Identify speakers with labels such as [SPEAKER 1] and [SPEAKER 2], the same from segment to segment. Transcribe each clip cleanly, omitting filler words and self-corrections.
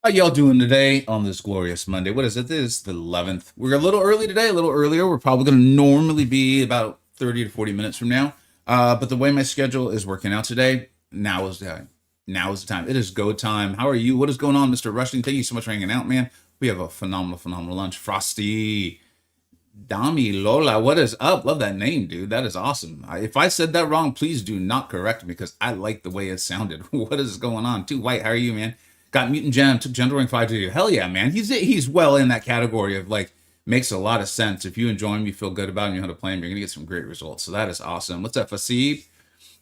[SPEAKER 1] How y'all doing today on this glorious Monday? What is it? This is the 11th. We're a little early today, a little earlier. We're probably going to normally be about 30 to 40 minutes from now. But the way my schedule is working out today, now is the time. Now is the time. It is go time. How are you? What is going on, Mr. Rushing? Thank you so much for hanging out, man. We have a phenomenal lunch. Frosty, Dami, Lola, what is up? Love that name, dude. That is awesome. If I said that wrong, please do not correct me because I like the way it sounded. What is going on? Too White, how are you, man? Got Mutant Gem, took Gentle Ring 5 to you. Hell yeah, man. He's well in that category of like, makes a lot of sense. If you enjoy him, you feel good about him, you know how to play him, you're going to get some great results. So that is awesome. What's up, Fasid?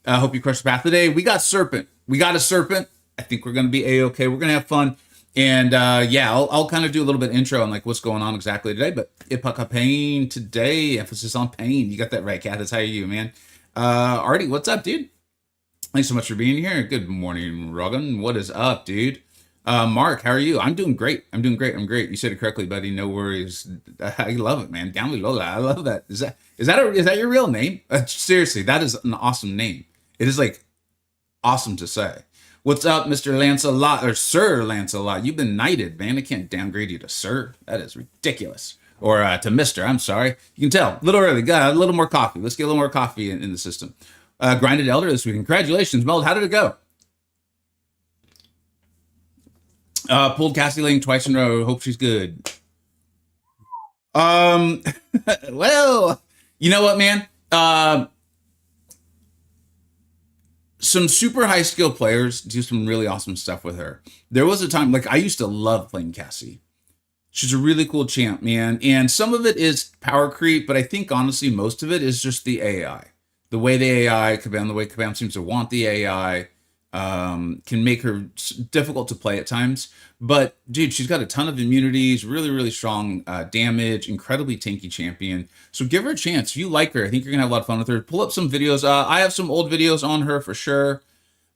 [SPEAKER 1] I hope you crush the path today. We got Serpent. We got a Serpent. I think we're going to be A-okay. We're going to have fun. And yeah, I'll kind of do a little bit of intro on like what's going on exactly today. But Epoch pain today, emphasis on pain. You got that right, Kat. That's how you, man. Artie, what's up, dude? Thanks so much for being here. Good morning, Rogan. What is up, dude? Mark, how are you? I'm doing great. I'm doing great. I'm great. You said it correctly, buddy. No worries. I love it, man. Downly Lola. I love that. Is that your real name? Seriously, that is an awesome name. It is like awesome to say. What's up, Mr. Lancelot or Sir Lancelot? You've been knighted, man. I can't downgrade you to Sir. That is ridiculous. Or to Mister. I'm sorry. You can tell. A little early. Got a little more coffee. Let's get a little more coffee in the system. Grinded Elder this week. Congratulations, Meld. How did it go? Pulled Cassie Lang twice in a row. Hope she's good. Um, well, you know what, man? Some super high skill players do some really awesome stuff with her. There was a time, like, I used to love playing Cassie. She's a really cool champ, man. And some of it is power creep, but I think honestly, most of it is just the AI. The way the AI, Kabam, the way Kabam seems to want the AI, can make her difficult to play at times. But dude, she's got a ton of immunities, really strong damage, incredibly tanky champion. So give her a chance. If you like her, I think you're gonna have a lot of fun with her. Pull up some videos. I have some old videos on her for sure.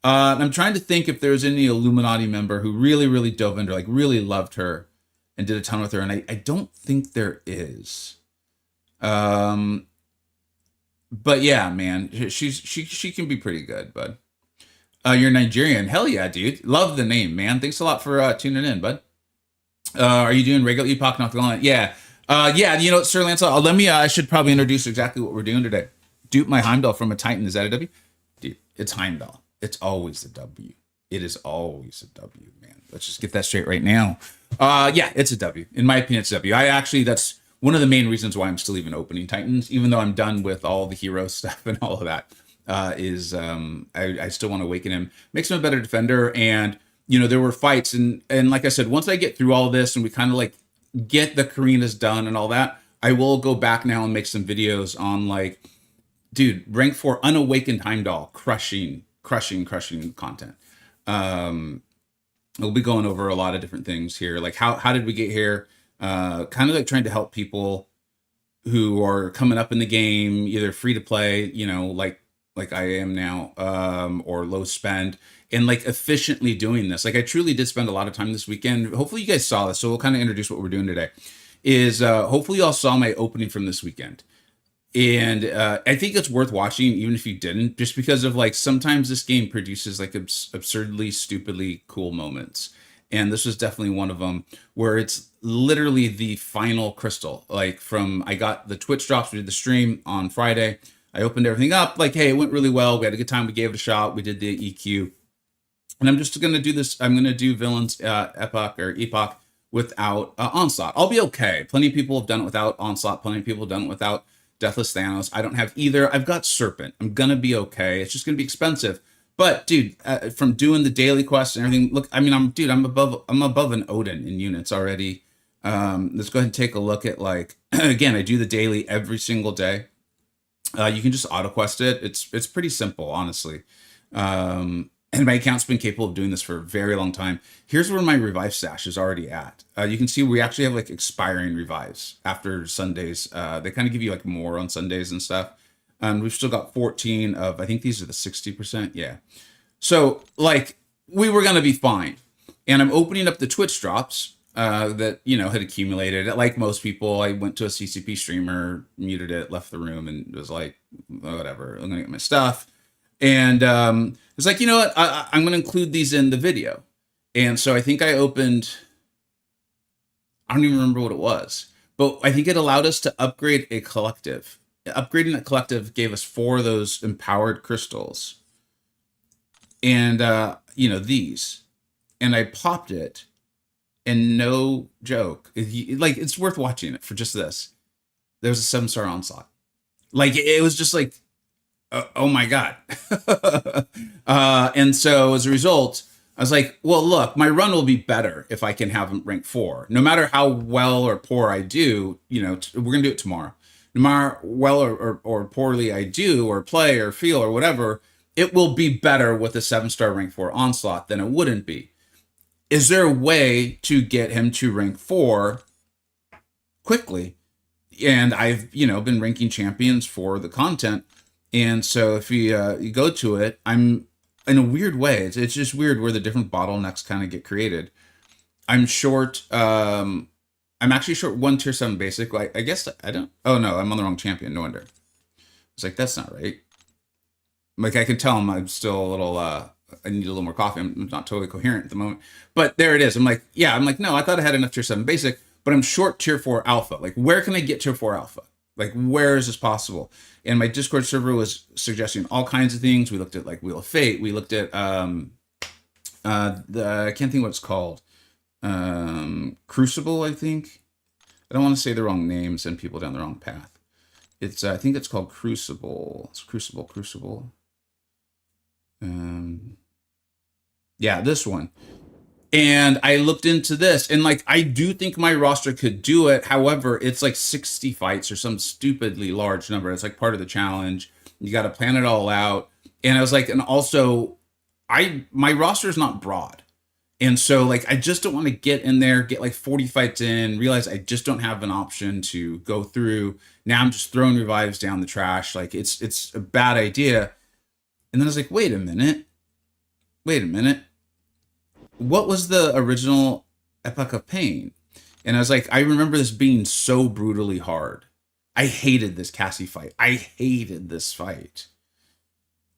[SPEAKER 1] I'm trying to think if there's any Illuminati member who really dove into her, like really loved her and did a ton with her. And I don't think there is. But yeah, man, she can be pretty good, bud. You're Nigerian. Hell yeah, dude. Love the name, man. Thanks a lot for tuning in, bud. Are you doing regular Epoch, North Carolina? Yeah. Yeah, you know, Sir Lancelot, let me, I should probably introduce exactly what we're doing today. Dupe my Heimdall from a Titan. Is that a W? Dude, it's Heimdall. It's always a W. It is always a W, man. Let's just get that straight right now. Yeah, it's a W. In my opinion, it's a W. That's one of the main reasons why I'm still even opening Titans, even though I'm done with all the hero stuff and all of that. I still want to awaken him, makes him a better defender. And you know, there were fights, and like I said, once I get through all of this and we kind of like get the Karinas done and all that, I will go back now and make some videos on like, dude, rank 4 unawakened Heimdall, crushing content. We'll be going over a lot of different things here, like how did we get here? Kind of like trying to help people who are coming up in the game, either free to play, you know, like I am now, or low spend, and like efficiently doing this. Like I truly did spend a lot of time this weekend. Hopefully you guys saw this. So we'll kind of introduce what we're doing today. Is hopefully y'all saw my opening from this weekend. And I think it's worth watching, even if you didn't, just because of like sometimes this game produces like absurdly, stupidly cool moments. And this was definitely one of them where it's literally the final crystal. Like I got the Twitch drops, we did the stream on Friday. I opened everything up, like, hey, it went really well. We had a good time. We gave it a shot. We did the EQ. And I'm just going to do this. I'm going to do Villains Epoch without Onslaught. I'll be okay. Plenty of people have done it without Onslaught. Plenty of people have done it without Deathless Thanos. I don't have either. I've got Serpent. I'm going to be okay. It's just going to be expensive. But, dude, from doing the daily quests and everything, look, I mean, I'm above an Odin in units already. Let's go ahead and take a look at, like, again, I do the daily every single day. You can just auto quest it. It's pretty simple, honestly. And my account's been capable of doing this for a very long time. Here's where my revive stash is already at. You can see we actually have like expiring revives after Sundays. They kind of give you like more on Sundays and stuff. We've still got 14 of, I think these are the 60%. Yeah. So like we were going to be fine. And I'm opening up the Twitch drops that, you know, had accumulated. Like most people, I went to a CCP streamer, muted it, left the room, and was like, whatever, I'm gonna get my stuff. And it's like, you know what, I'm gonna include these in the video. And so I think I opened, I don't even remember what it was, but I think it allowed us to upgrade a collective. Upgrading that collective gave us 4 of those empowered crystals. And, you know, these. And I popped it. And no joke, like, it's worth watching it for just this. There was a 7-star onslaught. Like, it was just like, oh my God. And so as a result, I was like, well, look, my run will be better if I can have him rank 4. No matter how well or poor I do, you know, we're going to do it tomorrow. No matter well or poorly I do or play or feel or whatever, it will be better with a 7-star rank 4 onslaught than it wouldn't be. Is there a way to get him to rank 4 quickly? And I've, you know, been ranking champions for the content. And so if you go to it, I'm in a weird way. It's just weird where the different bottlenecks kind of get created. I'm short. I'm actually short 1 tier 7 basic. Like, I guess I don't. Oh no, I'm on the wrong champion. No wonder. It's like, that's not right. Like, I can tell I'm still a little. I need a little more coffee. I'm not totally coherent at the moment. But there it is. I'm like, yeah. I'm like, no, I thought I had enough tier 7 basic, but I'm short tier 4 alpha. Like, where can I get tier 4 alpha? Like, where is this possible? And my Discord server was suggesting all kinds of things. We looked at like Wheel of Fate. We looked at I can't think what it's called. Crucible, I think. I don't want to say the wrong name, send people down the wrong path. It's I think it's called Crucible. It's Crucible. Yeah, this one. And I looked into this, and like, I do think my roster could do it. However, it's like 60 fights or some stupidly large number. It's like part of the challenge. You got to plan it all out. And I was like, and also, my roster is not broad. And so like, I just don't want to get in there, get like 40 fights in, realize I just don't have an option to go through. Now I'm just throwing revives down the trash. Like, it's a bad idea. And then I was like, wait a minute. What was the original Epoch of Pain? And I was like, I remember this being so brutally hard. I hated this Cassie fight. I hated this fight.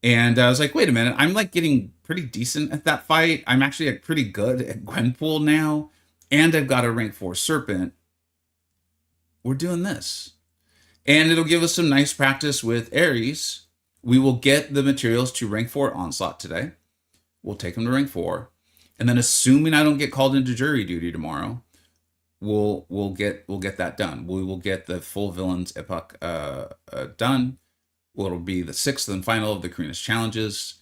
[SPEAKER 1] And I was like, wait a minute. I'm like getting pretty decent at that fight. I'm actually like pretty good at Gwenpool now. And I've got a rank 4 Serpent. We're doing this. And it'll give us some nice practice with Ares. We will get the materials to rank 4 Onslaught today. We'll take them to rank 4. And then, assuming I don't get called into jury duty tomorrow, we'll get that done. We will get the full villains Epoch done. Well, it'll be the 6th and final of the Carinas challenges.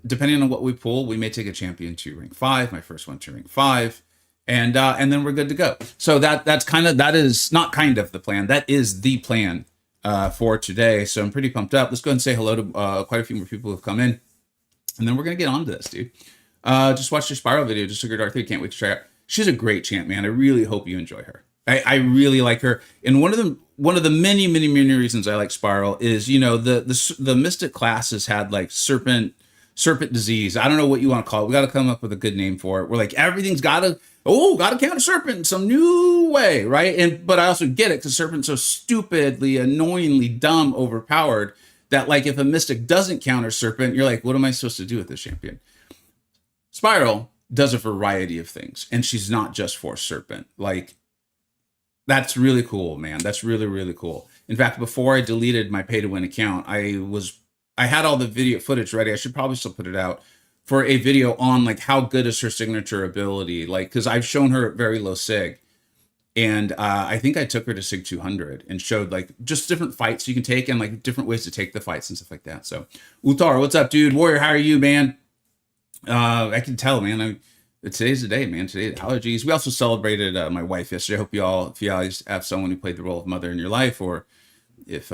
[SPEAKER 1] Depending on what we pull, we may take a champion to rank 5. My first one to rank 5, and then we're good to go. So that is not kind of the plan. That is the plan for today. So I'm pretty pumped up. Let's go ahead and say hello to quite a few more people who've come in, and then we're gonna get on to this, dude. Just watched your Spiral video. Just took her Dark 3. Can't wait to try it. She's a great champ, man. I really hope you enjoy her. I really like her. And one of the many reasons I like Spiral is, you know, the Mystic class has had like serpent disease. I don't know what you want to call it. We got to come up with a good name for it. We're like, everything's got to counter serpent in some new way, right? But I also get it, because serpent's so stupidly, annoyingly dumb, overpowered, that like, if a Mystic doesn't counter serpent, you're like, what am I supposed to do with this champion? Spiral does a variety of things, and she's not just for serpent. Like, that's really cool, man. That's really cool. In fact, before I deleted my pay-to-win account, I had all the video footage ready. I should probably still put it out for a video on like how good is her signature ability. Like, because I've shown her at very low sig, and I think I took her to sig 200 and showed like just different fights you can take and like different ways to take the fights and stuff like that. So, Utar, what's up, dude? Warrior, how are you, man? I can tell, man. Today's the day, man. Today, allergies. We also celebrated my wife yesterday. I hope if you all have someone who played the role of mother in your life, or if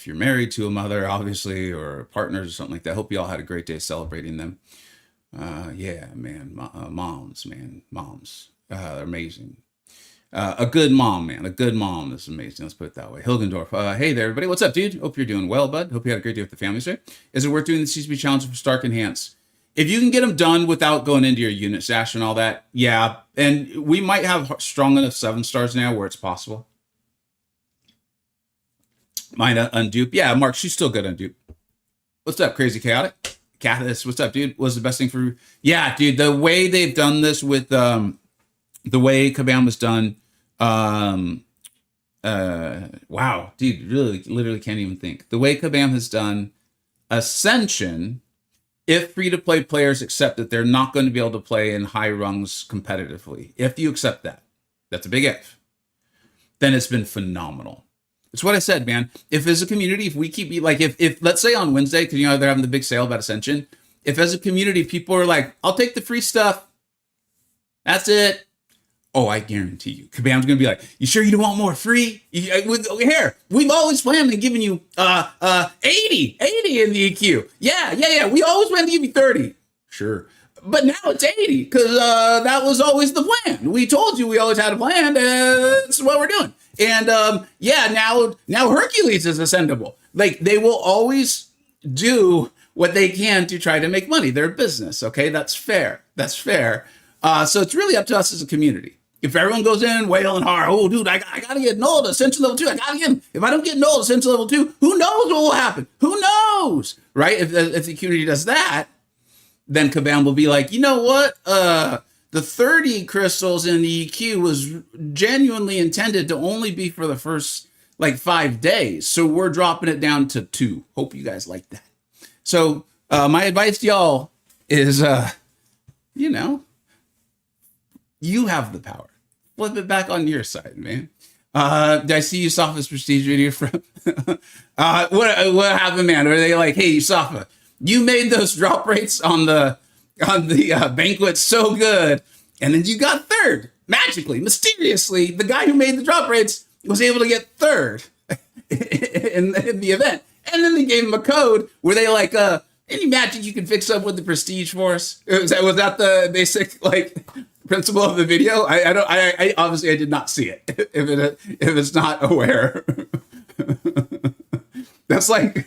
[SPEAKER 1] you're married to a mother, obviously, or partners or something like that, I hope you all had a great day celebrating them. Yeah, man. Moms, man. Moms. They're amazing. A good mom, man. A good mom is amazing. Let's put it that way. Hilgendorf. Hey there, everybody. What's up, dude? Hope you're doing well, bud. Hope you had a great day with the family today. Is it worth doing the CCP challenge for Stark Enhance? If you can get them done without going into your unit stash and all that, yeah. And we might have strong enough 7-stars now where it's possible. Mine undupe. Yeah, Mark, she's still good undupe. What's up, Crazy Chaotic? Cathis, what's up, dude? Was the best thing for, yeah, dude, the way they've done this with the way Kabam was done, wow, dude, really literally can't even think. The way Kabam has done Ascension, if free-to-play players accept that they're not going to be able to play in high rungs competitively, if you accept that, that's a big if, then it's been phenomenal. It's what I said, man. If as a community, if we keep, like, if let's say on Wednesday, because you know they're having the big sale about Ascension, if as a community people are like, I'll take the free stuff, that's it. Oh, I guarantee you, Kabam's gonna be like, you sure you don't want more free? Here, we've always planned on giving you 80 in the EQ. Yeah. We always planned to give you 30. Sure. But now it's 80 because that was always the plan. We told you we always had a plan. That's what we're doing. And now Hercules is ascendable. Like, they will always do what they can to try to make money. They're a business. Okay, that's fair. So it's really up to us as a community. If everyone goes in wailing hard, oh, dude, I got to get null to Ascension level 2. I got to get him. If I don't get null to Ascension level 2, who knows what will happen? Who knows? Right? If the community does that, then Kabam will be like, you know what? The 30 crystals in the EQ was genuinely intended to only be for the first, like, 5 days. So we're dropping it down to 2. Hope you guys like that. So my advice to y'all is, you have the power. Flip it back on your side, man. Did I see Yusafa's prestige video from? What happened, man? Are they like, hey, Yusafa, you made those drop rates on the banquet so good, and then you got third magically, mysteriously. The guy who made the drop rates was able to get third in the event, and then they gave him a code where they like, any magic you can fix up with the prestige for us. Was that the basic like principle of the video? I obviously I did not see it. If it's not aware, that's like,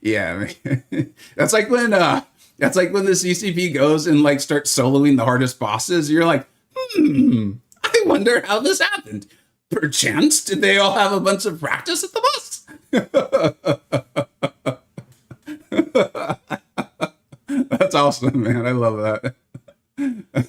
[SPEAKER 1] yeah, man. That's like when the CCP goes and like starts soloing the hardest bosses. You're like, I wonder how this happened. Perchance did they all have a bunch of practice at the boss? That's awesome, man. I love that.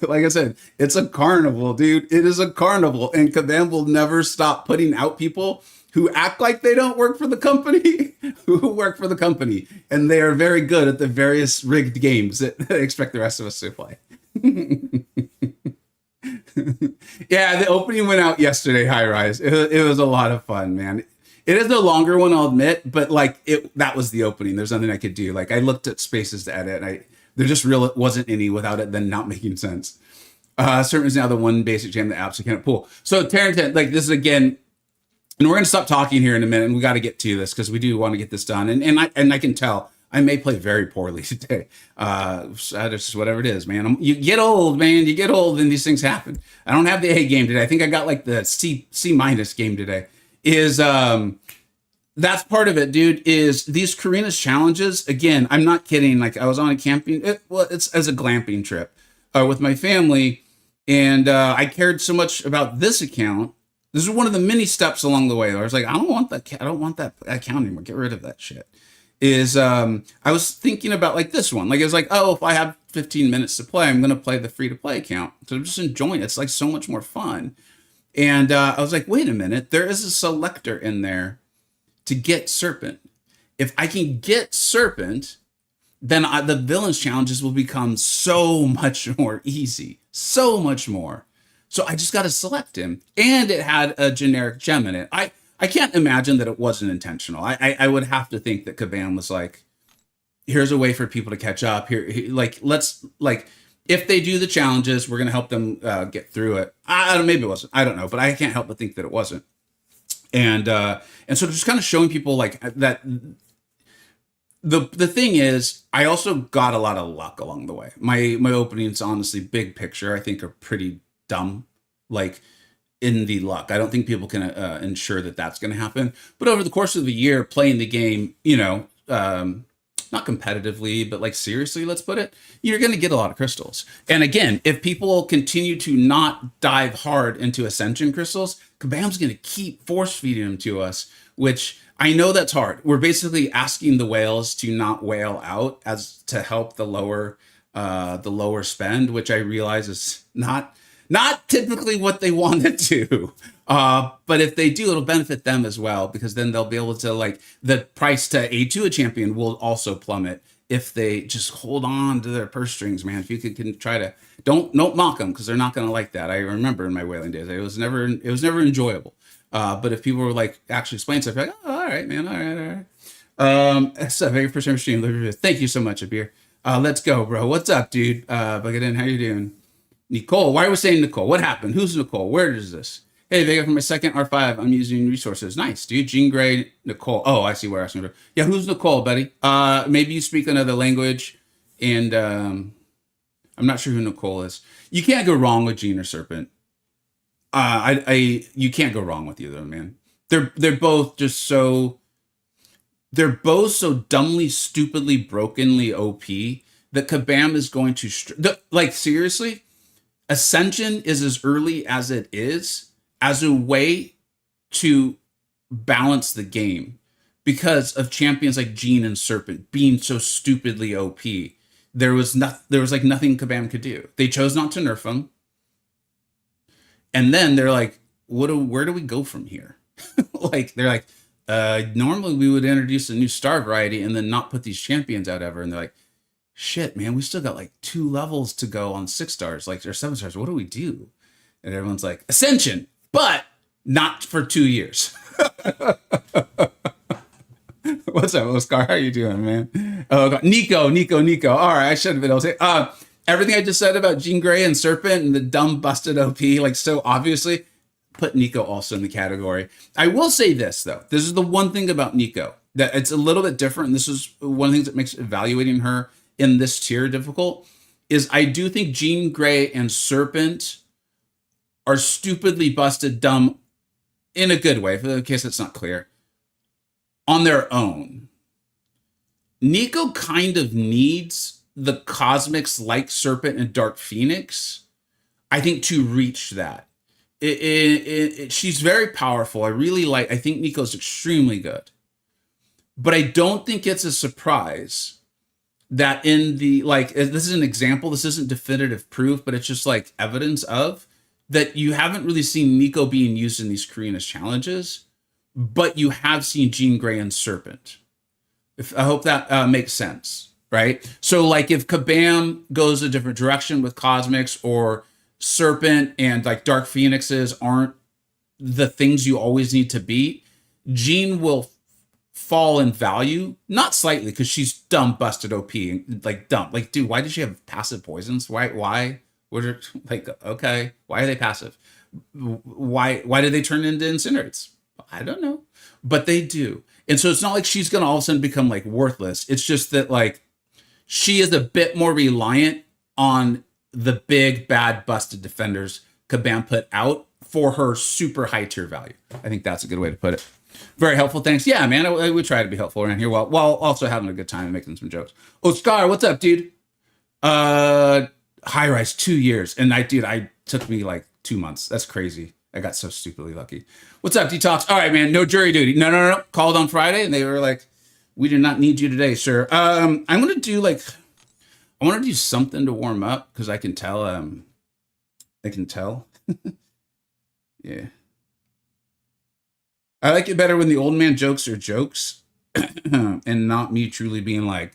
[SPEAKER 1] Like I said, it's a carnival, dude. It is a carnival, and Kabam will never stop putting out people who act like they don't work for the company, who work for the company, and they are very good at the various rigged games that they expect the rest of us to play. Yeah, the opening went out yesterday, High Rise. It was a lot of fun, man. It is a longer one, I'll admit, but like that was the opening. There's nothing I could do. Like, I looked at spaces to edit, and there just really wasn't any without it then not making sense. Certain is now the one basic jam that apps can't pull. So Tarrington, like, this is again, and we're gonna stop talking here in a minute, and we got to get to this because we do want to get this done. And I can tell I may play very poorly today. Just whatever it is, man. You get old, man. You get old, and these things happen. I don't have the A game today. I think I got like the C- game today. That's part of it, dude. Is these Karina's challenges again? I'm not kidding. Like, I was on a camping. It's as a glamping trip with my family, and I cared so much about this account. This is one of the many steps along the way. I was like, I don't want that account anymore. Get rid of that shit. I was thinking about like this one. Like, it was like, oh, if I have 15 minutes to play, I'm going to play the free to play account. So I'm just enjoying it. It's like so much more fun. And I was like, wait a minute, there is a selector in there to get Serpent. If I can get Serpent, then the villains challenges will become so much more easy, so much more. So I just got to select him. And it had a generic gem in it. I can't imagine that it wasn't intentional. I would have to think that Kabam was like, here's a way for people to catch up. Let's if they do the challenges, we're going to help them get through it. Maybe it wasn't. I don't know, but I can't help but think that it wasn't. And so just kind of showing people like that. The thing is, I also got a lot of luck along the way. My openings, honestly, big picture, I think are pretty dumb. Like, in the luck. I don't think people can ensure that that's going to happen. But over the course of the year, playing the game, not competitively, but like seriously, let's put it, you're going to get a lot of crystals. And again, if people continue to not dive hard into Ascension crystals, Kabam's going to keep force feeding them to us, which I know that's hard. We're basically asking the whales to not whale out as to help the lower spend, which I realize is not typically what they want to do. But if they do, it'll benefit them as well, because then they'll be able to, like, the price to A2 a champion will also plummet if they just hold on to their purse strings, man. If you can try to don't mock them, because they're not going to like that. I remember in my whaling days, it was never enjoyable. But if people were like actually explain stuff, like, oh, all right, man, all right. That's a very first time stream. Thank you so much, Abir. Let's go, bro. What's up, dude? Bagadan, how you doing? Nicole, why are we saying Nicole? What happened? Who's Nicole? Where is this? Hey, Vega, for my second R5, I'm using resources. Nice, dude. Jean Grey, Nicole. Oh, I see where I'm asking her. Yeah, who's Nicole, buddy? Maybe you speak another language, and I'm not sure who Nicole is. You can't go wrong with Jean or Serpent. You can't go wrong with either of them, man. They're both just so dumbly, stupidly, brokenly OP that Kabam is going to like, seriously. Ascension is as early as it is as a way to balance the game because of champions like Jean and Serpent being so stupidly OP. There was like nothing Kabam could do. They chose not to nerf them. And then they're like, where do we go from here? Like, they're like, normally we would introduce a new star variety and then not put these champions out ever. And they're like, shit, man, we still got like 2 levels to go on 6 stars, like, or 7 stars. What do we do? And everyone's like, Ascension, but not for 2 years. What's up, Oscar? How you doing, man? Oh, God. Nico. All right, I should have been able to say, everything I just said about Jean Grey and Serpent and the dumb busted OP, like, so obviously, put Nico also in the category. I will say this, though. This is the one thing about Nico, that it's a little bit different, and this is one of the things that makes evaluating her in this tier difficult, is I do think Jean Grey and Serpent are stupidly busted dumb in a good way, in case it's not clear, on their own. Nico kind of needs the cosmics like Serpent and Dark Phoenix, I think, to reach that. She's very powerful. I think Nico's extremely good. But I don't think it's a surprise that in the, like, this is an example, this isn't definitive proof, but it's just like evidence of that you haven't really seen Nico being used in these Koreanist challenges, but you have seen Jean Grey and Serpent. I hope that makes sense, right? So, like, if Kabam goes a different direction with Cosmics, or Serpent and like Dark Phoenixes aren't the things you always need to beat, Jean will fall in value, not slightly, because she's dumb busted OP, like dumb. Like, dude, why did she have passive poisons? Why? What are, like, okay, why are they passive? Why did they turn into incinerates? I don't know, but they do. And so it's not like she's gonna all of a sudden become like worthless. It's just that, like, she is a bit more reliant on the big bad busted defenders Kabam put out for her super high tier value. I think that's a good way to put it. Very helpful. Thanks. Yeah, man, I would try to be helpful around here while also having a good time and making some jokes. Oh, Scar, what's up, dude? High rise 2 years. And I took me like 2 months. That's crazy. I got so stupidly lucky. What's up, Detox? All right, man, no jury duty. No. Called on Friday and they were like, we do not need you today, sir. I'm going to do I want to do something to warm up because I can tell. Yeah. I like it better when the old man jokes are jokes and not me truly being like,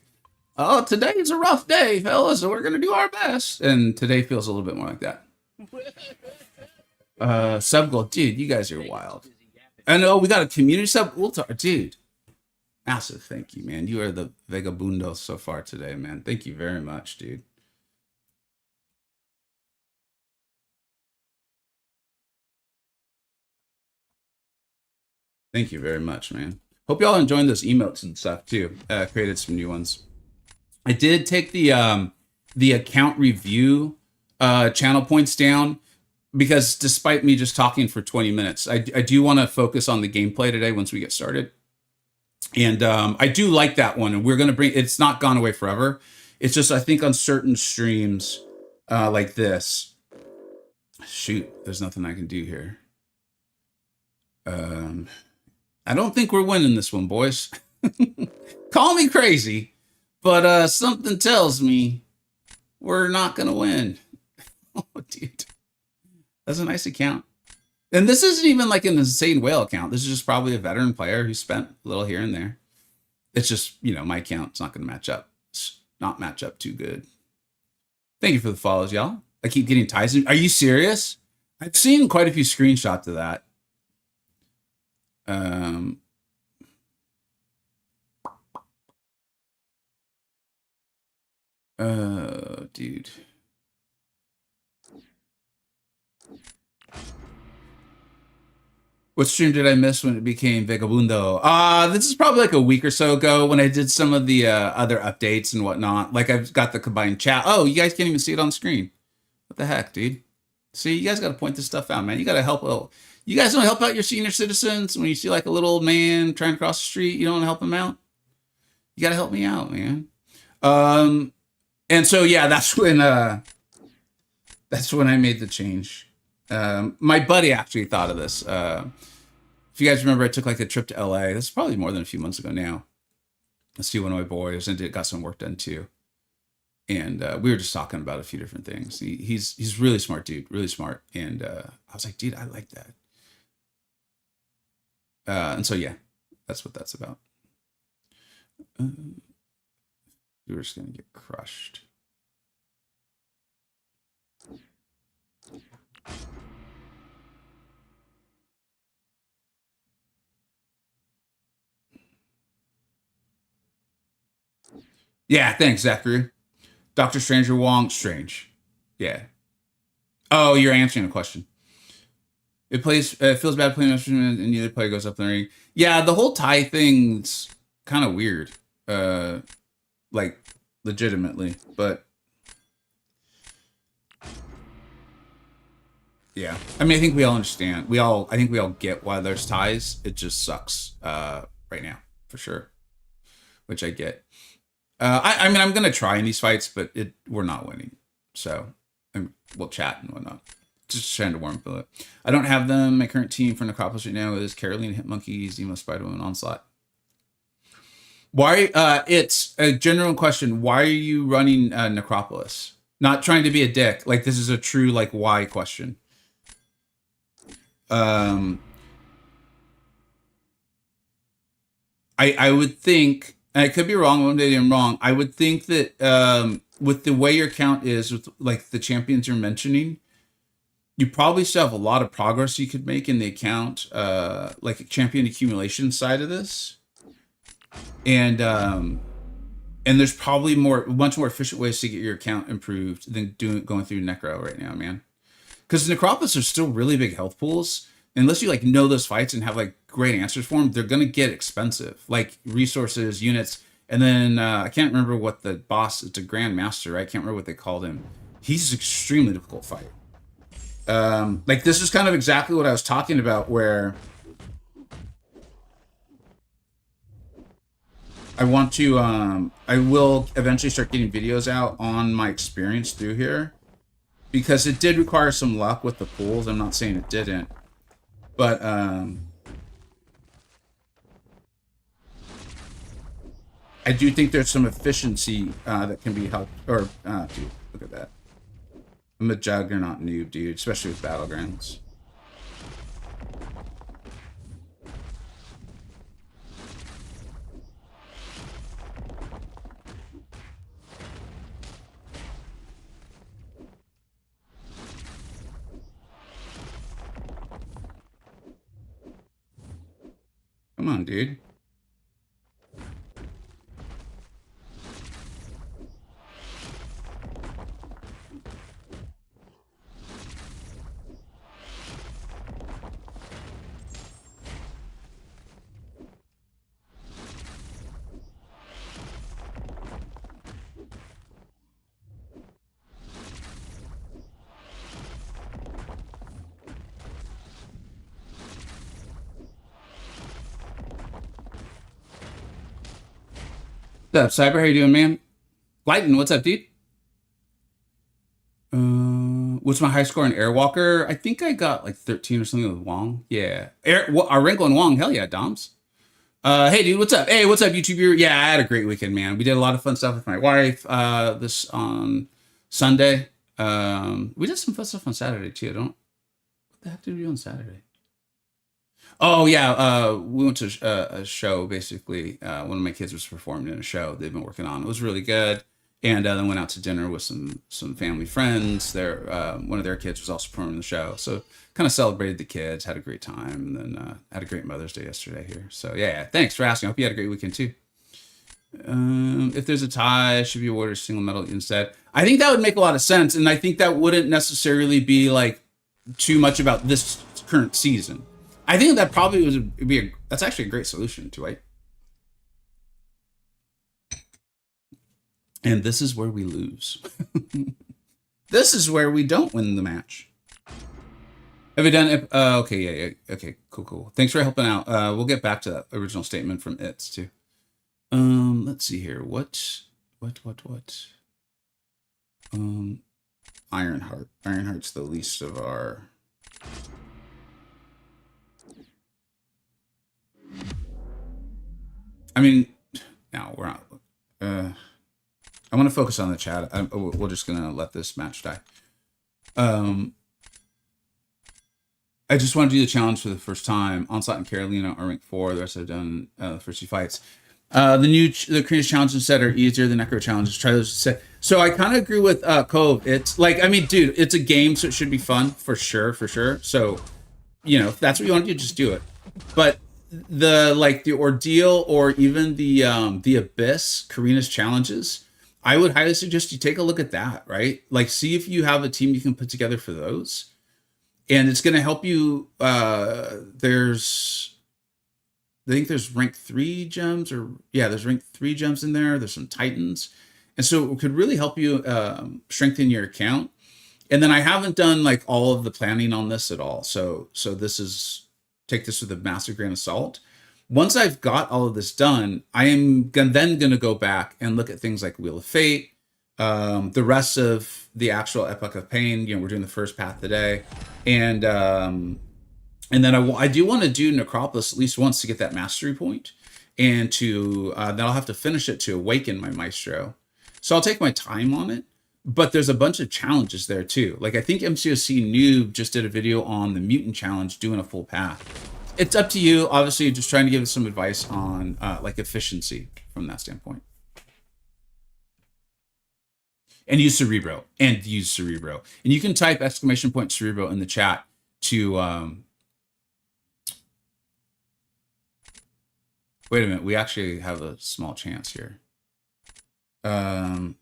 [SPEAKER 1] oh, today is a rough day, fellas, so we're going to do our best. And today feels a little bit more like that. Sub goal, dude, you guys are wild. I know we got a community sub. Dude, massive thank you, man. You are the Vegabundo so far today, man. Thank you very much, dude. Thank you very much, man. Hope y'all enjoying those emotes and stuff too. Created some new ones. I did take the account review channel points down because despite me just talking for 20 minutes, I do want to focus on the gameplay today once we get started. And I do like that one, and we're gonna bring. It's not gone away forever. It's just I think on certain streams like this. Shoot, there's nothing I can do here. I don't think we're winning this one, boys. Call me crazy, but something tells me we're not gonna win. Oh, dude, that's a nice account. And this isn't even like an insane whale account. This is just probably a veteran player who spent a little here and there. It's just, you know, my account's not going to match up. It's not match up too good. Thank you for the follows, y'all. I keep getting ties. Are you serious? I've seen quite a few screenshots of that. Dude. What stream did I miss when it became Vagabundo? This is probably like a week or so ago when I did some of the other updates and whatnot. Like I've got the combined chat. Oh, you guys can't even see it on screen. What the heck, dude? See, you guys got to point this stuff out, man. You got to help. You guys don't help out your senior citizens when you see like a little old man trying to cross the street. You don't help him out. You got to help me out, man. And so yeah, that's when I made the change. My buddy actually thought of this. If you guys remember, I took like a trip to LA. This is probably more than a few months ago now. Let's see one of my boys and got some work done too. And we were just talking about a few different things. He's really smart, dude, really smart. And I was like, dude, I like that. And so yeah, that's what that's about. We're just gonna get crushed. Yeah, thanks, Zachary. Dr. Stranger Wong, strange. Yeah. Oh, you're answering a question. It feels bad playing instrument and neither player goes up in the ring. Yeah, the whole tie thing's kind of weird. Like, legitimately. But yeah. I mean, I think we all understand. I think we all get why there's ties. It just sucks right now, for sure. Which I get. I mean, I'm gonna try in these fights, but we're not winning. So we'll chat and whatnot. Just trying to warm up. I don't have them. My current team for Necropolis right now is Caroline, Hitmonkeys, Emo, Spider-Man, Onslaught. Why? It's a general question. Why are you running Necropolis? Not trying to be a dick. Like, this is a true, like, why question. I would think, and I could be wrong, one day I'm wrong. I would think that with the way your count is, with like the champions you're mentioning, you probably still have a lot of progress you could make in the account, like a champion accumulation side of this. And there's probably much more efficient ways to get your account improved than going through Necro right now, man. Because Necropolis are still really big health pools. Unless you like know those fights and have like great answers for them, they're gonna get expensive, like resources, units, and then I can't remember what the boss. It's a Grand Master, right? I can't remember what they called him. He's an extremely difficult fight. Like this is kind of exactly what I was talking about, where I want to. I will eventually start getting videos out on my experience through here, because it did require some luck with the pools. I'm not saying it didn't. But I do think there's some efficiency that can be helped. Or dude, look at that. I'm a juggernaut noob, dude, especially with Battlegrounds. Come on, dude. What's up, Cyber? How you doing, man? Lighten, what's up, dude? What's my high score in Airwalker? I think I got like 13 or something with Wong. Yeah. Our Wrinkle and Wong, hell yeah, Doms. Hey dude, what's up? Hey, what's up, YouTube? Yeah, I had a great weekend, man. We did a lot of fun stuff with my wife. This on Sunday. We did some fun stuff on Saturday too. What the heck did we do on Saturday? Oh yeah, we went to a show. Basically, one of my kids was performing in a show they've been working on. It was really good, and then went out to dinner with some family friends. Their one of their kids was also performing in the show, so kind of celebrated the kids, had a great time, and then had a great Mother's Day yesterday here. So yeah, thanks for asking. I hope you had a great weekend too. If there's a tie, should be awarded a single medal instead. I think that would make a lot of sense, and I think that wouldn't necessarily be like too much about this current season. I think that probably would be that's actually a great solution to it. And this is where we lose. This is where we don't win the match. Have you done it? Okay, yeah. Okay, cool. Thanks for helping out. We'll get back to that original statement from It's too. Let's see here. What? Ironheart. Ironheart's the least of our. I mean, now we're not. I want to focus on the chat. We're just gonna let this match die. I just want to do the challenge for the first time. Onslaught and Carolina are ranked 4. The rest I've done the first 2 fights. The Korean challenges instead are easier. The Necro challenges. Try those instead. So I kind of agree with Cove. It's like, I mean, dude, it's a game, so it should be fun for sure. So, you know, if that's what you want to do, just do it. But the ordeal or even the Abyss, Karina's challenges, I would highly suggest you take a look at that, right? Like, see if you have a team you can put together for those. And it's going to help you. I think there's rank 3 gems, there's rank 3 gems in there. There's some Titans. And so it could really help you strengthen your account. And then I haven't done like all of the planning on this at all. So take this with a massive grain of salt. Once I've got all of this done, I am then going to go back and look at things like Wheel of Fate, the rest of the actual Epoch of Pain. You know, we're doing the first path today. And then I do want to do Necropolis at least once to get that mastery point, and to then I'll have to finish it to awaken my Maestro. So I'll take my time on it, but there's a bunch of challenges there too. Like I think MCoC Noob just did a video on the Mutant Challenge doing a full path. It's up to you. Obviously, just trying to give some advice on like efficiency from that standpoint. And use Cerebro. And you can type !Cerebro in the chat to wait a minute, we actually have a small chance here. That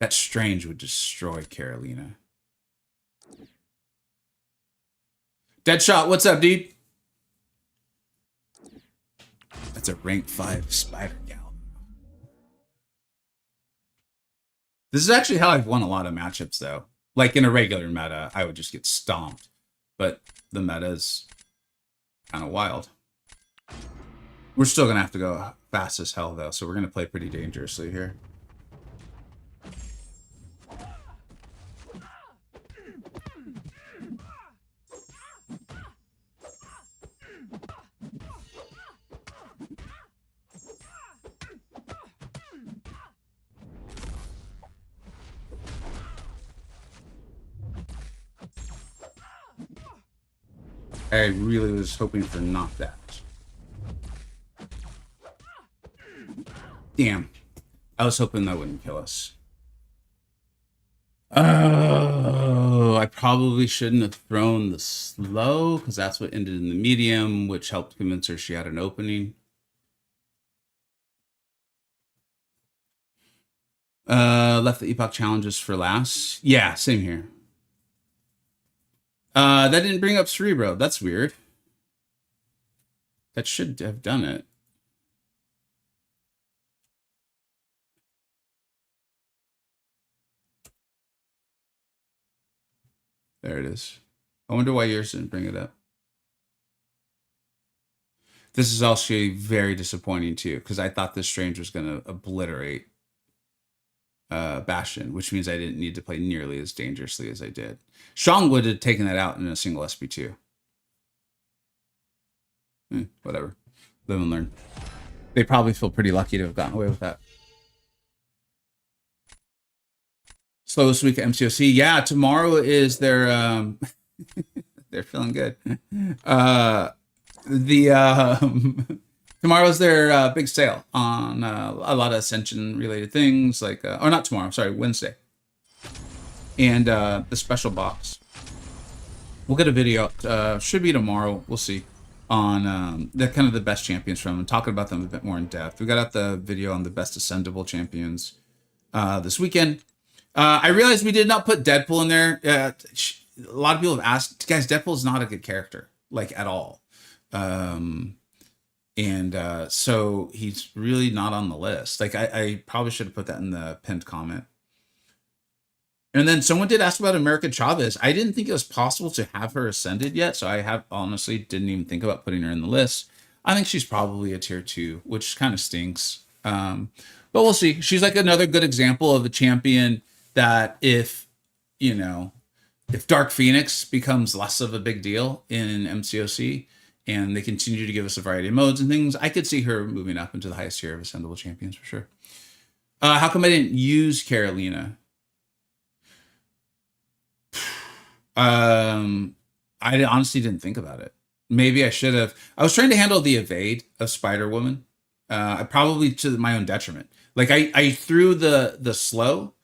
[SPEAKER 1] Strange would destroy Carolina. Deadshot, what's up, dude? That's a rank 5 Spider Gal. This is actually how I've won a lot of matchups, though. Like in a regular meta, I would just get stomped. But the meta is kind of wild. We're still going to have to go fast as hell, though, so we're going to play pretty dangerously here. I really was hoping for not that. Damn. I was hoping that wouldn't kill us. Oh, I probably shouldn't have thrown the slow, because that's what ended in the medium, which helped convince her she had an opening. Left the Epoch challenges for last. Yeah, same here. That didn't bring up Cerebro. That's weird. That should have done it. There it is. I wonder why yours didn't bring it up. This is also very disappointing too, because I thought this Strange was going to obliterate Bastion, which means I didn't need to play nearly as dangerously as I did. Shang would have taken that out in a single SP2. Whatever. Live and learn. They probably feel pretty lucky to have gotten away with that. Slowest week at MCoC. Yeah, tomorrow is their they're feeling good. Tomorrow's their big sale on a lot of Ascension related things, like or not tomorrow, sorry, Wednesday. And the special box. We'll get a video should be tomorrow, we'll see, on the kind of the best champions from them, talking about them a bit more in depth. We got out the video on the best ascendable champions this weekend. I realized we did not put Deadpool in there. A lot of people have asked, guys, Deadpool is not a good character, like, at all. So he's really not on the list. Like, I probably should have put that in the pinned comment. And then someone did ask about America Chavez. I didn't think it was possible to have her ascended yet, so I honestly didn't even think about putting her in the list. I think she's probably a tier 2, which kind of stinks. But we'll see. She's like another good example of a champion that if Dark Phoenix becomes less of a big deal in MCoC and they continue to give us a variety of modes and things, I could see her moving up into the highest tier of ascendable champions for sure. How come I didn't use Carolina? I honestly didn't think about it. Maybe I should have. I was trying to handle the evade of Spider-Woman. Probably to my own detriment. Like I threw the slow,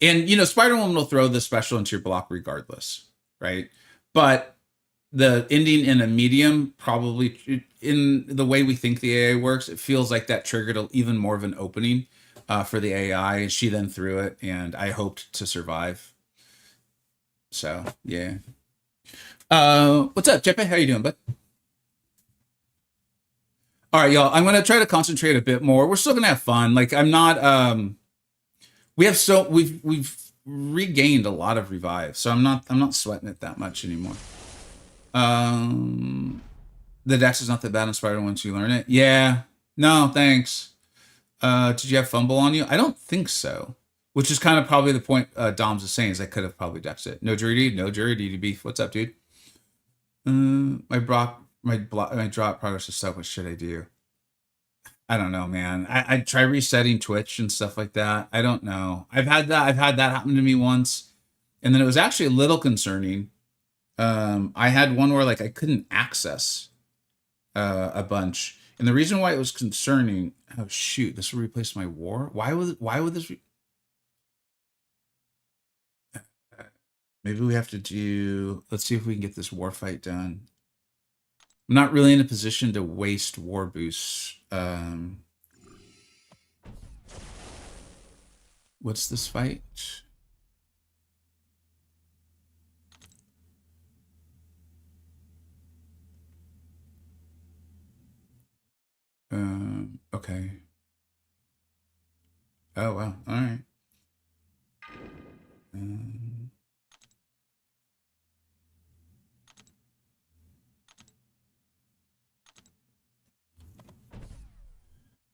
[SPEAKER 1] and Spider-Woman will throw the special into your block regardless, right? But the ending in a medium, probably in the way we think the AI works, it feels like that triggered even more of an opening for the AI. She then threw it, and I hoped to survive. So yeah. What's up, Jeppe? How you doing, bud? All right, y'all. I'm gonna try to concentrate a bit more. We're still gonna have fun. Like, I'm not. We've regained a lot of revive, so I'm not sweating it that much anymore. The dex is not that bad in Spider once you learn it. Yeah. No, thanks. Did you have fumble on you? I don't think so. Which is kind of probably the point Dom's is saying, is I could have probably dexed it. No jury DDB. What's up, dude? My drop progress is stuck. What should I do? I don't know, man. I try resetting Twitch and stuff like that. I don't know. I've had that happen to me once, and then it was actually a little concerning. I had one where like I couldn't access a bunch, and the reason why it was concerning. Oh shoot! This will replace my war. Why would this? Maybe we have to do. Let's see if we can get this war fight done. I'm not really in a position to waste war boosts. What's this fight? Okay. Oh, wow. All right.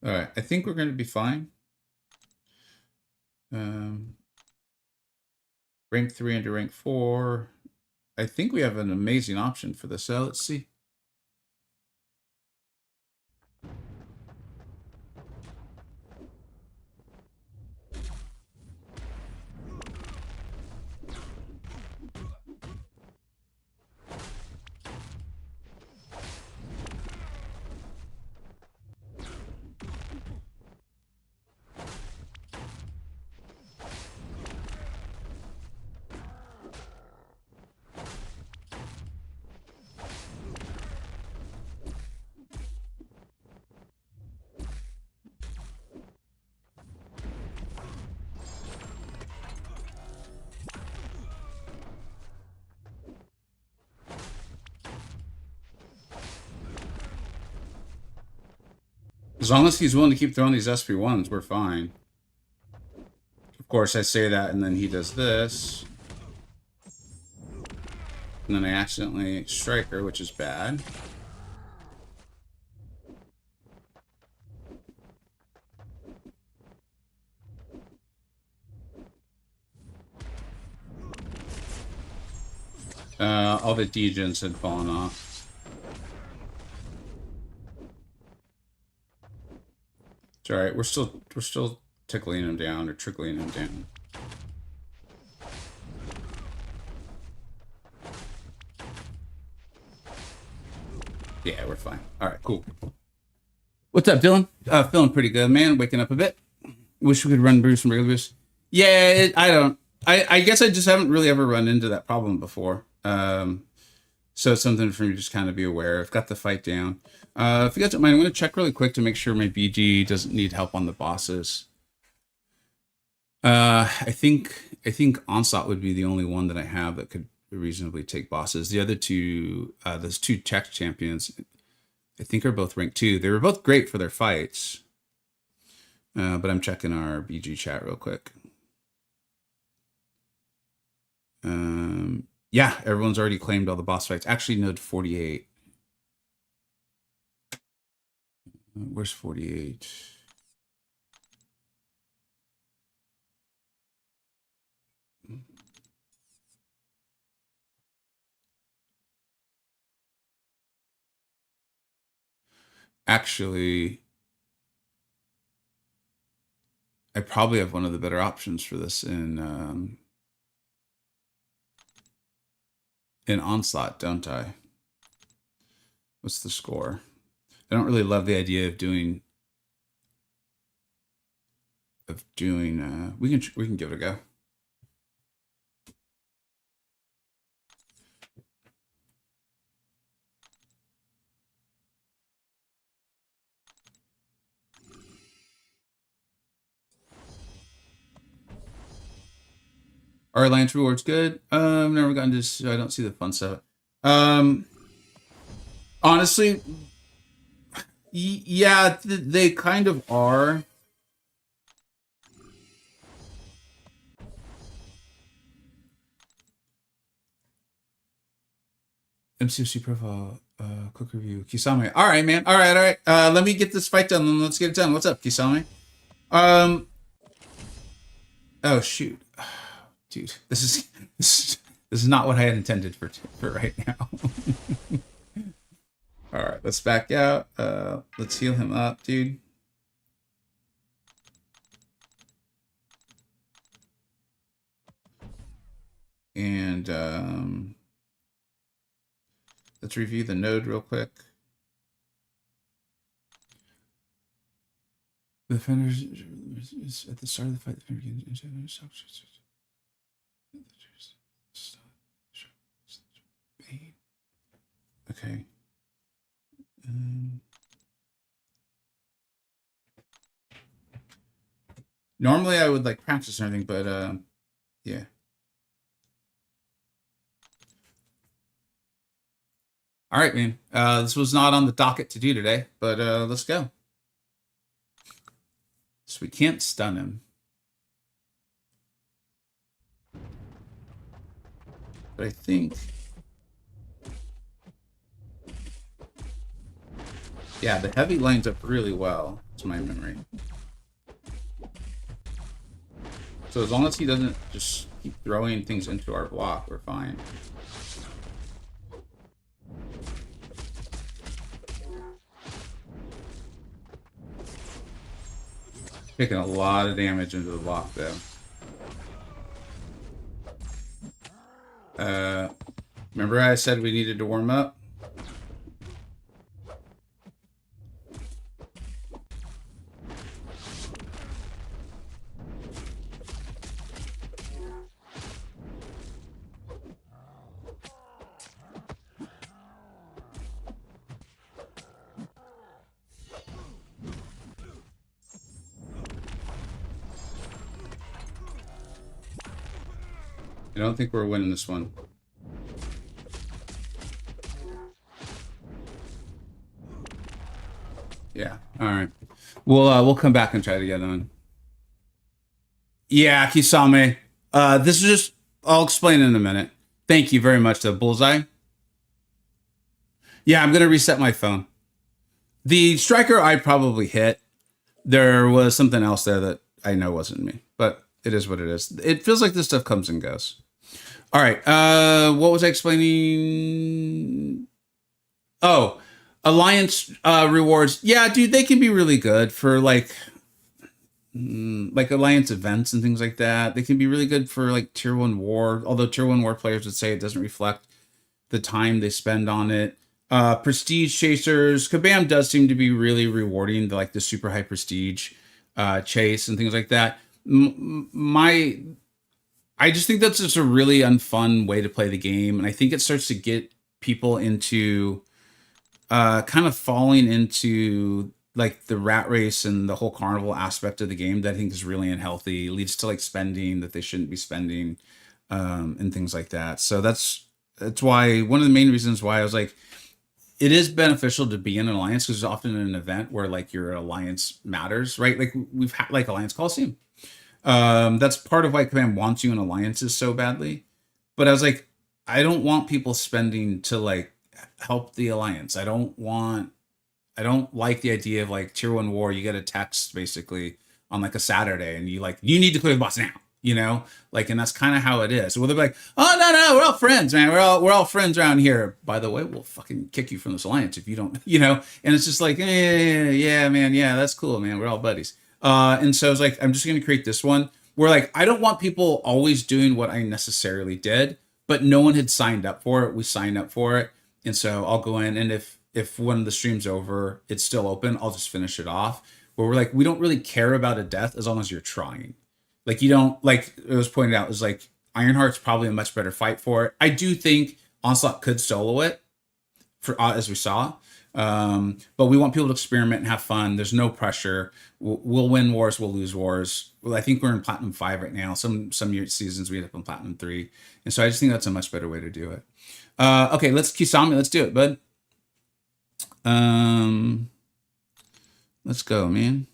[SPEAKER 1] All right. I think we're going to be fine. Rank 3 into rank 4. I think we have an amazing option for this. So let's see. As long as he's willing to keep throwing these SP1s, we're fine. Of course, I say that, and then he does this. And then I accidentally strike her, which is bad. All the degens had fallen off. It's all right. We're still tickling him down or trickling him down. Yeah, we're fine. All right, cool. What's up, Dylan? Feeling pretty good, man. Waking up a bit. Wish we could run Bruce from regular Bruce. Yeah, I guess I just haven't really ever run into that problem before. So it's something for me to just kind of be aware of. Got the fight down. If you guys don't mind, I'm going to check really quick to make sure my BG doesn't need help on the bosses. I think Onslaught would be the only one that I have that could reasonably take bosses. The other two, those two Czech champions, I think are both ranked 2. They were both great for their fights. But I'm checking our BG chat real quick. Yeah, everyone's already claimed all the boss fights. Actually, node 48. Where's 48? Actually, I probably have one of the better options for this in Onslaught, don't I? What's the score? I don't really love the idea of doing we can give it a go. Our Alliance rewards good. Never gotten to, so I don't see the fun stuff. Honestly, yeah, they kind of are. MCoC profile, quick review. Kisame. All right, man. All right. Let me get this fight done and let's get it done. What's up, Kisame? Oh shoot. Dude, this is not what I had intended for right now. All right, let's back out. Let's heal him up, dude. And let's review the node real quick. The defenders is at the start of the fight. Okay. Normally I would like practice and everything, but yeah. All right, man. This was not on the docket to do today, but let's go. So we can't stun him. But I think... yeah, the heavy lines up really well, to my memory. So as long as he doesn't just keep throwing things into our block, we're fine. Taking a lot of damage into the block, though. Remember I said we needed to warm up? I don't think we're winning this one. Yeah. All right. We'll come back and try to get on. Yeah, Kisame. This is just... I'll explain in a minute. Thank you very much, though. Bullseye. Yeah, I'm gonna reset my phone. The striker I probably hit. There was something else there that I know wasn't me, but it is what it is. It feels like this stuff comes and goes. All right. What was I explaining? Oh, Alliance rewards. Yeah, dude, they can be really good for like like Alliance events and things like that. They can be really good for like tier 1 war, although tier 1 war players would say it doesn't reflect the time they spend on it. Prestige chasers, Kabam does seem to be really rewarding, like the super high prestige chase and things like that. I just think that's just a really unfun way to play the game, and I think it starts to get people into kind of falling into like the rat race and the whole carnival aspect of the game that I think is really unhealthy. It leads to like spending that they shouldn't be spending, and things like that. So that's why one of the main reasons why I was like, it is beneficial to be in an alliance because there's often an event where like your alliance matters, right? Like we've had like Alliance Coliseum. That's part of why Command wants you in alliances so badly. But I was like, I don't want people spending to like help the alliance. I don't like the idea of like tier 1 war. You get a text basically on like a Saturday and you need to clear the boss now, like, and that's kind of how it is. Well, they're like, oh no, we're all friends, man. We're all friends around here. By the way, we'll fucking kick you from this alliance if you don't, and it's just like, yeah, man. Yeah, that's cool, man. We're all buddies. And so I was like, I'm just going to create this one where like, I don't want people always doing what I necessarily did, but no one had signed up for it. We signed up for it. And so I'll go in, and if one of the streams over, it's still open, I'll just finish it off. Where we're like, we don't really care about a death as long as you're trying. Like you don't, like it was pointed out, is like Ironheart's probably a much better fight for it. I do think Onslaught could solo it for as we saw. But we want people to experiment and have fun. There's no pressure. We'll win wars, we'll lose wars. Well, I think we're in Platinum 5 right now. Some year seasons we end up in Platinum 3. And so I just think that's a much better way to do it. Okay, let's Kisame, let's do it, bud. Let's go, man.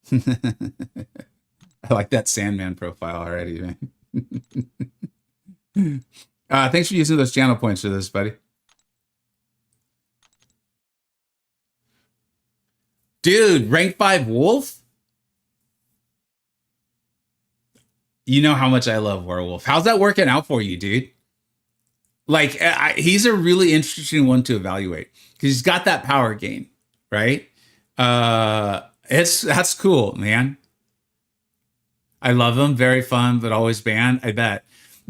[SPEAKER 1] I like that Sandman profile already, man. Thanks for using those channel points for this, buddy. Dude, rank 5 Wolf? You know how much I love Werewolf. How's that working out for you, dude? Like, he's a really interesting one to evaluate because he's got that power gain, right? That's cool, man. I love him. Very fun, but always banned. I bet.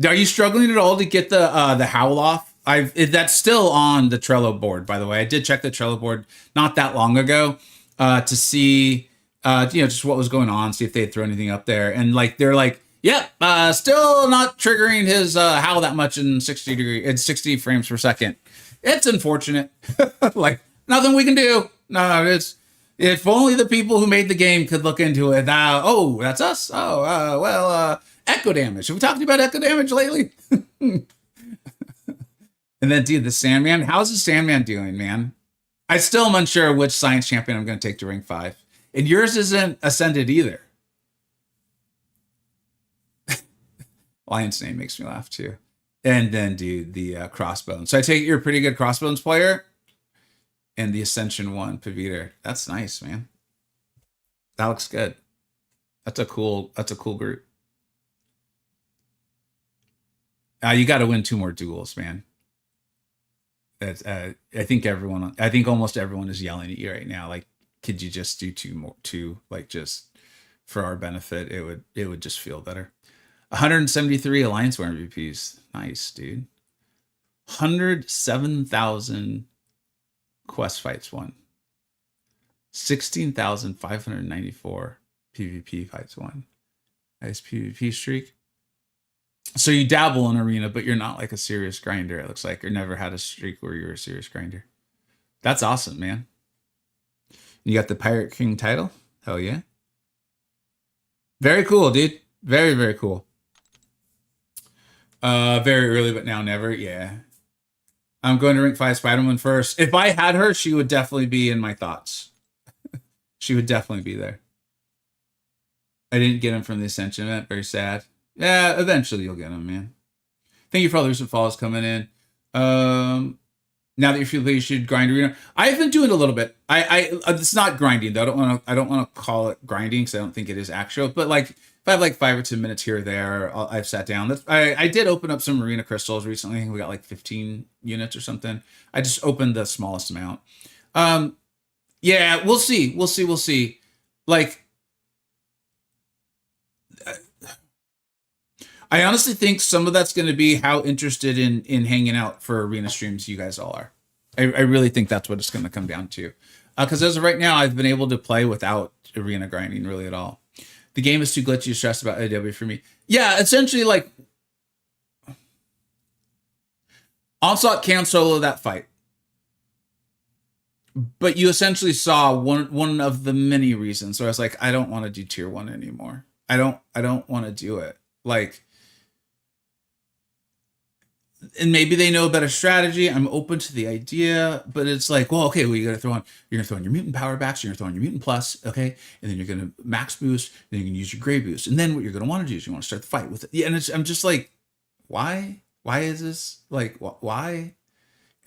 [SPEAKER 1] Are you struggling at all to get the howl off? That's still on the Trello board, by the way. I did check the Trello board not that long ago to see, just what was going on, see if they'd throw anything up there, and like they're like, yep, still not triggering his howl that much in 60 frames per second. It's unfortunate. Like nothing we can do. No, it's. If only the people who made the game could look into it. Oh, that's us. Oh, well, echo damage. Have we talked about echo damage lately? And then, dude, the Sandman. How's the Sandman doing, man? I still am unsure which science champion I'm going to take to rank 5. And yours isn't ascended either. Lion's name makes me laugh, too. And then, dude, the Crossbones. So I take it you're a pretty good Crossbones player? And the Ascension 1, Paviter. That's nice, man. That looks good. That's a cool group. You got to win 2 more duels, man. That's I think almost everyone is yelling at you right now. Like, could you just do 2, like just for our benefit? It would just feel better. 173 Alliance War MVPs. Nice, dude. 107,000 quest fights won. 16,594 PvP fights won. Nice PvP streak. So you dabble in arena, but you're not like a serious grinder, it looks like, or never had a streak where you're a serious grinder. That's awesome, man. You got the Pirate King title? Hell yeah. Very cool, dude. Very, very cool. Very early, but now never. Yeah. I'm going to rank 5 Spider-Man first. If I had her, she would definitely be in my thoughts. She would definitely be there. I didn't get him from the Ascension event. Very sad. Yeah, eventually you'll get him, man. Thank you for all the recent follows coming in. Now that you feel like you should grind arena, I've been doing a little bit. It's not grinding though. I don't want to call it grinding because I don't think it is actual. But like, if I have like 5 or 10 minutes here or there, I've sat down. I did open up some arena crystals recently. I think we got like 15 units or something. I just opened the smallest amount. Yeah, we'll see. We'll see. Like, I honestly think some of that's going to be how interested in hanging out for arena streams you guys all are. I really think that's what it's going to come down to. Because as of right now, I've been able to play without arena grinding really at all. The game is too glitchy, stressed about AW for me. Yeah, essentially, like, Onslaught can solo that fight. But you essentially saw one of the many reasons. So I was like, I don't want to do tier 1 anymore. I don't want to do it. Like, and maybe they know a better strategy. I'm open to the idea, but it's like, well, okay, well, you're gonna throw on your mutant power backs, you're gonna throw on your mutant plus, okay, and then you're gonna max boost, then you can use your gray boost, and then what you're gonna want to do is you want to start the fight with it. Yeah, and I'm just like, why? Why is this like why?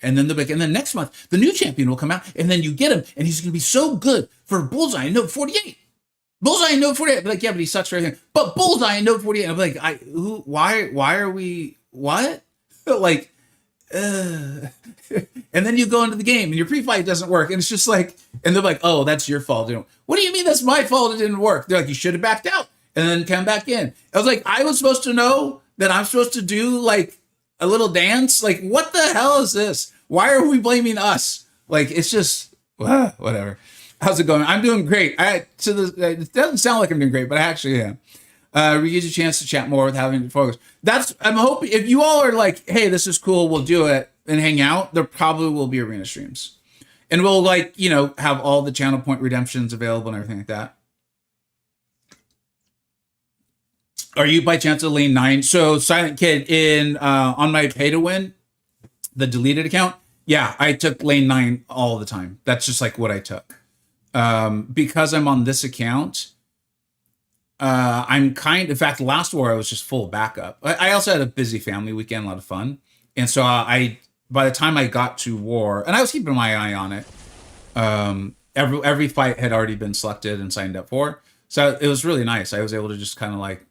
[SPEAKER 1] And then and then next month the new champion will come out, and then you get him, and he's gonna be so good for Bullseye in Node 48. Bullseye in Node 48. I'd be like, yeah, but he sucks for everything. But Bullseye in Node 48. I'm like, why are we what? Like, and then you go into the game and your pre-fight doesn't work, and it's just like, and they're like, oh, that's your fault. What do you mean that's my fault? It didn't work. They're like, you should have backed out and then come back in. I was like, I was supposed to know that I'm supposed to do like a little dance. Like, what the hell is this? Why are we blaming us? Like, it's just whatever. How's it going? I'm doing great. It doesn't sound like I'm doing great, but I actually am. We get a chance to chat more with having to focus. I'm hoping if you all are like, hey, this is cool, we'll do it and hang out, there probably will be arena streams. And we'll like, have all the channel point redemptions available and everything like that. Are you by chance a lane 9? So Silent Kid on my pay to win, the deleted account. Yeah, I took lane 9 all the time. That's just like what I took. Because I'm on this account, in fact, last war I was just full backup. I also had a busy family weekend, a lot of fun. And so by the time I got to war, and I was keeping my eye on it, every fight had already been selected and signed up for. So it was really nice. I was able to just kind of like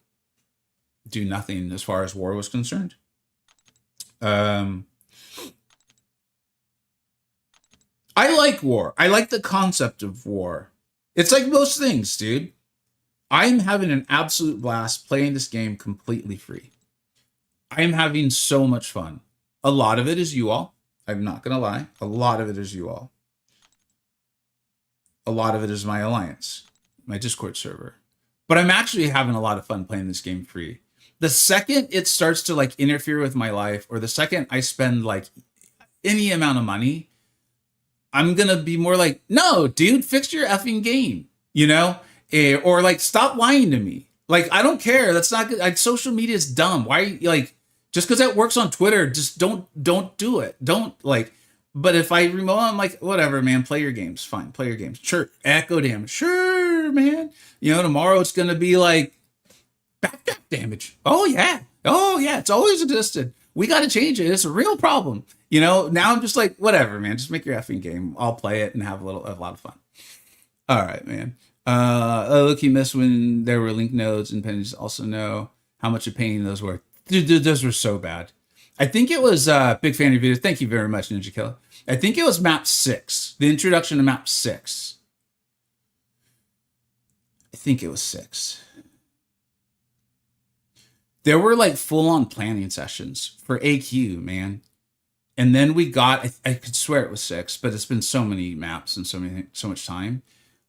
[SPEAKER 1] do nothing as far as war was concerned. I like war. I like the concept of war. It's like most things, dude. I'm having an absolute blast playing this game completely free. I am having so much fun. A lot of it is you all. I'm not going to lie. A lot of it is you all. A lot of it is my alliance, my Discord server. But I'm actually having a lot of fun playing this game free. The second it starts to like interfere with my life, or the second I spend like any amount of money, I'm going to be more like, no, dude, fix your effing game, or like, stop lying to me. Like, I don't care. That's not good. Like, social media is dumb. Why, like, just because that works on Twitter, just don't do it. Don't like, but if I remote, I'm like, whatever, man, play your games. Fine. Play your games. Sure. Echo damage. Sure, man. Tomorrow it's going to be like backpack damage. Oh yeah. It's always existed. We got to change it. It's a real problem. Now I'm just like, whatever, man, just make your effing game. I'll play it and have a lot of fun. All right, man. Look, you missed when there were link nodes and pennies. Also know how much a pain those were. Dude, those were so bad. I think it was big fan of your videos. Thank you very much, Ninja Killer. I think it was map 6, the introduction to map 6. I think it was 6. There were like full-on planning sessions for AQ, man. And then we got, I could swear it was 6, but it's been so many maps and so much time.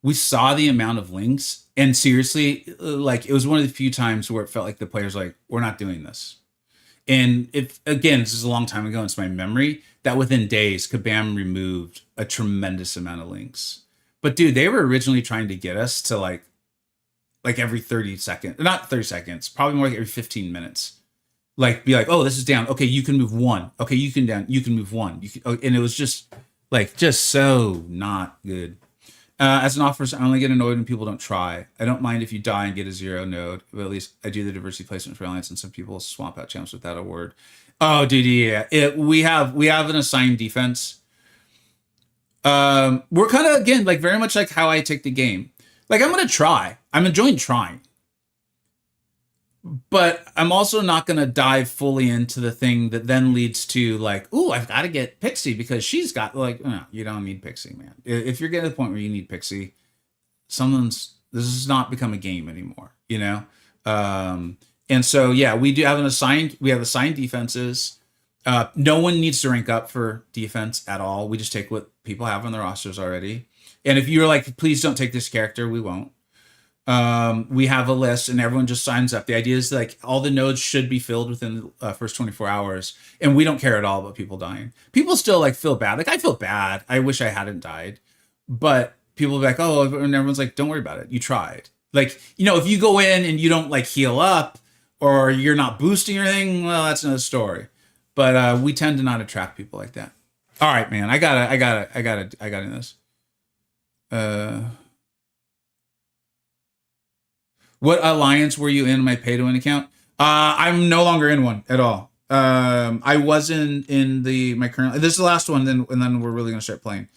[SPEAKER 1] We saw the amount of links, and seriously, like, it was one of the few times where it felt like the players like, we're not doing this. And again, this is a long time ago, it's my memory, that within days, Kabam removed a tremendous amount of links. But dude, they were originally trying to get us to like every 30 seconds, not 30 seconds, probably more like every 15 minutes. Like, be like, oh, this is down. Okay, you can move 1. Okay, you can move 1. And it was just so not good. As an officer, I only get annoyed when people don't try. I don't mind if you die and get a 0 node, but at least I do the diversity placement for Alliance, and some people swamp out champs without a word. Oh, dude, yeah. We have an assigned defense. We're kind of, again, like very much like how I take the game. Like, I'm going to try. I'm enjoying trying. But I'm also not going to dive fully into the thing that then leads to like, ooh, I've got to get Pixie because she's got like, no, you don't need Pixie, man. If you're getting to the point where you need Pixie, this has not become a game anymore, you know? And so, yeah, we have assigned defenses. No one needs to rank up for defense at all. We just take what people have on their rosters already. And if you're like, please don't take this character, we won't. We have a list and everyone just signs up. The idea is like all the nodes should be filled within the first 24 hours. And we don't care at all about people dying. People still like feel bad. Like I feel bad. I wish I hadn't died. But people will be like, oh, and everyone's like, don't worry about it. You tried. Like, you know, if you go in and you don't like heal up or you're not boosting or anything, well, that's another story. But we tend to not attract people like that. All right, man. I gotta in this. What alliance were you in my pay to win account? I'm no longer in one at all. I was in my current. This is the last one, and then we're really gonna start playing.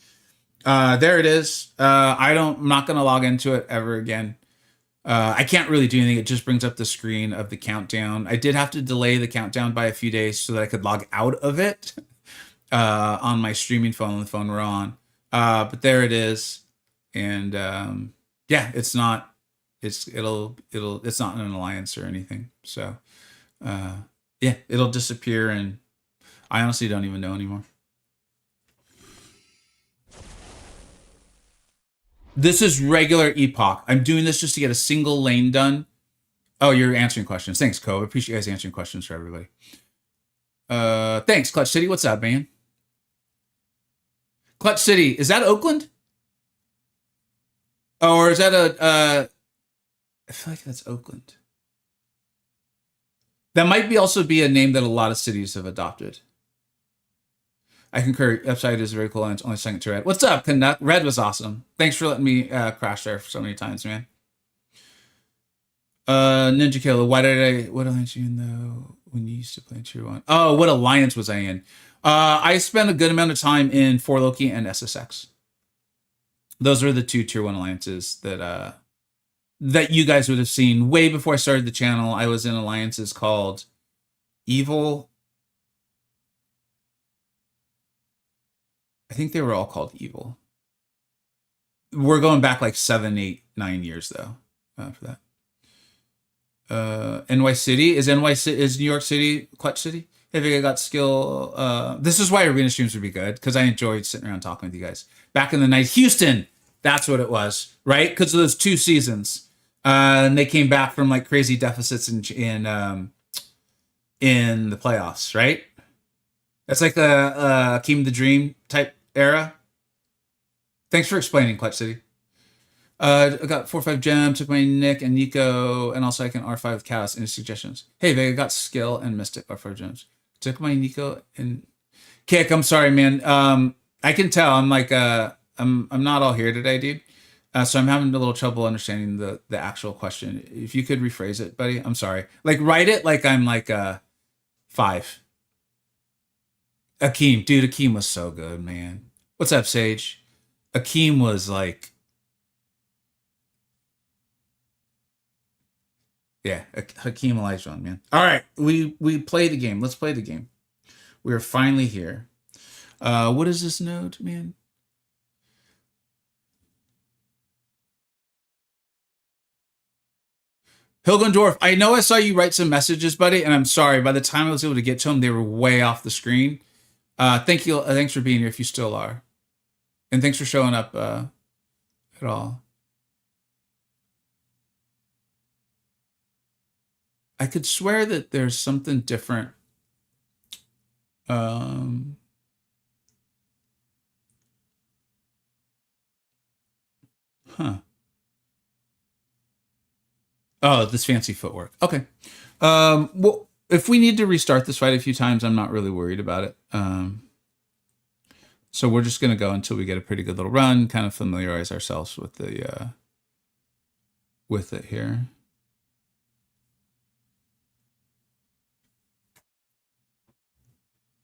[SPEAKER 1] There it is. I'm not gonna log into it ever again. I can't really do anything. It just brings up the screen of the countdown. I did have to delay the countdown by a few days so that I could log out of it on my streaming phone, the phone we're on. But there it is, and yeah, it's not. It's not an alliance or anything. So yeah, it'll disappear, and I honestly don't even know anymore. This is regular Epoch. I'm doing this just to get a single lane done. Oh, you're answering questions. Thanks, Co. I appreciate you guys answering questions for everybody. Thanks, Clutch City. What's up, man? Clutch City, is that Oakland? Or is that I feel like that's Oakland. That might also be a name that a lot of cities have adopted. I concur. Upside is very cool, and it's only second to Red. What's up, Canuck? Red was awesome. Thanks for letting me crash there for so many times, man. Ninja Killer, what alliance are you in though when you used to play Tier 1? Oh, what alliance was I in? I spent a good amount of time in 4Loki and SSX. Those are the two Tier 1 alliances that you guys would have seen way before I started the channel. I was in alliances called Evil. I think they were all called Evil. We're going back like 7, 8, 9 years though for that. NY City is New York City Clutch City. Hey, Vega got skill. This is why arena streams would be good because I enjoyed sitting around talking with you guys back in the night. Houston, that's what it was, right? Because of those 2 seasons, and they came back from like crazy deficits in the playoffs, right? That's like the Akeem the Dream type era. Thanks for explaining, Clutch City. I got 4 or 5 gems, took my Nick and Nico, and also I can R5 with Chaos. Any suggestions? Hey, Vega got skill and Mystic R5 gems. Took my Nico and Kick. I'm sorry, man. I can tell. I'm like I'm not all here today, dude. So I'm having a little trouble understanding the actual question. If you could rephrase it, buddy. I'm sorry. Like write it like I'm like 5. Akeem, dude, Akeem was so good, man. What's up, Sage? Akeem was like, yeah, Hakeem Olajuwon, man. All right, we play the game. Let's play the game. We are finally here. What is this node, man? Hilgendorf, I know I saw you write some messages, buddy, and I'm sorry. By the time I was able to get to them, they were way off the screen. Thank you. Thanks for being here if you still are. And thanks for showing up at all. I could swear that there's something different. Huh. Oh, this fancy footwork. Okay. Well, if we need to restart this fight a few times, I'm not really worried about it. So we're just going to go until we get a pretty good little run, kind of familiarize ourselves with the with it here.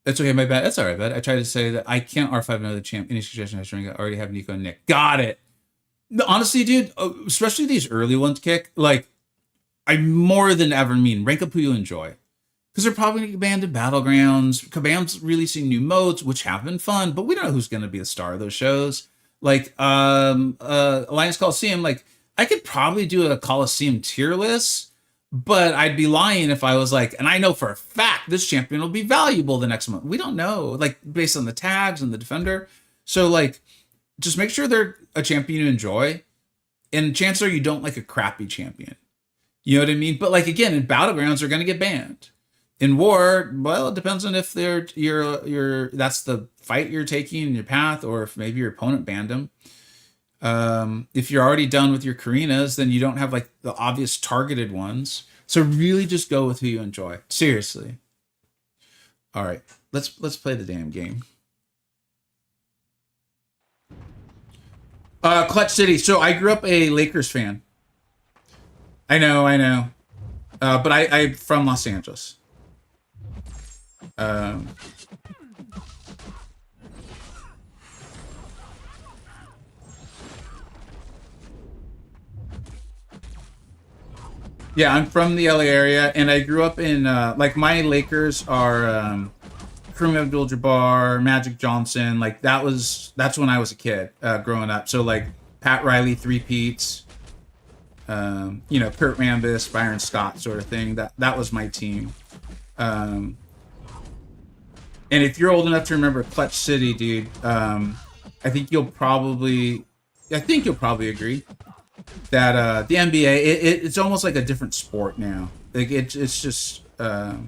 [SPEAKER 1] That's okay, my bad. That's all right, bud. I tried to say that I can't R5 another champ. Any suggestion? I already have Nico and Nick. Got it. Honestly, dude, especially these early ones, Kick, like, I more than ever mean rank up who you enjoy. Because they're probably going to get banned in Battlegrounds. Kabam's releasing new modes, which have been fun, but we don't know who's going to be the star of those shows. Like, Alliance Coliseum, like, I could probably do a Coliseum tier list, but I'd be lying if I was like, and I know for a fact this champion will be valuable the next month. We don't know, like, based on the tags and the defender. So, like, just make sure they're a champion you enjoy, and chances are you don't like a crappy champion. You know what I mean? But, like, again, in Battlegrounds, they're going to get banned. In War, well, it depends on if that's the fight you're taking in your path, or if maybe your opponent banned them. If you're already done with your Karinas, then you don't have like the obvious targeted ones. So really just go with who you enjoy. Seriously. All right, let's play the damn game. Clutch City. So I grew up a Lakers fan. I know. But I'm from Los Angeles. Yeah, I'm from the LA area, and I grew up in like my Lakers are Kareem Abdul-Jabbar, Magic Johnson. Like that's when I was a kid growing up. So like Pat Riley, three-peats, Kurt Rambis, Byron Scott, sort of thing. That was my team. And if you're old enough to remember Clutch City, dude, I think you'll probably agree that the NBA it's almost like a different sport now. Like it's just I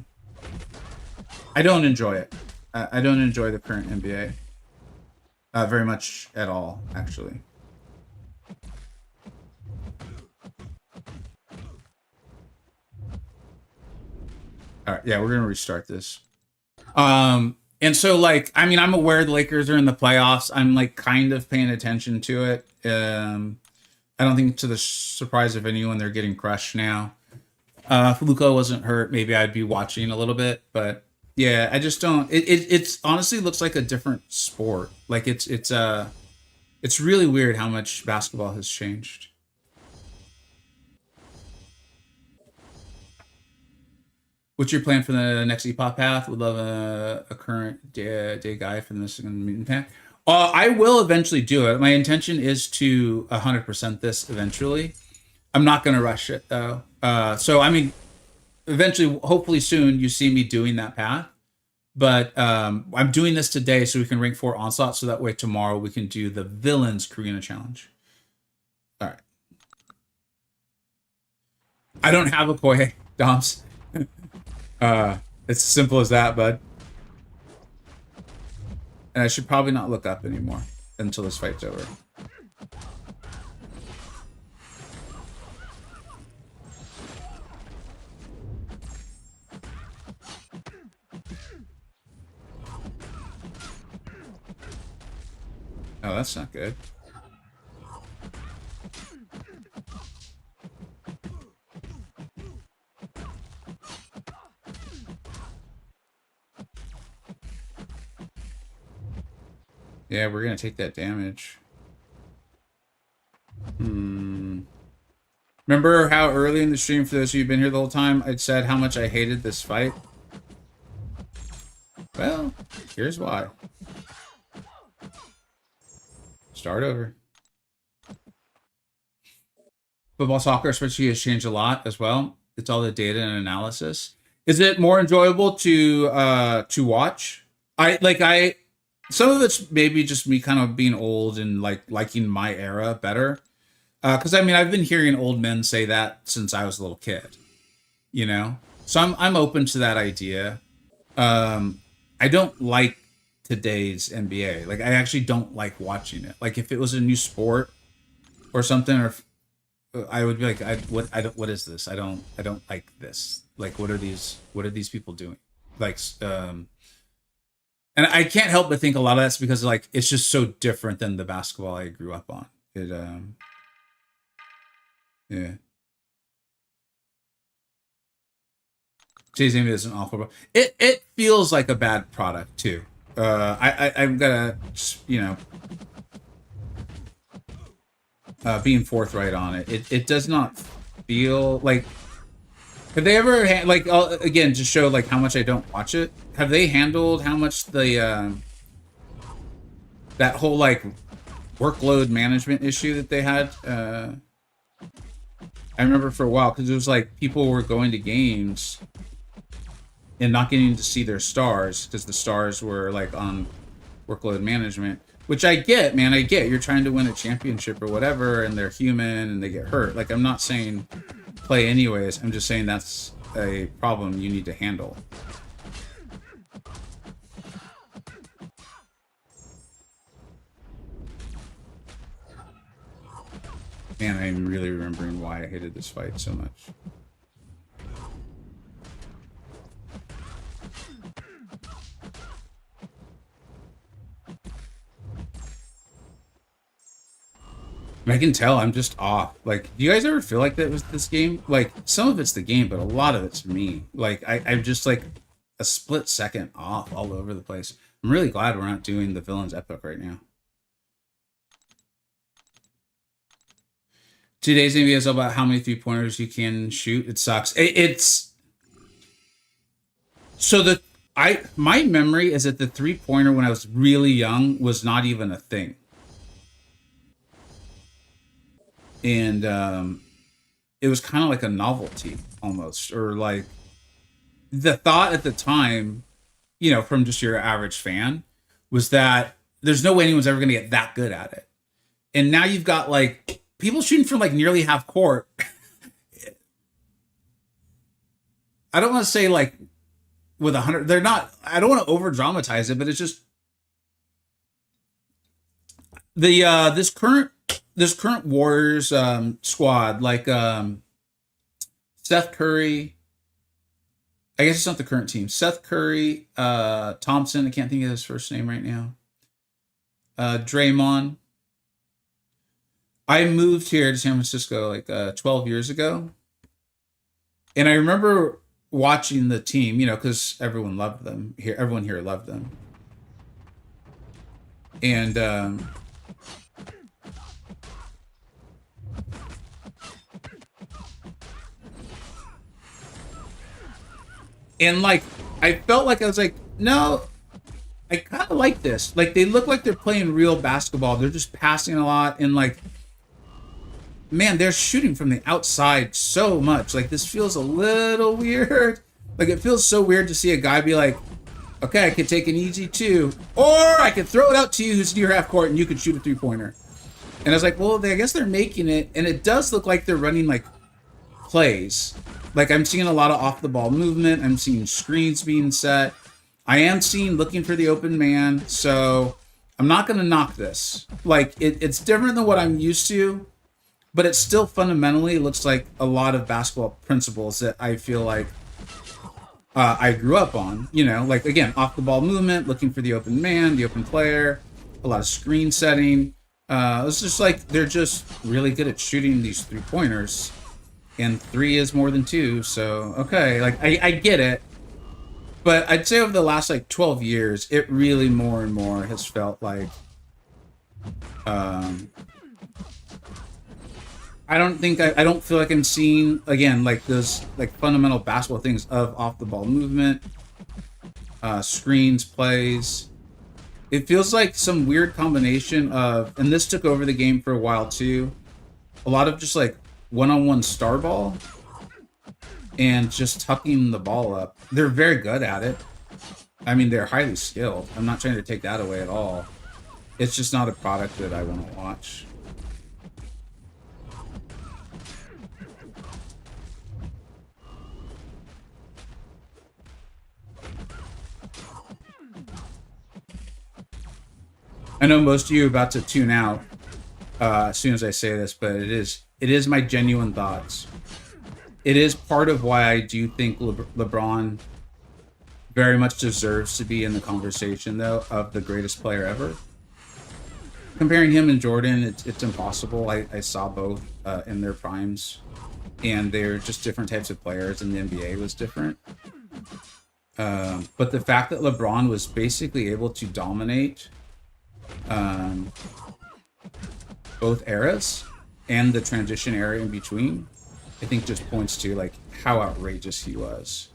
[SPEAKER 1] don't enjoy it. I don't enjoy the current NBA very much at all, actually. All right, yeah, we're gonna restart this. And so like, I mean, I'm aware the Lakers are in the playoffs. I'm like kind of paying attention to it. I don't think to the surprise of anyone, they're getting crushed now. If Luka wasn't hurt, maybe I'd be watching a little bit, but yeah, I just don't, it's honestly looks like a different sport. Like it's really weird how much basketball has changed. What's your plan for the next Epoch path? Would love a current day guide for this mutant pack. I will eventually do it. My intention is to 100% this eventually. I'm not going to rush it though. So I mean, eventually, hopefully soon, you see me doing that path. But I'm doing this today so we can rank 4 Onslaught, so that way tomorrow we can do the Villains Karina Challenge. All right. I don't have a Koi, Doms. It's as simple as that, bud. And I should probably not look up anymore until this fight's over. Oh, that's not good. Yeah, we're gonna take that damage. Remember how early in the stream, for those of you who've been here the whole time, I'd said how much I hated this fight? Well, here's why. Start over. Football, soccer, especially, has changed a lot as well. It's all the data and analysis. Is it more enjoyable to watch? Some of it's maybe just me kind of being old and like liking my era better. Because I mean, I've been hearing old men say that since I was a little kid, you know. So I'm open to that idea. I don't like today's NBA. Like, I actually don't like watching it. Like, if it was a new sport or something, or if, I would be like, what is this? I don't like this. Like, what are these people doing? Like, and I can't help but think a lot of that's because like it's just so different than the basketball I grew up on. Yeah. Today's NBA is an awful. It feels like a bad product too. I'm gonna, being forthright on it. It does not feel like Have they ever like again to show like how much I don't watch it? Have they handled how much the that whole like workload management issue that they had? I remember for a while because it was like people were going to games and not getting to see their stars because the stars were like on workload management. Which I get, man. I get you're trying to win a championship or whatever, and they're human and they get hurt. Like, I'm not saying play anyways. I'm just saying that's a problem you need to handle. Man, I'm really remembering why I hated this fight so much. I can tell I'm just off. Like, do you guys ever feel like that with this game? Like, some of it's the game, but a lot of it's me. Like, I'm just like a split second off all over the place. I'm really glad we're not doing the villain's Epoch right now. Today's video is all about how many 3-pointers you can shoot. It sucks. It's so my memory is that the 3-pointer when I was really young was not even a thing. And it was kind of like a novelty almost, or like the thought at the time, you know, from just your average fan was that there's no way anyone's ever going to get that good at it. And now you've got like people shooting from like nearly half court. I don't want to say like with 100, they're not, I don't want to over dramatize it, but it's just the, this current Warriors squad, like Seth Curry, I guess it's not the current team. Seth Curry, Thompson, I can't think of his first name right now. Draymond. I moved here to San Francisco like 12 years ago. And I remember watching the team, you know, because everyone loved them here. Everyone here loved them. And like, I felt like I was like, no, I kind of like this. Like, they look like they're playing real basketball. They're just passing a lot. And, like, man, they're shooting from the outside so much. Like, this feels a little weird. Like, it feels so weird to see a guy be like, okay, I could take an easy 2. Or I could throw it out to you who's near half court and you could shoot a 3-pointer. And I was like, well, I guess they're making it. And it does look like they're running, like, plays. Like, I'm seeing a lot of off-the-ball movement. I'm seeing screens being set. I am seeing looking for the open man. So I'm not going to knock this. Like, it's different than what I'm used to. But it still fundamentally looks like a lot of basketball principles that I feel like I grew up on. You know, like, again, off-the-ball movement, looking for the open man, the open player, a lot of screen setting. It's just like they're just really good at shooting these 3-pointers. And 3 is more than 2, so okay, like I get it, but I'd say over the last like 12 years, it really more and more has felt like I don't feel like I'm seeing again like those like fundamental basketball things of off the ball movement, screens, plays. It feels like some weird combination of, and this took over the game for a while too, a lot of just like one-on-one star ball and just tucking the ball up. They're very good at it. I mean, they're highly skilled. I'm not trying to take that away at all. It's just not a product that I want to watch. I know most of you are about to tune out as soon as I say this, but it is my genuine thoughts. It is part of why I do think LeBron very much deserves to be in the conversation, though, of the greatest player ever. Comparing him and Jordan, it's impossible. I saw both in their primes, and they're just different types of players, and the NBA was different. But the fact that LeBron was basically able to dominate both eras and the transition era in between I think just points to like how outrageous he was.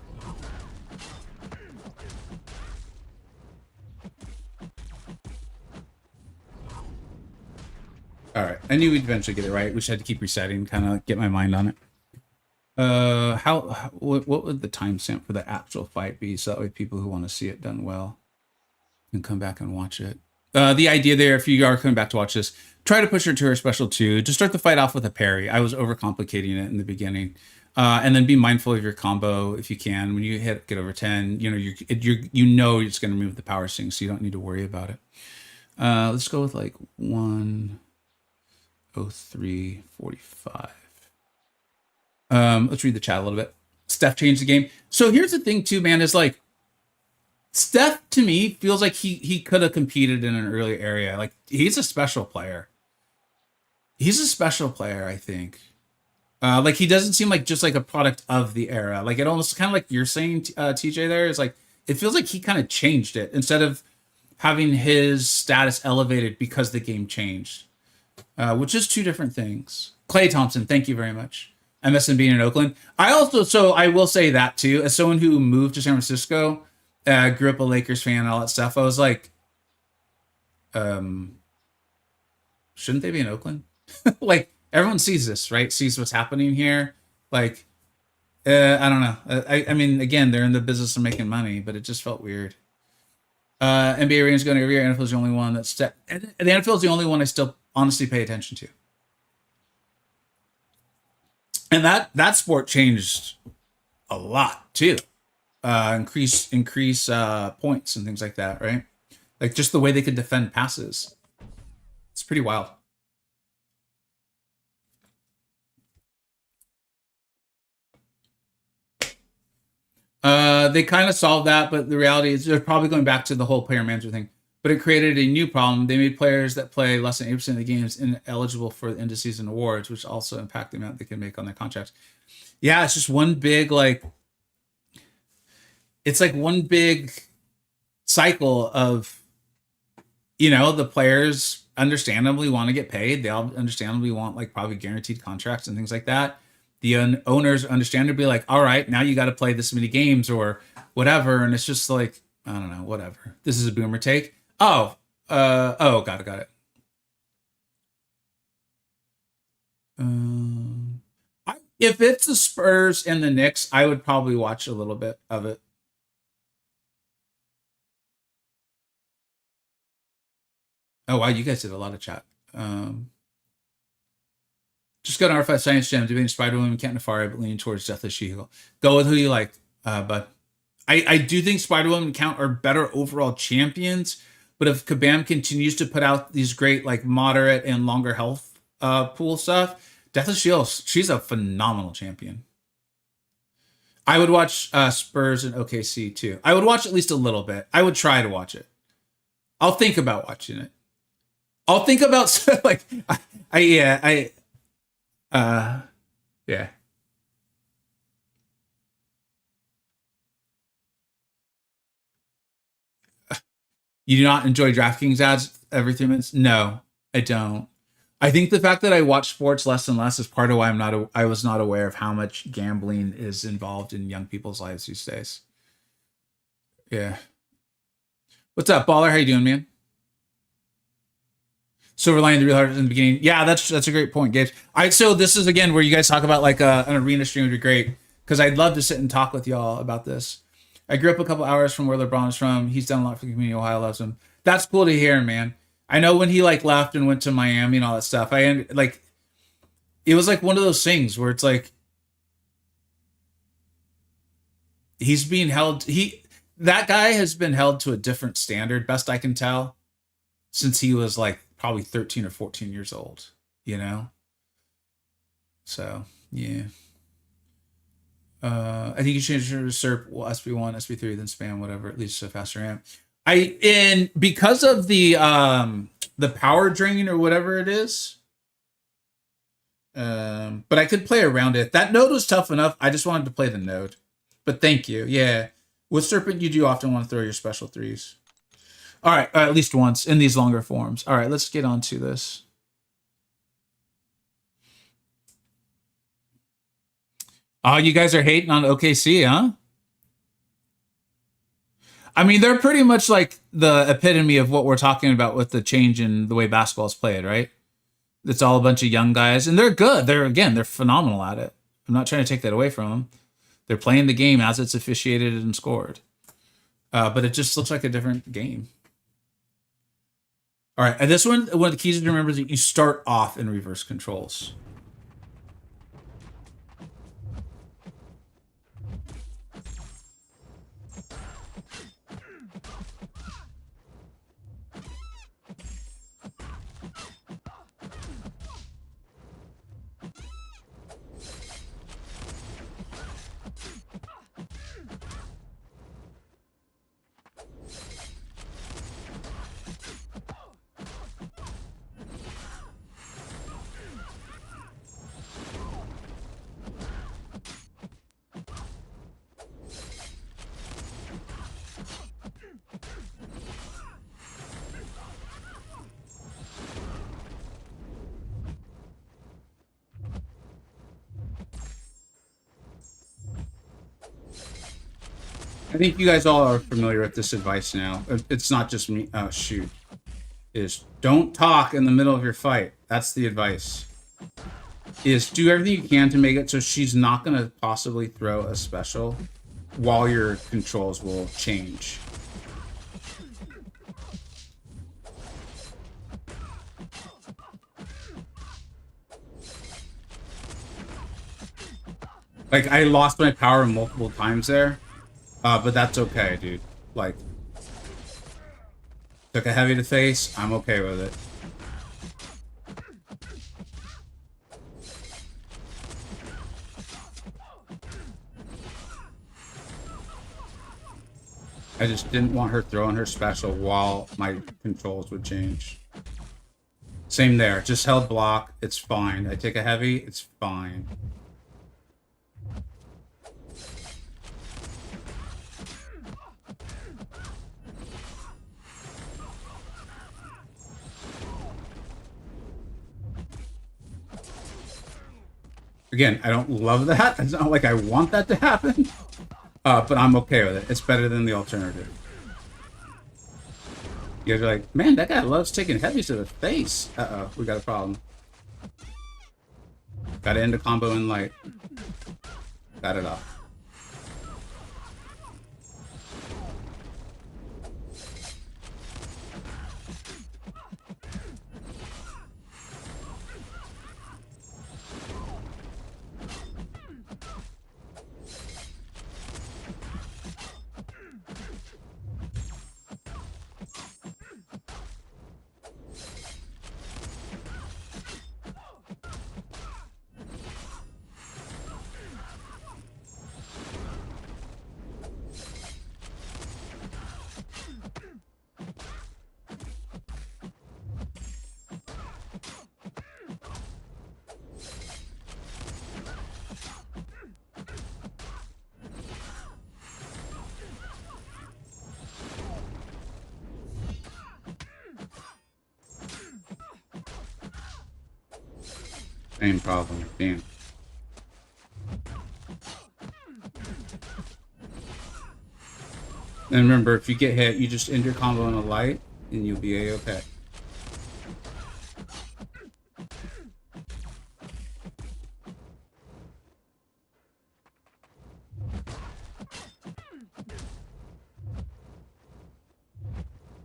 [SPEAKER 1] All right, I knew we'd eventually get it right. We just had to keep resetting, kind of get my mind on it. What would the timestamp for the actual fight be, so that way people who want to see it done well can come back and watch it. The idea there, if you are coming back to watch this, try to push her to her special 2. Just start the fight off with a parry. I was overcomplicating it in the beginning. And then be mindful of your combo if you can. When you get over 10, you know you're just going to remove the power sting, so you don't need to worry about it. Let's go with like 1:03:45. Let's read the chat a little bit. Steph changed the game. So here's the thing too, man, is like Steph to me feels like he could have competed in an earlier area. Like he's a special player. He's a special player, I think. Like he doesn't seem like just like a product of the era. Like it almost kind of like you're saying, TJ. There is like it feels like he kind of changed it instead of having his status elevated because the game changed, which is 2 different things. Clay Thompson, thank you very much. MSN being in Oakland. I will say that too. As someone who moved to San Francisco, grew up a Lakers fan, and all that stuff. I was like, shouldn't they be in Oakland? Like. Everyone sees this, right? Sees what's happening here. Like, I don't know. I mean, again, they're in the business of making money, but it just felt weird. NBA ratings going every year. NFL is the only one that's... The NFL is the only one I still honestly pay attention to. And that sport changed a lot, too. Increase points and things like that, right? Like, just the way they could defend passes. It's pretty wild. They kind of solved that, but the reality is they're probably going back to the whole player manager thing. But it created a new problem. They made players that play less than 8% of the games ineligible for the end of season awards, which also impact the amount they can make on their contracts. Yeah, it's just one big it's like one big cycle of, the players understandably want to get paid. They all understandably want like probably guaranteed contracts and things like that. The owners understandably like, all right, now you got to play this many games or whatever. And it's just like, I don't know, whatever. This is a boomer take. Got it. If it's the Spurs and the Knicks, I would probably watch a little bit of it. Oh, wow, you guys did a lot of chat. Just go to R5 Science Gym, debating Spider-Woman, Captain Nefari, but leaning towards Deathless She-Hulk. Go with who you like, but I do think Spider-Woman and Count are better overall champions, but if Kabam continues to put out these great, like, moderate and longer health pool stuff, Deathless She-Hulk, she's a phenomenal champion. I would watch Spurs and OKC, too. I would watch at least a little bit. I would try to watch it. I'll think about watching it. I'll think about, like, yeah. You do not enjoy DraftKings ads every 3 minutes? No, I don't. I think the fact that I watch sports less and less is part of why I was not aware of how much gambling is involved in young people's lives these days. Yeah. What's up, Baller? How you doing, man? Silver lining, the real heart in the beginning. Yeah, that's a great point, Gabe. So this is again where you guys talk about like an arena stream would be great, because I'd love to sit and talk with y'all about this. I grew up a couple hours from where LeBron is from. He's done a lot for the community. Ohio loves him. That's cool to hear, man. I know when he like left and went to Miami and all that stuff. It was like one of those things where it's like he's being held. That guy has been held to a different standard, best I can tell, since he was like probably 13 or 14 years old, So, yeah. I think you should SERP SB1, SB3, then spam whatever, at least a faster ramp. Because of the power drain or whatever it is. But I could play around it. That node was tough enough. I just wanted to play the node. But thank you. Yeah. With Serpent, you do often want to throw your special threes. All right, at least once in these longer forms. All right, let's get on to this. Oh, you guys are hating on OKC, huh? I mean, they're pretty much like the epitome of what we're talking about with the change in the way basketball's played, right? It's all a bunch of young guys, and they're good. They're phenomenal at it. I'm not trying to take that away from them. They're playing the game as it's officiated and scored. But it just looks like a different game. All right, and this one of the keys to remember is that you start off in reverse controls. I think you guys all are familiar with this advice now. It's not just me. Oh, shoot. Is don't talk in the middle of your fight. That's the advice. Is do everything you can to make it so she's not going to possibly throw a special while your controls will change. Like, I lost my power multiple times there. But that's okay, dude. Like, took a heavy to face. I'm okay with it. I just didn't want her throwing her special while my controls would change. Same there. Just held block. It's fine. I take a heavy. It's fine. Again, I don't love that. It's not like I want that to happen. But I'm okay with it. It's better than the alternative. You guys are like, man, that guy loves taking heavies to the face. Uh-oh, we got a problem. Got to end the combo in light. Got it off. Same problem. Damn. And remember, if you get hit, you just end your combo in a light, and you'll be a-okay.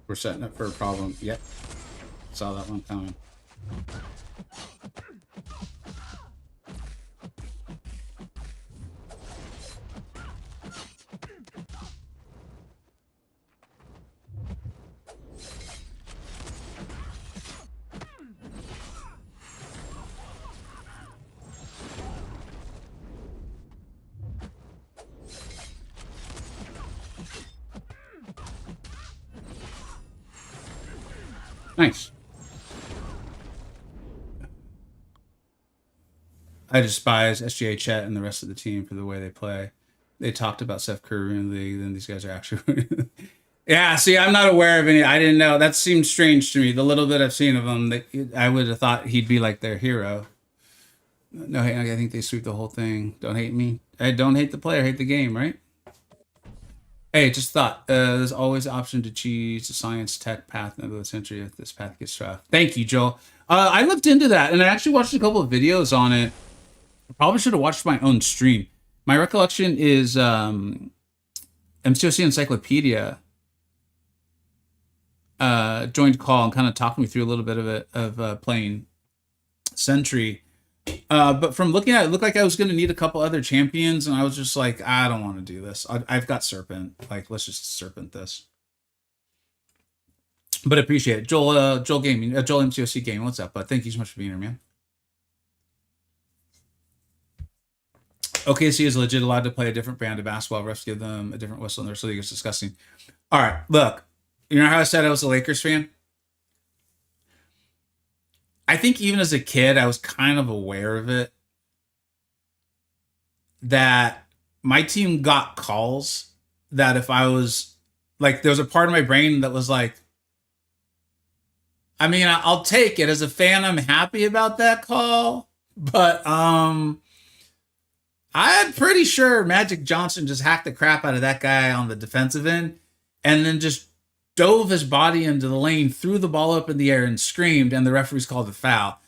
[SPEAKER 1] We're setting up for a problem. Yep. Saw that one coming. Nice. I despise SGA Chet and the rest of the team for the way they play. They talked about Steph Curry in the league, then these guys are actually... Yeah, see, I'm not aware of any. I didn't know. That seems strange to me. The little bit I've seen of him, I would have thought he'd be like their hero. No, I think they sweep the whole thing. Don't hate me. I don't hate the player, hate the game, right? Hey, just thought, there's always the option to choose the science tech path of the century if this path gets rough. Thank you, Joel. I looked into that, and I actually watched a couple of videos on it. I probably should have watched my own stream. My recollection is MCoC Encyclopedia joined call and kind of talked me through a little bit of it, of playing Sentry. But from looking at it, it looked like I was going to need a couple other champions, and I was just like, I don't want to do this. I've got Serpent. Like, let's just Serpent this. But I appreciate it. Joel Gaming, Joel MCoC Gaming, what's up, bud? Thank you so much for being here, man. OKC is legit allowed to play a different brand of basketball. Refs give them a different whistle, and their league is disgusting. All right, look. You know how I said I was a Lakers fan? I think even as a kid, I was kind of aware of it. That my team got calls that if I was, like, there was a part of my brain that was like, I mean, I'll take it. As a fan, I'm happy about that call. But I'm pretty sure Magic Johnson just hacked the crap out of that guy on the defensive end and then just dove his body into the lane, threw the ball up in the air and screamed, and the referees called a foul.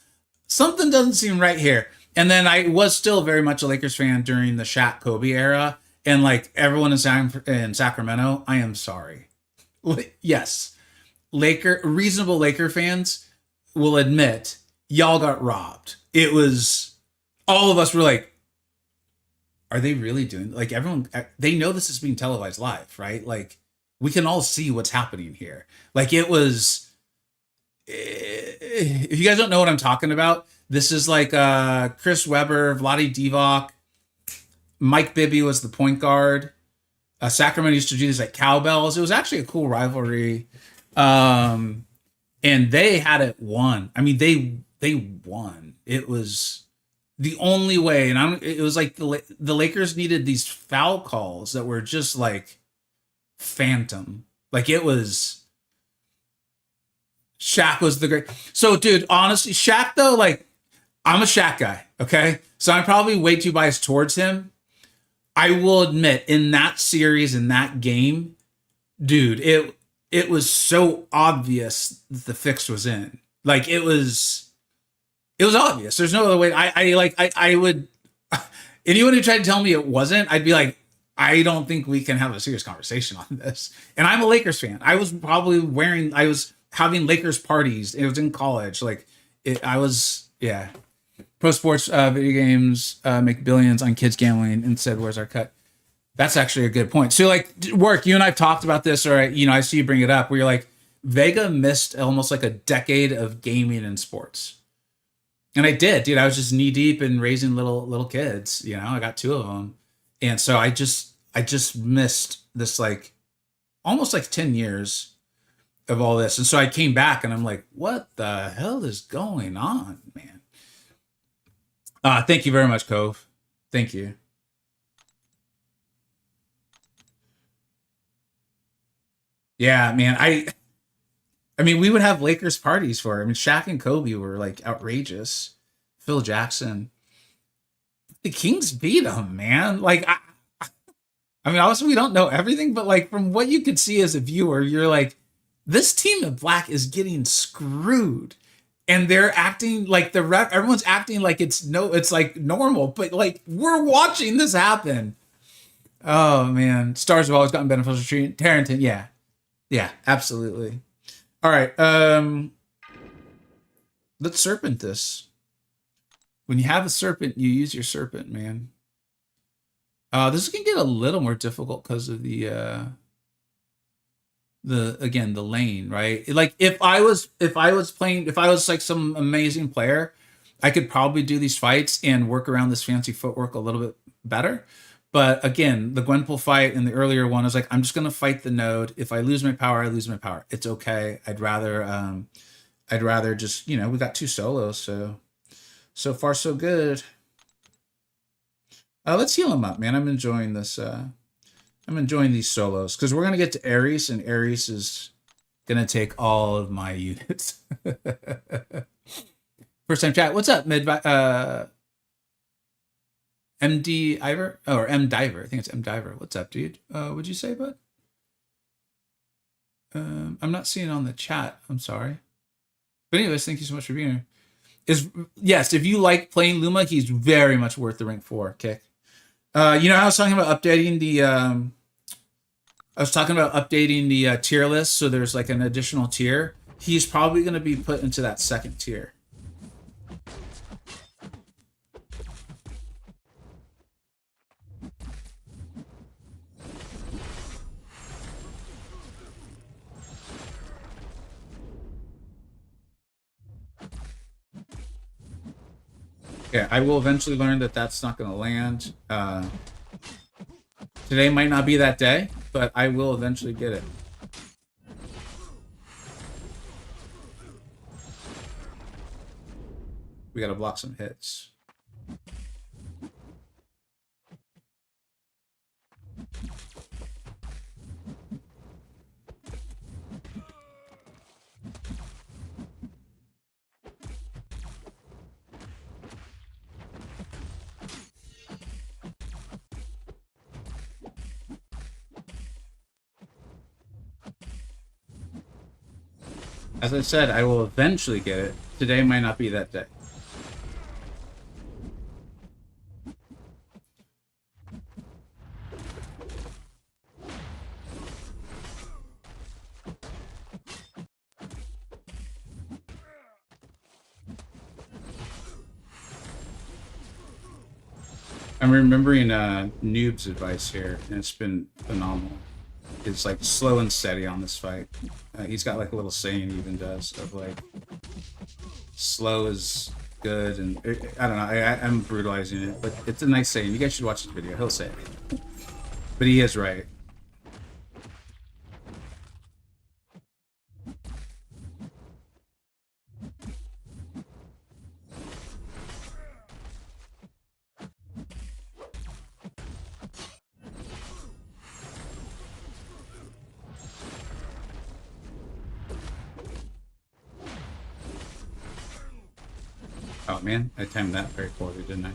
[SPEAKER 1] Something doesn't seem right here. And then I was still very much a Lakers fan during the Shaq Kobe era. And like everyone in Sacramento, I am sorry. Yes, reasonable Laker fans will admit y'all got robbed. It was, all of us were like, are they really doing, like, everyone, they know this is being televised live, right? Like, we can all see what's happening here. Like, it was, if you guys don't know what I'm talking about, this is like Chris Webber, Vlade Divac, Mike Bibby was the point guard. Sacramento used to do these like cowbells. It was actually a cool rivalry. And they had it won. I mean, they won. It was the only way. And it was like the Lakers needed these foul calls that were just like phantom. Like, it was, Shaq was the great. So dude, honestly, Shaq though, like, I'm a Shaq guy. Okay. So I'm probably way too biased towards him. I will admit, in that series, in that game, dude, it was so obvious that the fix was in. Like, it was obvious. There's no other way. I would, anyone who tried to tell me it wasn't, I'd be like, I don't think we can have a serious conversation on this. And I'm a Lakers fan. I was having Lakers parties. It was in college. Like, yeah. Pro sports video games make billions on kids gambling, and said, where's our cut? That's actually a good point. So, like, Work, you and I've talked about this, or, you know, I see you bring it up, where you're like, Vega missed almost like a decade of gaming and sports. And I did, dude. I was just knee deep in raising little kids. You know, I got 2 of them. And so I just missed this, like, almost like 10 years of all this. And so I came back and I'm like, what the hell is going on, man? Thank you very much, Cove. Thank you. Yeah, man. I mean, we would have Lakers parties for it. I mean, Shaq and Kobe were like outrageous. Phil Jackson. The Kings beat them, man. Like, I mean, obviously we don't know everything, but like from what you could see as a viewer, you're like, this team in black is getting screwed. And they're acting like everyone's acting like it's like normal, but like we're watching this happen. Oh man. Stars have always gotten beneficial treatment. Tarrington, yeah. Yeah, absolutely. All right. Let's serpent this. When you have a serpent, you use your serpent, man. This can get a little more difficult because of the lane, right? Like, if I was like some amazing player, I could probably do these fights and work around this fancy footwork a little bit better. But again, the Gwenpool fight and the earlier one, I was like, I'm just gonna fight the node. If I lose my power, I lose my power. It's okay. I'd rather just, you know, we got 2 solos, so far so good. Let's heal him up, man. I'm enjoying this. I'm enjoying these solos because we're gonna get to Ares, and Ares is gonna take all of my units. First time chat. What's up, Mid? MD Ivor or M Diver. I think it's M Diver. What's up, dude? What'd you say, bud? I'm not seeing it on the chat. I'm sorry. But anyways, thank you so much for being here. Yes, if you like playing Luma, he's very much worth the rank 4 kick. You know, I was talking about updating the tier list, so there's like an additional tier. He's probably going to be put into that second tier. Yeah, I will eventually learn that that's not going to land. Today might not be that day, but I will eventually get it. We got to block some hits. As I said, I will eventually get it. Today might not be that day. I'm remembering Noob's advice here, and it's been phenomenal. It's like slow and steady on this fight. He's got like a little saying he even does of like, slow is good, and I don't know, I'm brutalizing it, but it's a nice saying. You guys should watch this video, he'll say it. But he is right. Oh man, I timed that very poorly, didn't I?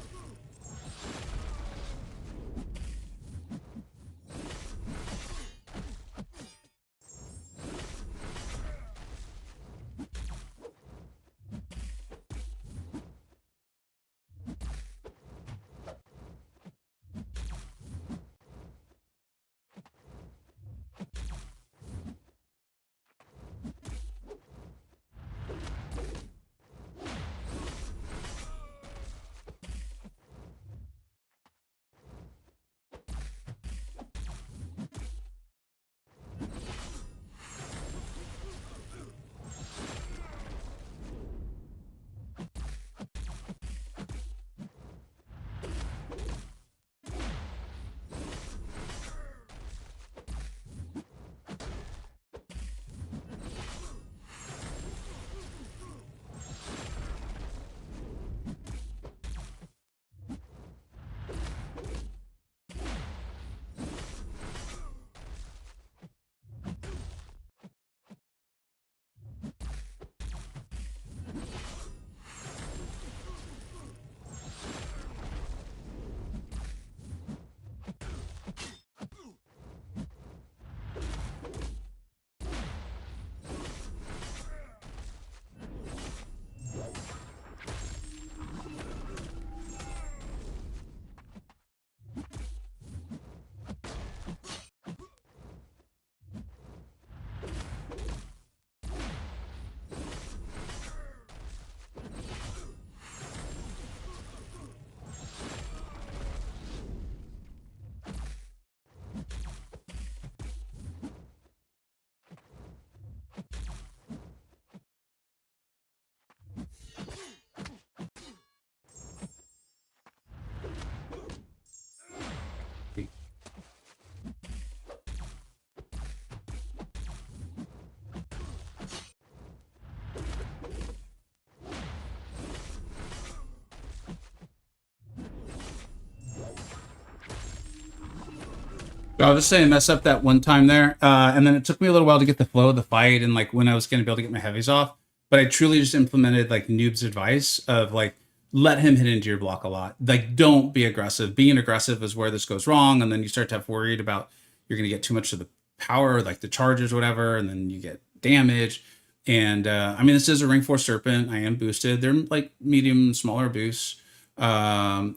[SPEAKER 1] I was saying mess up that one time there, and then it took me a little while to get the flow of the fight and like when I was going to be able to get my heavies off. But I truly just implemented like Noob's advice of like let him hit into your block a lot. Like, don't be aggressive. Being aggressive is where this goes wrong, and then you start to have worried about you're going to get too much of the power, like the charges or whatever, and then you get damage. And I mean, this is a Ring 4 Serpent. I am boosted. They're like medium, smaller boosts.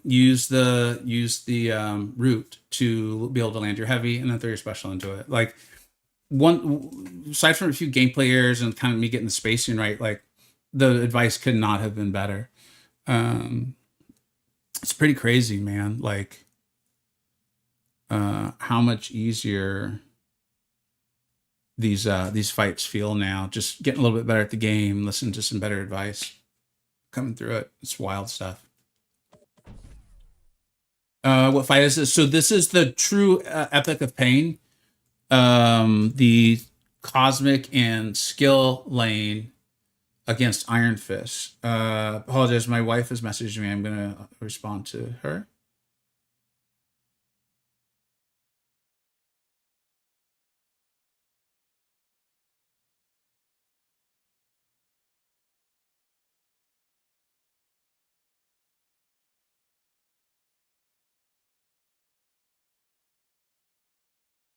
[SPEAKER 1] Use the root to be able to land your heavy, and then throw your special into it. Like, one, aside from a few gameplay errors and kind of me getting the spacing right, like the advice could not have been better. It's pretty crazy, man. Like, how much easier these fights feel now. Just getting a little bit better at the game, listening to some better advice, coming through it. It's wild stuff. What fight is this? So this is the true Epic of Pain. The Cosmic and Skill lane against Ironfist. Apologize, my wife has messaged me. I'm gonna respond to her.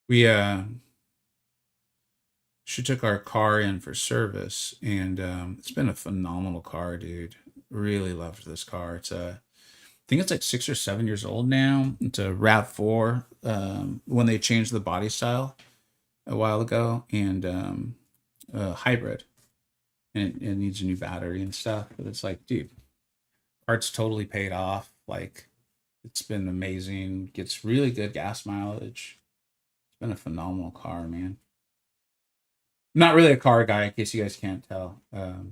[SPEAKER 1] We she took our car in for service, and it's been a phenomenal car, dude. Really loved this car. It's a, I think it's like 6 or 7 years old now. It's a RAV4. When they changed the body style a while ago, and a hybrid, and it needs a new battery and stuff. But it's like, dude, car's totally paid off. Like, it's been amazing. Gets really good gas mileage. It's been a phenomenal car, man. I'm not really a car guy, in case you guys can't tell. For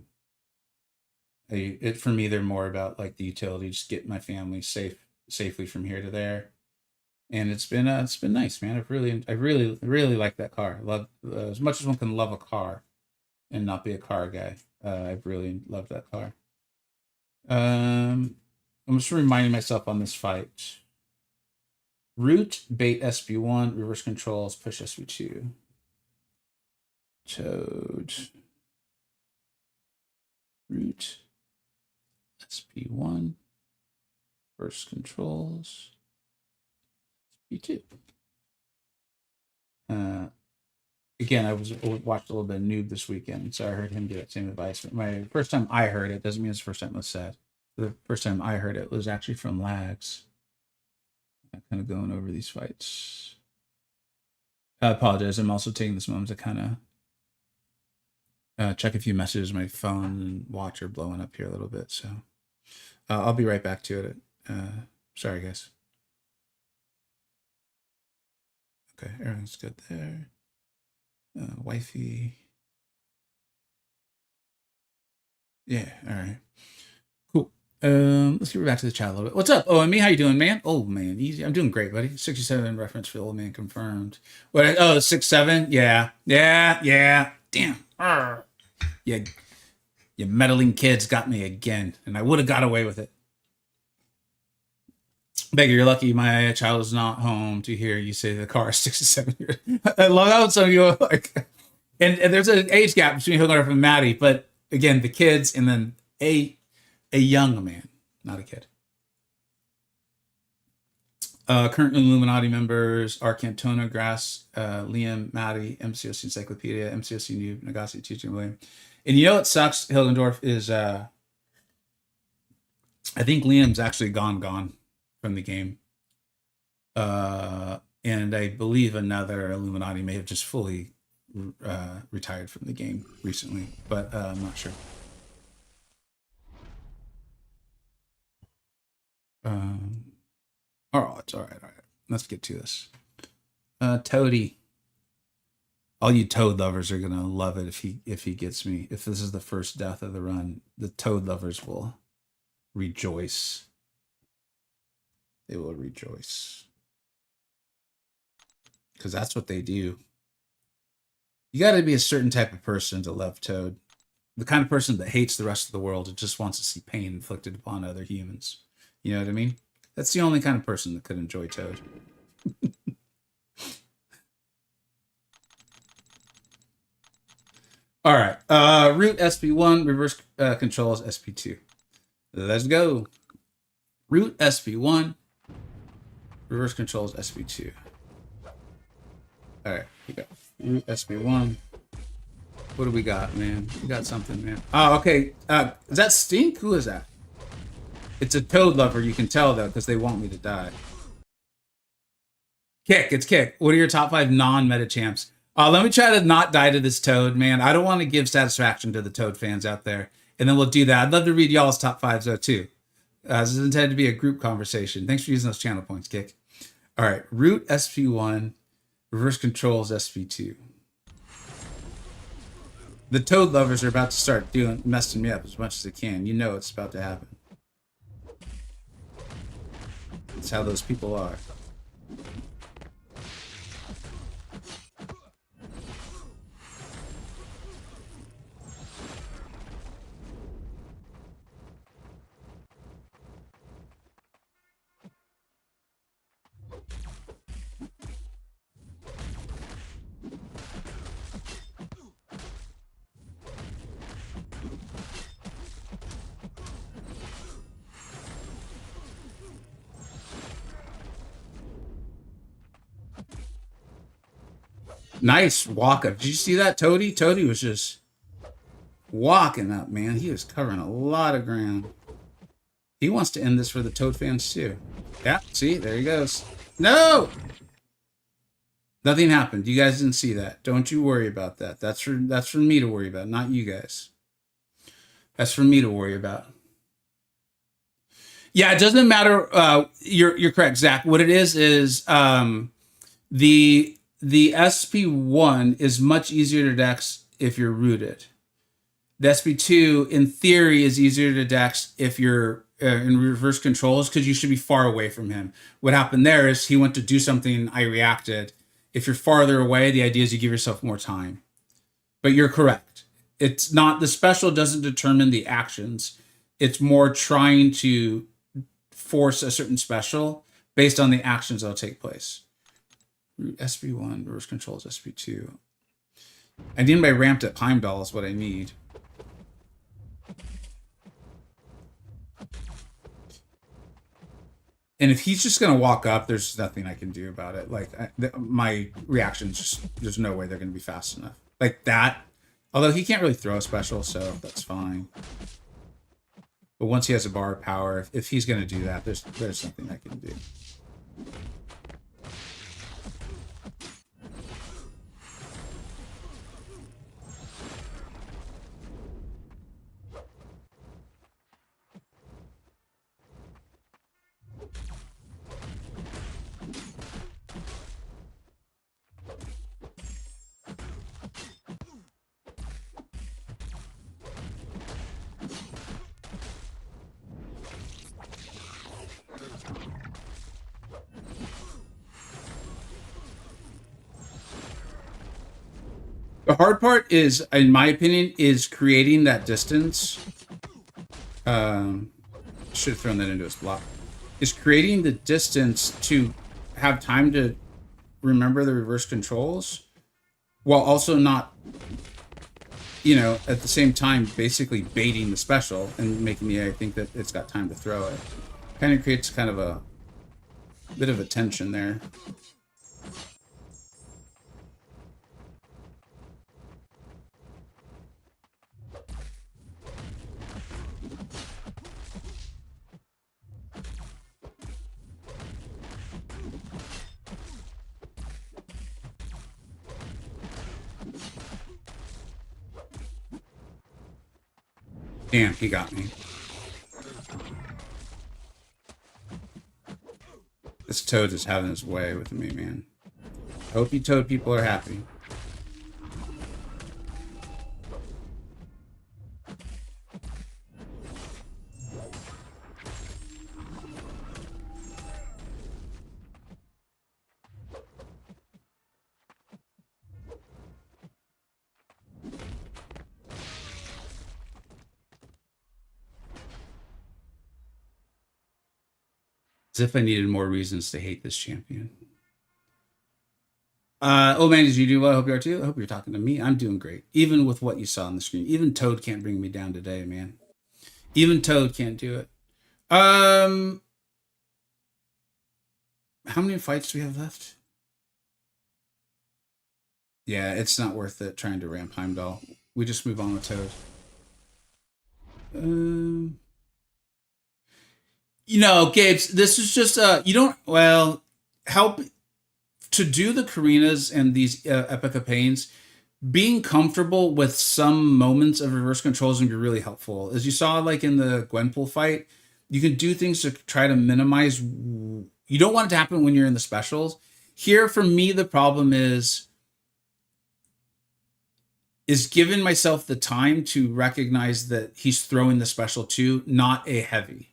[SPEAKER 1] me, they're more about like the utility, just get my family safely from here to there. And it's been nice, man. I really like that car. Love, as much as one can love a car and not be a car guy. I've really loved that car. I'm just reminding myself on this fight. Root, bait SB1, reverse controls, push SB2. Toad. Root, SB1, reverse controls, SB2. Again, I watched a little bit of Noob this weekend, so I heard him give that same advice. My first time I heard it doesn't mean it's the first time it was said. The first time I heard it was actually from Lags. Kind of going over these fights. I apologize. I'm also taking this moment to kind of check a few messages on my phone, and watch are blowing up here a little bit. So I'll be right back to it. Sorry, guys. Okay, everything's good there. Wifey. Yeah, all right. Cool. Let's get back to the chat a little bit. What's up, OME? How you doing, man? Old man, easy. I'm doing great, buddy. 67 reference for the old man confirmed. What? Oh, 6'7"? Yeah. Damn. Arr. Yeah. You meddling kids got me again, and I would have got away with it. Beggar, you're lucky my child is not home to hear you say the car is 6 to 7 years. I love how some of you are like, and there's an age gap between Hilgard and Maddie, but again, the kids, and then a young man, not a kid. Current Illuminati members are Cantona, Grass, Liam, Maddie, MCoC Encyclopedia, MCoC Noob, Nagasi, Teaching William. And you know what sucks, Hilgendorf, is I think Liam's actually gone from the game. And I believe another Illuminati may have just fully retired from the game recently, but I'm not sure. Oh, it's all right. Let's get to this. Toady. All you Toad lovers are gonna love it if he gets me. If this is the first death of the run, the Toad lovers will rejoice. They will rejoice. Because that's what they do. You got to be a certain type of person to love Toad. The kind of person that hates the rest of the world and just wants to see pain inflicted upon other humans. You know what I mean? That's the only kind of person that could enjoy Toad. All right. Root SP1, reverse controls SP2. Let's go. Root SP1. Reverse controls SP2. All right, we got root SP1. What do we got, man? We got something, man. Oh, okay. Is that Stink? Who is that? It's a Toad lover. You can tell, though, because they want me to die. Kick. It's Kick. What are your top 5 non-meta champs? Let me try to not die to this Toad, man. I don't want to give satisfaction to the Toad fans out there. And then we'll do that. I'd love to read y'all's top 5s, though, too. This is intended to be a group conversation. Thanks for using those channel points, Kick. All right. Root SP1. Reverse controls SP2. The Toad lovers are about to start messing me up as much as they can. You know it's about to happen. That's how those people are. Nice walk up. Did you see that, Toady? Toady was just walking up, man. He was covering a lot of ground. He wants to end this for the Toad fans, too. Yeah, see? There he goes. No! Nothing happened. You guys didn't see that. Don't you worry about that. That's for me to worry about, not you guys. That's for me to worry about. Yeah, it doesn't matter. You're correct, Zach. What it is the SP1 is much easier to dex if you're rooted. The SP2, in theory, is easier to dex if you're in reverse controls because you should be far away from him. What happened there is he went to do something and I reacted. If you're farther away, the idea is you give yourself more time. But you're correct. It's not, the special doesn't determine the actions. It's more trying to force a certain special based on the actions that'll take place. SP1, reverse controls SP2. I need my ramped up Heimdall is what I need. And if he's just going to walk up, there's nothing I can do about it. Like, my reactions, just there's no way they're going to be fast enough. Like that. Although he can't really throw a special, so that's fine. But once he has a bar of power, if he's going to do that, there's nothing I can do. The hard part is, in my opinion, is creating that distance. Should have thrown that into his block. Is creating the distance to have time to remember the reverse controls while also not, you know, at the same time basically baiting the special and making the AI think that it's got time to throw it. Kind of creates kind of a bit of a tension there. Damn, he got me. This Toad is having his way with me, man. Hope you Toad people are happy. As if I needed more reasons to hate this champion. Oh man, did you do well? I hope you are too. I hope you're talking to me. I'm doing great. Even with what you saw on the screen. Even Toad can't bring me down today, man. Even Toad can't do it. Um, how many fights do we have left? Yeah, it's not worth it trying to ramp Heimdall. We just move on with Toad. Um, Gabes, this is just you don't help to do the Karinas and these Epoch Pains. Being comfortable with some moments of reverse controls can be really helpful. As you saw, like in the Gwenpool fight, you can do things to try to minimize. You don't want it to happen when you're in the specials. Here, for me, the problem is giving myself the time to recognize that he's throwing the special too, not a heavy.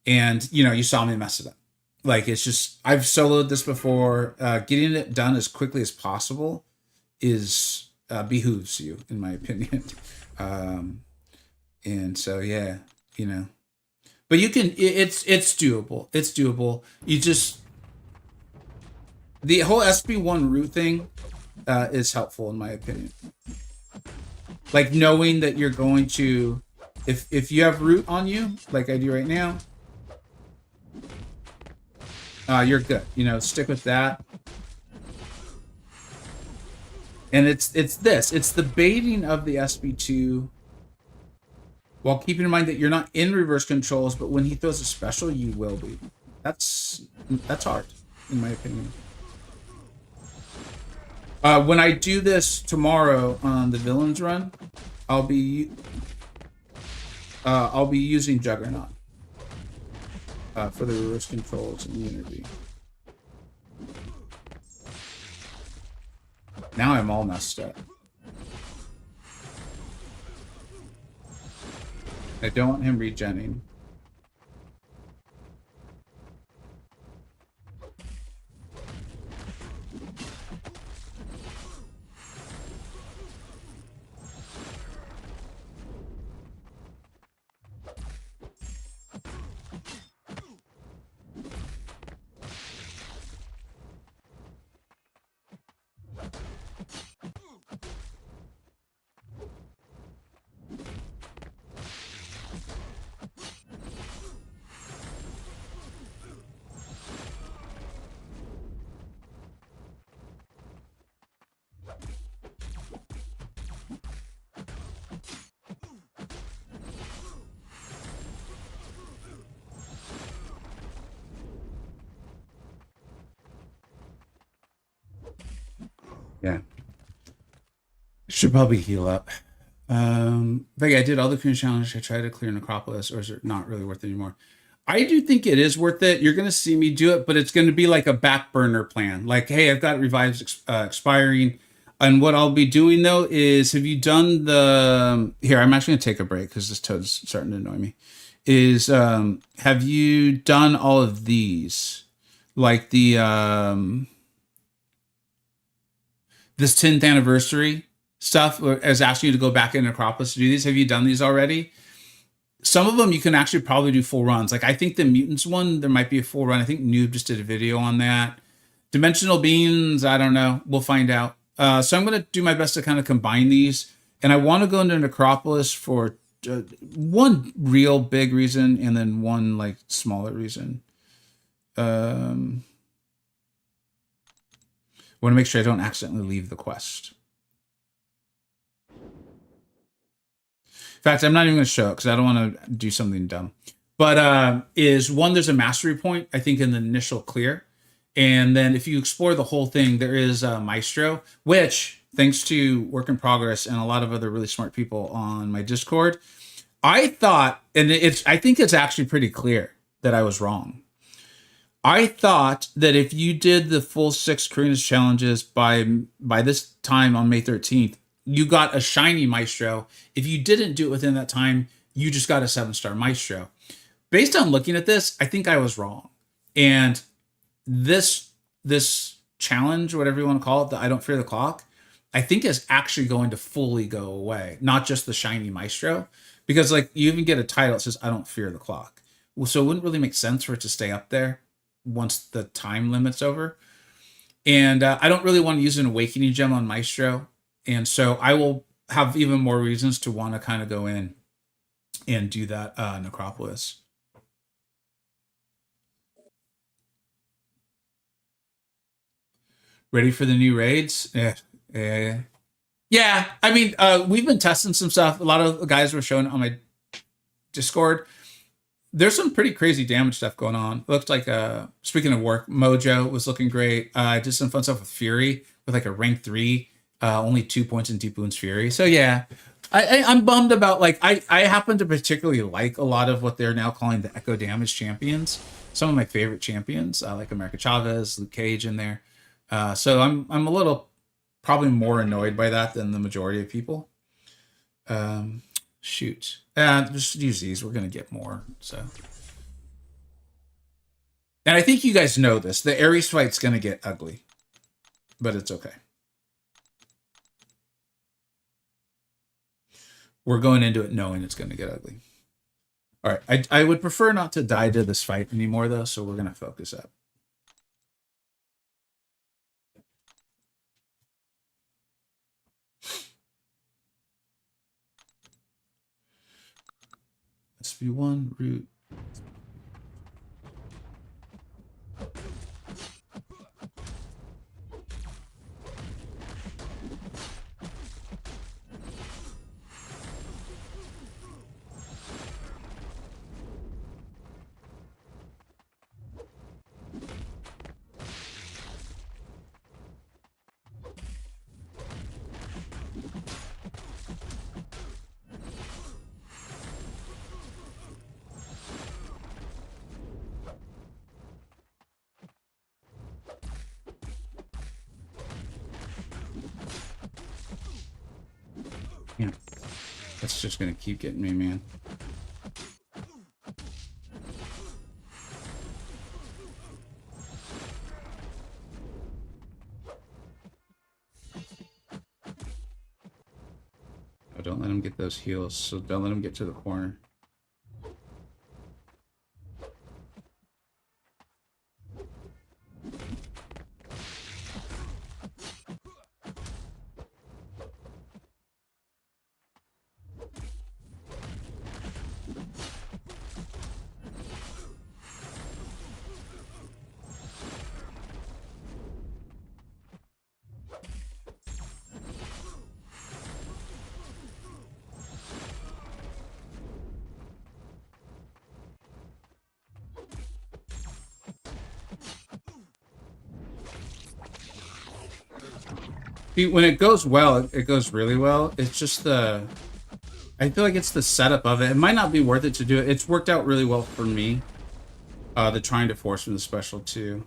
[SPEAKER 1] And you saw me mess it up. Like, it's just, I've soloed this before. Getting it done as quickly as possible is behooves you, in my opinion. And so, yeah, but you can. It's doable. It's doable. You just, the whole SB1 root thing is helpful, in my opinion. Like, knowing that you're going to, if you have root on you, like I do right now, you're good. Stick with that. And it's the baiting of the SB2 while keeping in mind that you're not in reverse controls, but when he throws a special, you will be. That's hard, in my opinion. When I do this tomorrow on the villains run, I'll be using Juggernaut for the reverse controls and Unity. Now I'm all messed up. I don't want him regenning. Yeah. Should probably heal up. Vega, I did all the Queen Challenge. I tried to clear Necropolis, or is it not really worth it anymore? I do think it is worth it. You're going to see me do it, but it's going to be like a back burner plan. Like, hey, I've got revives expiring. And what I'll be doing, though, is, have you done the... Here, I'm actually going to take a break because this Toad's starting to annoy me. Have you done all of these? Like the... this 10th anniversary stuff. I was asking you to go back in Necropolis to do these. Have you done these already? Some of them you can actually probably do full runs. Like, I think the Mutants one, there might be a full run. I think Noob just did a video on that. Dimensional Beings, I don't know. We'll find out. So I'm going to do my best to kind of combine these. And I want to go into Necropolis for one real big reason and then one, like, smaller reason. Want to make sure I don't accidentally leave the quest. In fact, I'm not even going to show it because I don't want to do something dumb. But there's a mastery point, I think, in the initial clear. And then if you explore the whole thing, there is Maestro, which, thanks to Work in Progress and a lot of other really smart people on my Discord, I thought, and I think it's actually pretty clear that I was wrong. I thought that if you did the full 6 Karina's challenges by this time on May 13th, you got a shiny Maestro. If you didn't do it within that time, you just got a 7-star Maestro. Based on looking at this, I think I was wrong. And this challenge, whatever you want to call it, the I Don't Fear the Clock, I think is actually going to fully go away. Not just the shiny Maestro. Because, like, you even get a title that says I Don't Fear the Clock. Well, so it wouldn't really make sense for it to stay up there once the time limit's over. And I don't really want to use an Awakening Gem on Maestro. And so I will have even more reasons to want to kind of go in and do that necropolis. Ready for the new raids? Yeah. I mean, we've been testing some stuff. A lot of guys were showing it on my Discord. There's some pretty crazy damage stuff going on. It looked like, speaking of work, Mojo was looking great. I did some fun stuff with Fury with like a rank 3, only 2 points in Deep Wounds Fury. So yeah, I'm bummed about, like, I happen to particularly like a lot of what they're now calling the Echo Damage champions. Some of my favorite champions, like America Chavez, Luke Cage in there. So I'm a little probably more annoyed by that than the majority of people. Shoot. Just use these. We're going to get more. So, and I think you guys know this. The Ares fight's going to get ugly, but it's okay. We're going into it knowing it's going to get ugly. All right. I would prefer not to die to this fight anymore, though, so we're going to focus up. SB1 root. Yeah, that's just gonna keep getting me, man. Oh, don't let him get those heals. So don't let him get to the corner. See, when it goes well, it goes really well. It's just the... I feel like it's the setup of it. It might not be worth it to do it. It's worked out really well for me. The trying to force from the special too.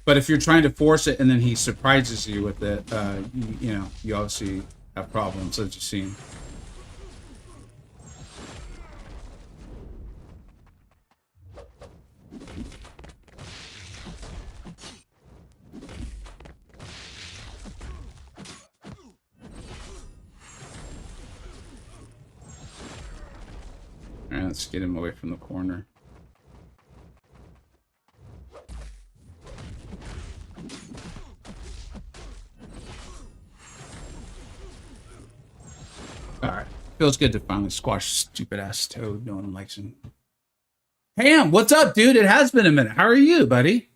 [SPEAKER 1] But if you're trying to force it and then he surprises you with it, you know, you obviously have problems, as you've seen. All right, let's get him away from the corner. All right, feels good to finally squash stupid ass Toad. No one likes him. Ham, what's up, dude? It has been a minute. How are you, buddy?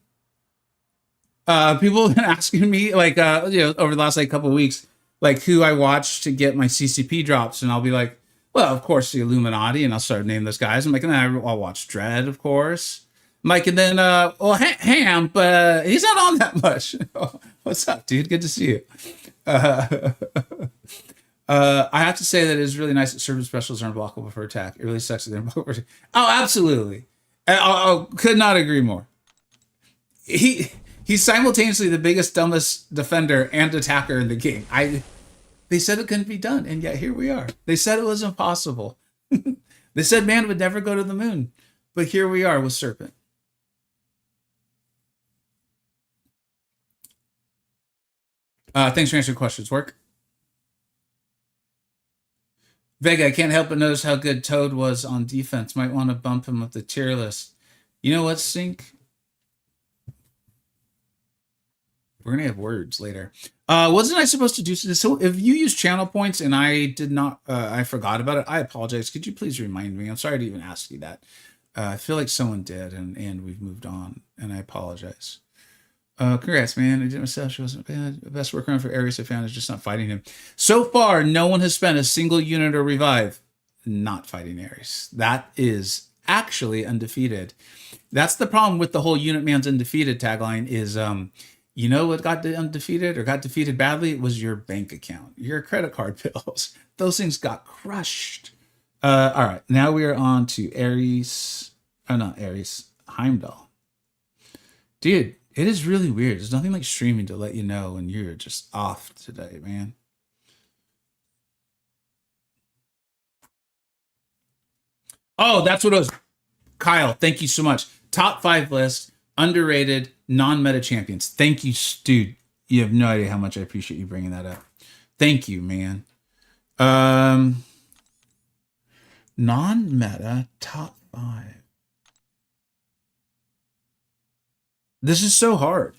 [SPEAKER 1] People have been asking me, like, you know, over the last like couple of weeks, like who I watch to get my CCP drops, and I'll be like, well, of course, the Illuminati, and I'll start naming those guys. I'm like, and then I'll watch Dread, of course. I'm like, and then, well, Ham, but he's not on that much. What's up, dude? Good to see you. I have to say that it is really nice that servant specials are unblockable for attack. It really sucks that they're unblockable for attack. Oh, absolutely. I could not agree more. He's simultaneously the biggest, dumbest defender and attacker in the game. They said it couldn't be done, and yet here we are. They said it was impossible. They said man would never go to the moon, but here we are with Serpent. Thanks for answering questions. Work. Vega, I can't help but notice how good Toad was on defense. Might want to bump him up the tier list. You know what, Sync? We're gonna have words later. Wasn't I supposed to do this? So if you use channel points and I did not, I forgot about it. I apologize. Could you please remind me? I'm sorry to even ask you that. I feel like someone did, and we've moved on, and I apologize. Congrats, man. I did it myself. She wasn't bad. The best workaround for Ares I found is just not fighting him. So far, no one has spent a single unit or revive not fighting Ares. That is actually undefeated. That's the problem with the whole unit man's undefeated tagline is, you know what got undefeated or got defeated badly? It was your bank account, your credit card bills. Those things got crushed. All right, now we are on to Ares. Oh, not Ares. Heimdall. Dude, it is really weird. There's nothing like streaming to let you know when you're just off today, man. Oh, that's what it was. Kyle, thank you so much. Top 5 list, underrated, non-meta champions. Thank you, dude. You have no idea how much I appreciate you bringing that up. Thank you, man. Non-meta top 5. This is so hard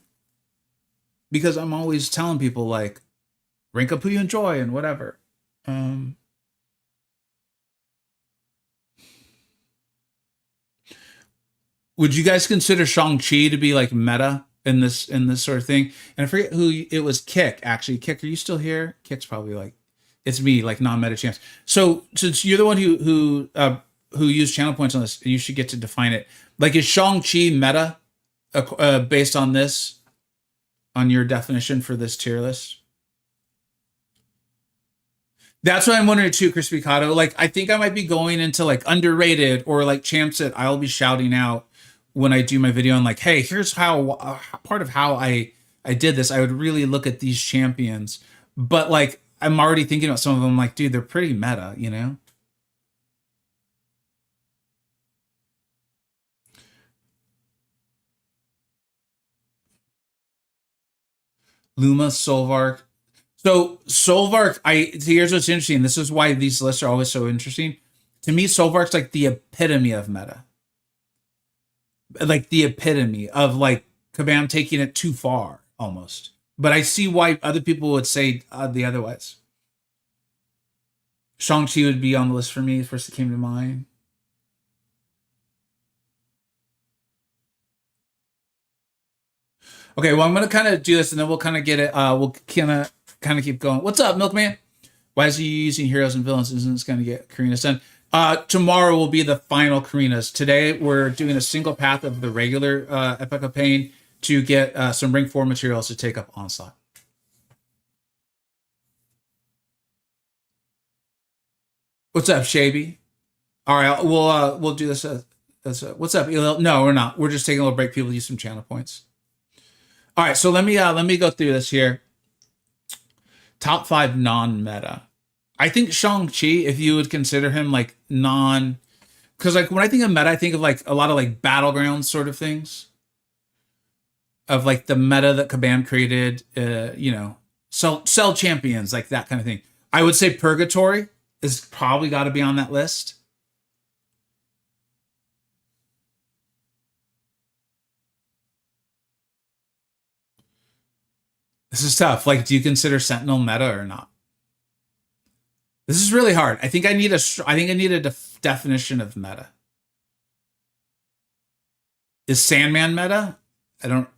[SPEAKER 1] because I'm always telling people like rank up who you enjoy and whatever. Would you guys consider Shang-Chi to be like meta in this sort of thing? And I forget who it was. Kick, actually. Kick, are you still here? Kick's probably like, it's me, like non-meta champs. So since you're the one who used channel points on this, you should get to define it. Like, is Shang-Chi meta based on this, on your definition for this tier list? That's what I'm wondering too, Chris Picado. Like, I think I might be going into like underrated or like champs that I'll be shouting out when I do my video and like, hey, here's how part of how I did this. I would really look at these champions, but like I'm already thinking about some of them. Like, dude, they're pretty meta, you know. Luma, Solvark. So Solvark, here's what's interesting. This is why these lists are always so interesting. To me, Solvark's like the epitome of meta. Like the epitome of like Kabam taking it too far almost. But I see why other people would say the otherwise. Shang-Chi would be on the list for me. First it came to mind. Okay, well, I'm going to kind of do this and then we'll kind of get it. We'll kind of keep going. What's up, Milkman? Why is he using heroes and villains? Isn't this going to get Karina's done? Tomorrow will be the final Karina's. Today, we're doing a single path of the regular Epoch of Pain to get some Ring 4 materials to take up Onslaught. What's up, Shaby? All right, we'll do this. What's up, Elil? No, we're not. We're just taking a little break. People use some channel points. All right, so let me go through this here. Top 5 non-meta. I think Shang-Chi, if you would consider him like because like when I think of meta, I think of like a lot of like battleground sort of things. Of like the meta that Kabam created, you know, sell champions, like that kind of thing. I would say Purgatory is probably got to be on that list. This is tough. Like, do you consider Sentinel meta or not? This is really hard. I think I need a definition of meta. Is Sandman meta? I don't.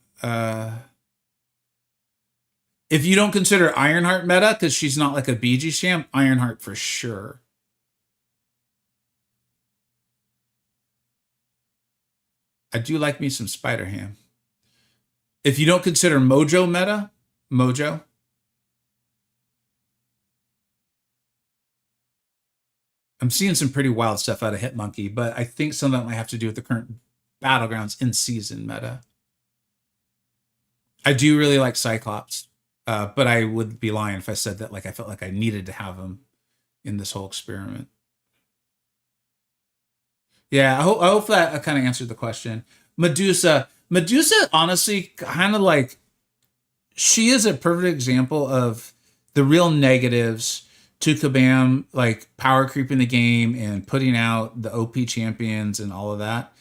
[SPEAKER 1] If you don't consider Ironheart meta because she's not like a BG champ, Ironheart for sure. I do like me some Spider-Ham. If you don't consider Mojo meta, Mojo. I'm seeing some pretty wild stuff out of Hitmonkey, but I think some of that might have to do with the current Battlegrounds in-season meta. I do really like Cyclops, but I would be lying if I said that like I felt like I needed to have him in this whole experiment. Yeah, I hope that kind of answered the question. Medusa, honestly, kind of like she is a perfect example of the real negatives to Kabam, like power creeping the game and putting out the OP champions and all of that.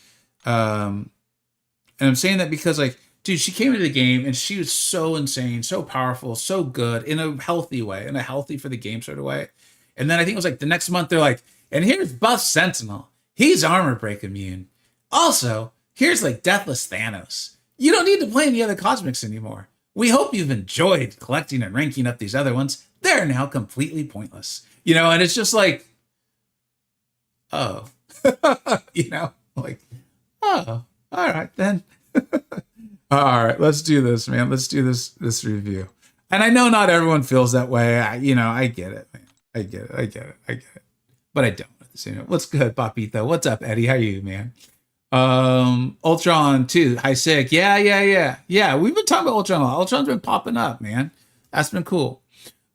[SPEAKER 1] And I'm saying that because like Dude, she came into the game and she was so insane, so powerful, so good in a healthy way, in a healthy for the game sort of way. And then I think it was like the next month they're like, and here's Buff Sentinel. He's armor break immune. Also, here's like Deathless Thanos. You don't need to play any other cosmics anymore. We hope you've enjoyed collecting and ranking up these other ones. They're now completely pointless. You know, and it's just like, oh, you know, like, oh, all right then. All right, let's do this, man. Let's do this review. And I know not everyone feels that way. I get it, man. I get it. But I don't at the same time. What's good, Papito? What's up, Eddie? How are you, man? Ultron too. Hi, sick. Yeah. We've been talking about Ultron a lot. Ultron's been popping up, man. That's been cool.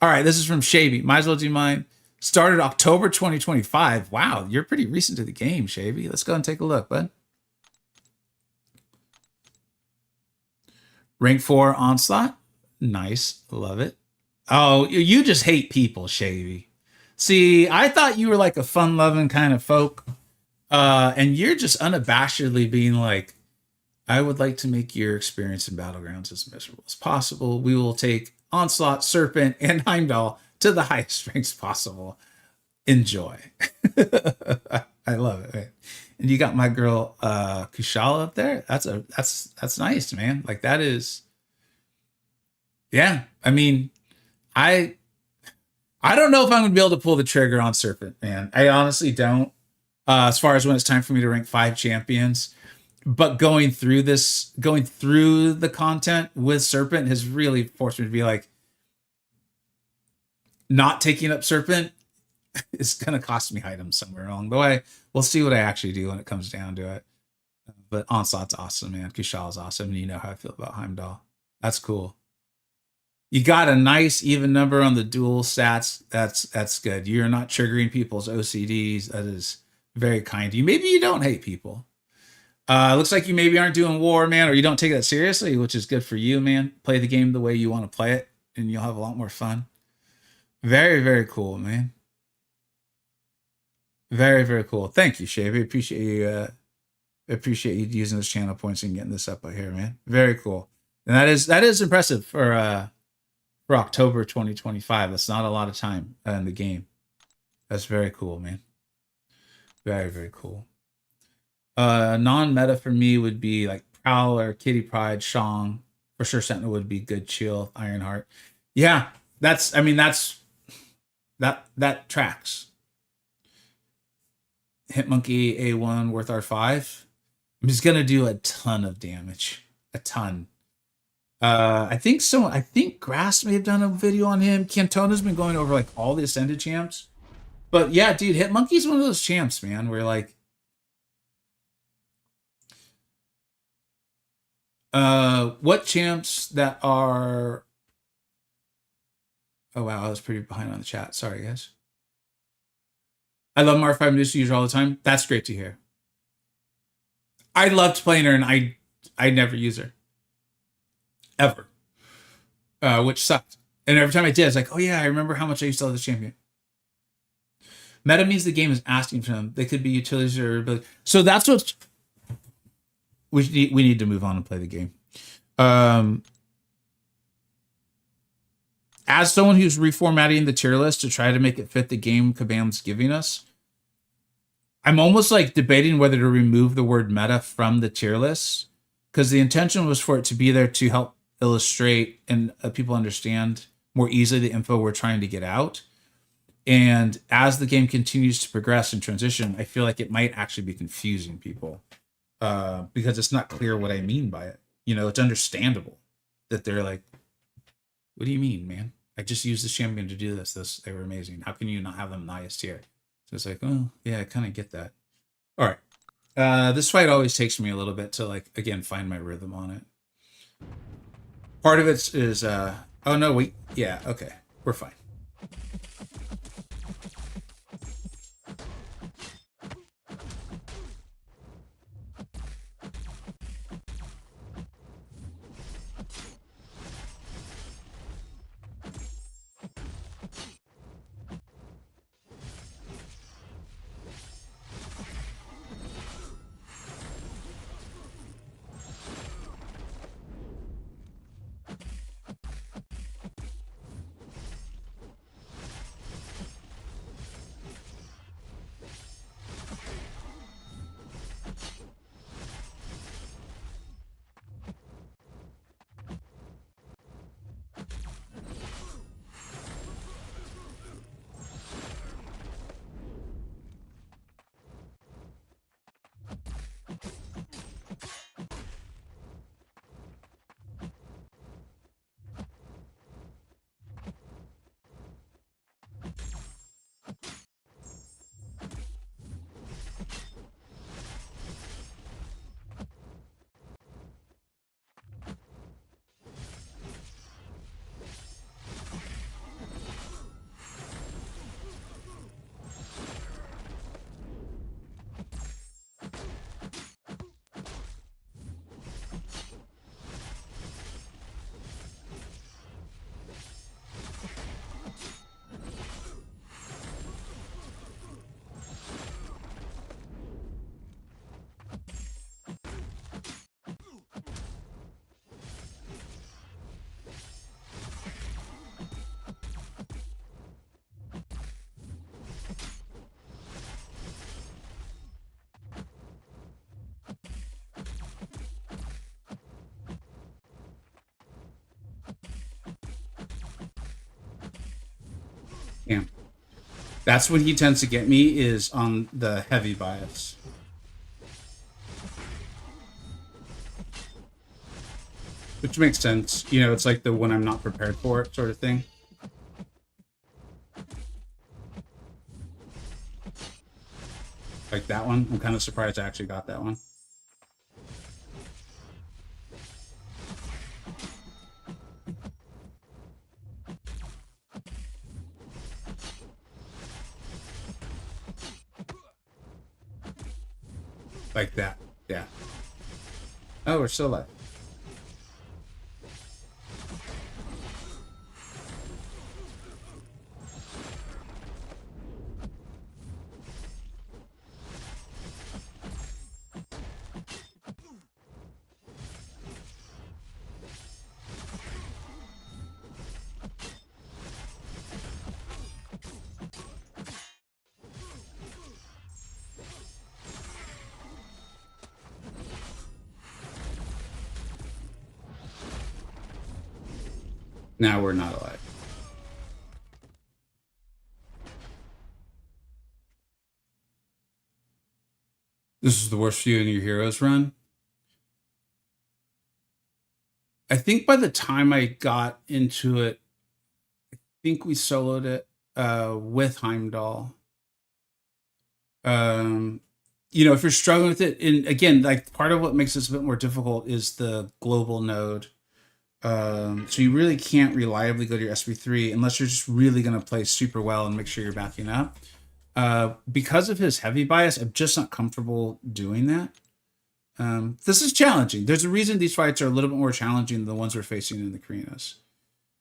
[SPEAKER 1] All right, this is from Shavy. Might as well do mine. Started October 2025. Wow, you're pretty recent to the game, Shavy. Let's go and take a look, bud. Rank 4 Onslaught. Nice. Love it. Oh, you just hate people, Shavy. See, I thought you were like a fun-loving kind of folk. And you're just unabashedly being like, I would like to make your experience in Battlegrounds as miserable as possible. We will take Onslaught, Serpent, and Heimdall to the highest ranks possible. Enjoy. I love it, man. And you got my girl Kushala up there. That's nice, man. Like that is, yeah. I mean, I don't know if I'm gonna be able to pull the trigger on Serpent, man. I honestly don't. As far as when it's time for me to rank 5 champions, but going through the content with Serpent has really forced me to be like, not taking up Serpent is gonna cost me items somewhere along the way. We'll see what I actually do when it comes down to it. But Onslaught's awesome, man. Kushala's awesome, and you know how I feel about Heimdall. That's cool. You got a nice even number on the dual stats. That's good. You're not triggering people's OCDs. That is very kind to you. Maybe you don't hate people. Looks like you maybe aren't doing war, man, or you don't take that seriously, which is good for you, man. Play the game the way you want to play it, and you'll have a lot more fun. Very, very cool, man. Very, very cool. Thank you, Shavy. Appreciate you using those channel points and getting this up out here, man. Very cool. And that is impressive for October 2025. That's not a lot of time in the game. That's very cool, man. Very, very cool. Non-meta for me would be like Prowler, Kitty Pryde, Shang. For sure, Sentinel would be good. Chill, Ironheart. Yeah, that tracks. Hitmonkey A1 worth R5. I'm just gonna do a ton of damage. A ton. I think Grass may have done a video on him. Cantona's been going over like all the Ascended champs. But yeah, dude, Hitmonkey's one of those champs, man, where like what champs that are, oh wow, I was pretty behind on the chat. Sorry, guys. I love R5 Medusa user all the time. That's great to hear. I loved playing her, and I never use her. Ever. Which sucked. And every time I did, I was like, oh yeah, I remember how much I used to love this champion. Meta means the game is asking for them. They could be utilities or ability. So that's what we need to move on and play the game. As someone who's reformatting the tier list to try to make it fit the game Kabam's giving us, I'm almost like debating whether to remove the word meta from the tier list, because the intention was for it to be there to help illustrate and people understand more easily the info we're trying to get out. And as the game continues to progress and transition, I feel like it might actually be confusing people because it's not clear what I mean by it. You know, it's understandable that they're like, what do you mean, man? I just used this champion to do this. They were amazing. How can you not have them in the highest tier? So it's like, oh, yeah, I kind of get that. All right. This fight always takes me a little bit to, like, again, find my rhythm on it. Part of it is, oh, no, wait. Yeah, okay. We're fine. Yeah. That's what he tends to get me, is on the heavy bias. Which makes sense. You know, it's like the when I'm not prepared for it sort of thing. Like that one. I'm kind of surprised I actually got that one. Like that. Yeah. Oh, we're still alive. Now we're not alive. This is the worst view in your heroes run. I think by the time I got into it, I think we soloed it with Heimdall. You know, if you're struggling with it, and again, like part of what makes this a bit more difficult is the global node. So you really can't reliably go to your SB3 unless you're just really going to play super well and make sure you're backing up. Because of his heavy bias, I'm just not comfortable doing that. This is challenging. There's a reason these fights are a little bit more challenging than the ones we're facing in the Karinas.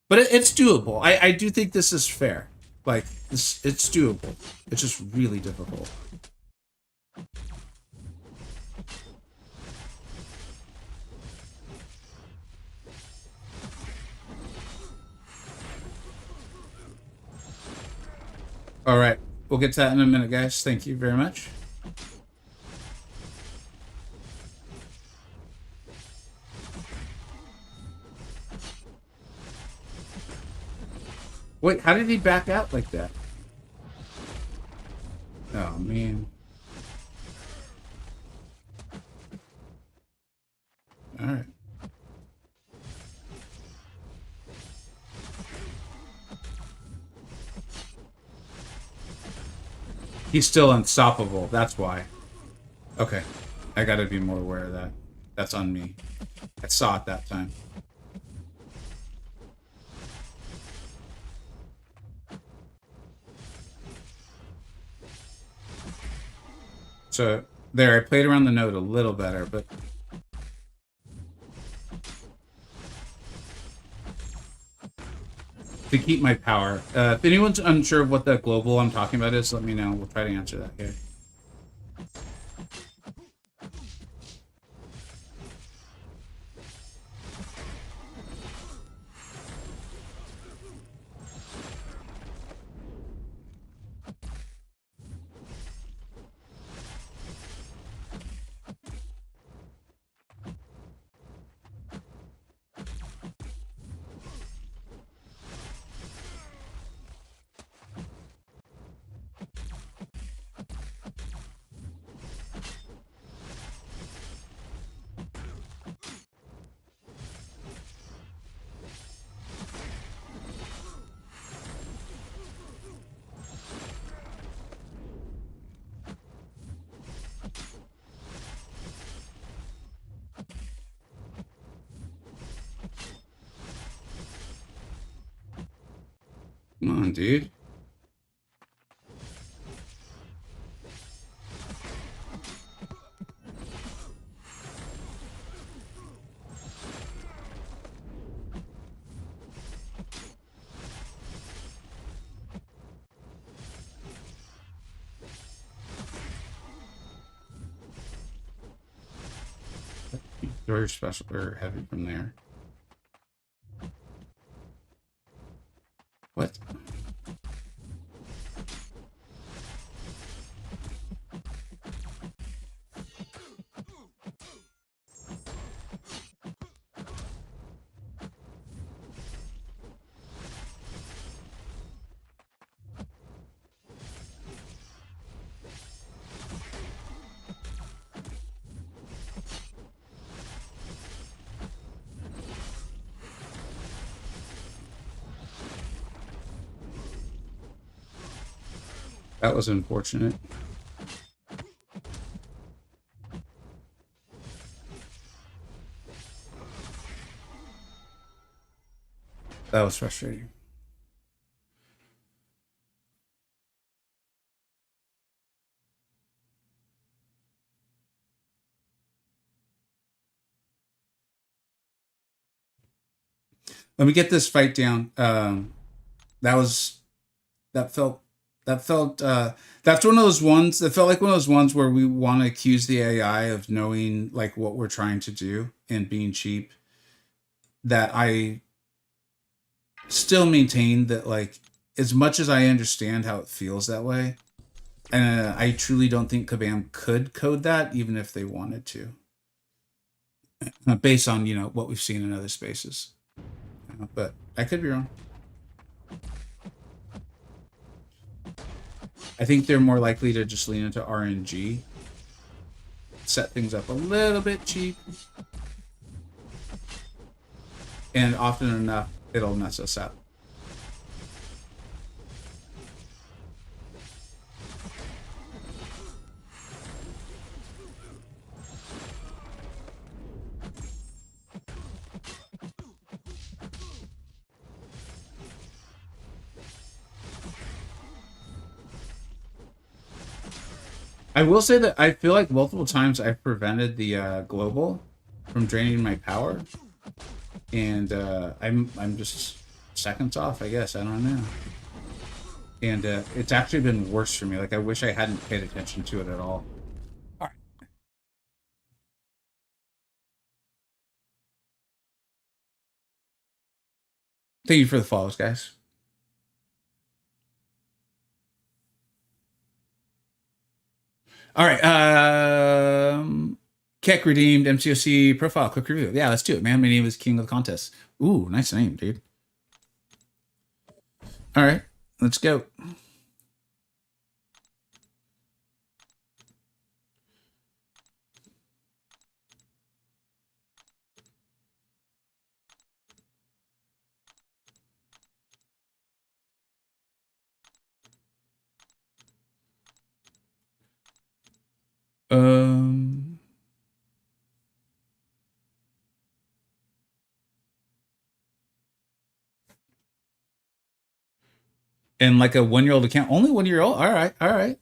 [SPEAKER 1] But it's doable. I do think this is fair. Like, it's doable. It's just really difficult. All right. We'll get to that in a minute, guys. Thank you very much. Wait, how did he back out like that? Oh, man. All right. He's still unstoppable. That's why. Okay. I gotta be more aware of that. That's on me. I saw it that time. So there, I played around the node a little better, but to keep my power. If anyone's unsure of what that global I'm talking about is, let me know. We'll try to answer that here. Come on, dude. Very special or heavy from there. What? That was unfortunate. That was frustrating. Let me get this fight down. That was that felt that's one of those ones that felt like one of those ones where we want to accuse the AI of knowing like what we're trying to do and being cheap. That I still maintain that like as much as I understand how it feels that way, I truly don't think Kabam could code that even if they wanted to, based on what we've seen in other spaces. But I could be wrong. I think they're more likely to just lean into RNG, set things up a little bit cheap, and often enough, it'll mess us up. I will say that I feel like multiple times I've prevented the global from draining my power, and I'm just seconds off, I guess. I don't know. And it's actually been worse for me. Like I wish I hadn't paid attention to it at all. All right. Thank you for the follows, guys. All right. Keck redeemed MCoC profile. Quick review. Yeah, let's do it, man. My name is King of the Contest. Ooh, nice name, dude. All right, let's go. And like a 1-year-old account, only 1-year-old. All right, all right.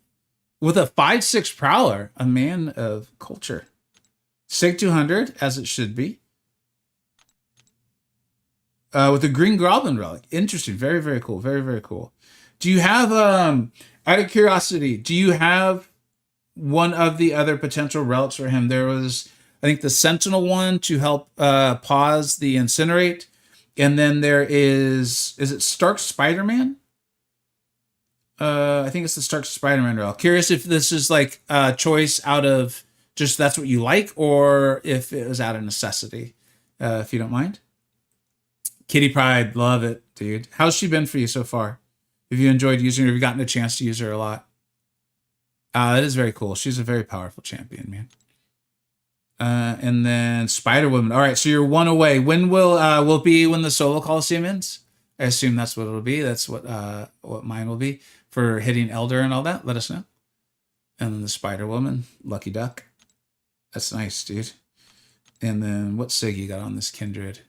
[SPEAKER 1] With a 5/6 Prowler, a man of culture. Sig 200, as it should be. With a green goblin relic. Interesting. Very, very cool. Very, very cool. Do you have out of curiosity, do you have one of the other potential relics for him? There was, I think, the Sentinel one to help pause the incinerate. And then there is it Stark Spider-Man? I think it's the Stark Spider-Man relic. Curious if this is like a choice out of just that's what you like, or if it was out of necessity, if you don't mind. Kitty Pride, love it, dude. How's she been for you so far? Have you enjoyed using her? Have you gotten a chance to use her a lot? That is very cool. She's a very powerful champion, man. And then Spider Woman. All right, so you're one away. When will it be when the solo Coliseum ends? I assume that's what it'll be. That's what mine will be for hitting Elder and all that. Let us know. And then the Spider Woman, Lucky Duck. That's nice, dude. And then what sig you got on this Kindred?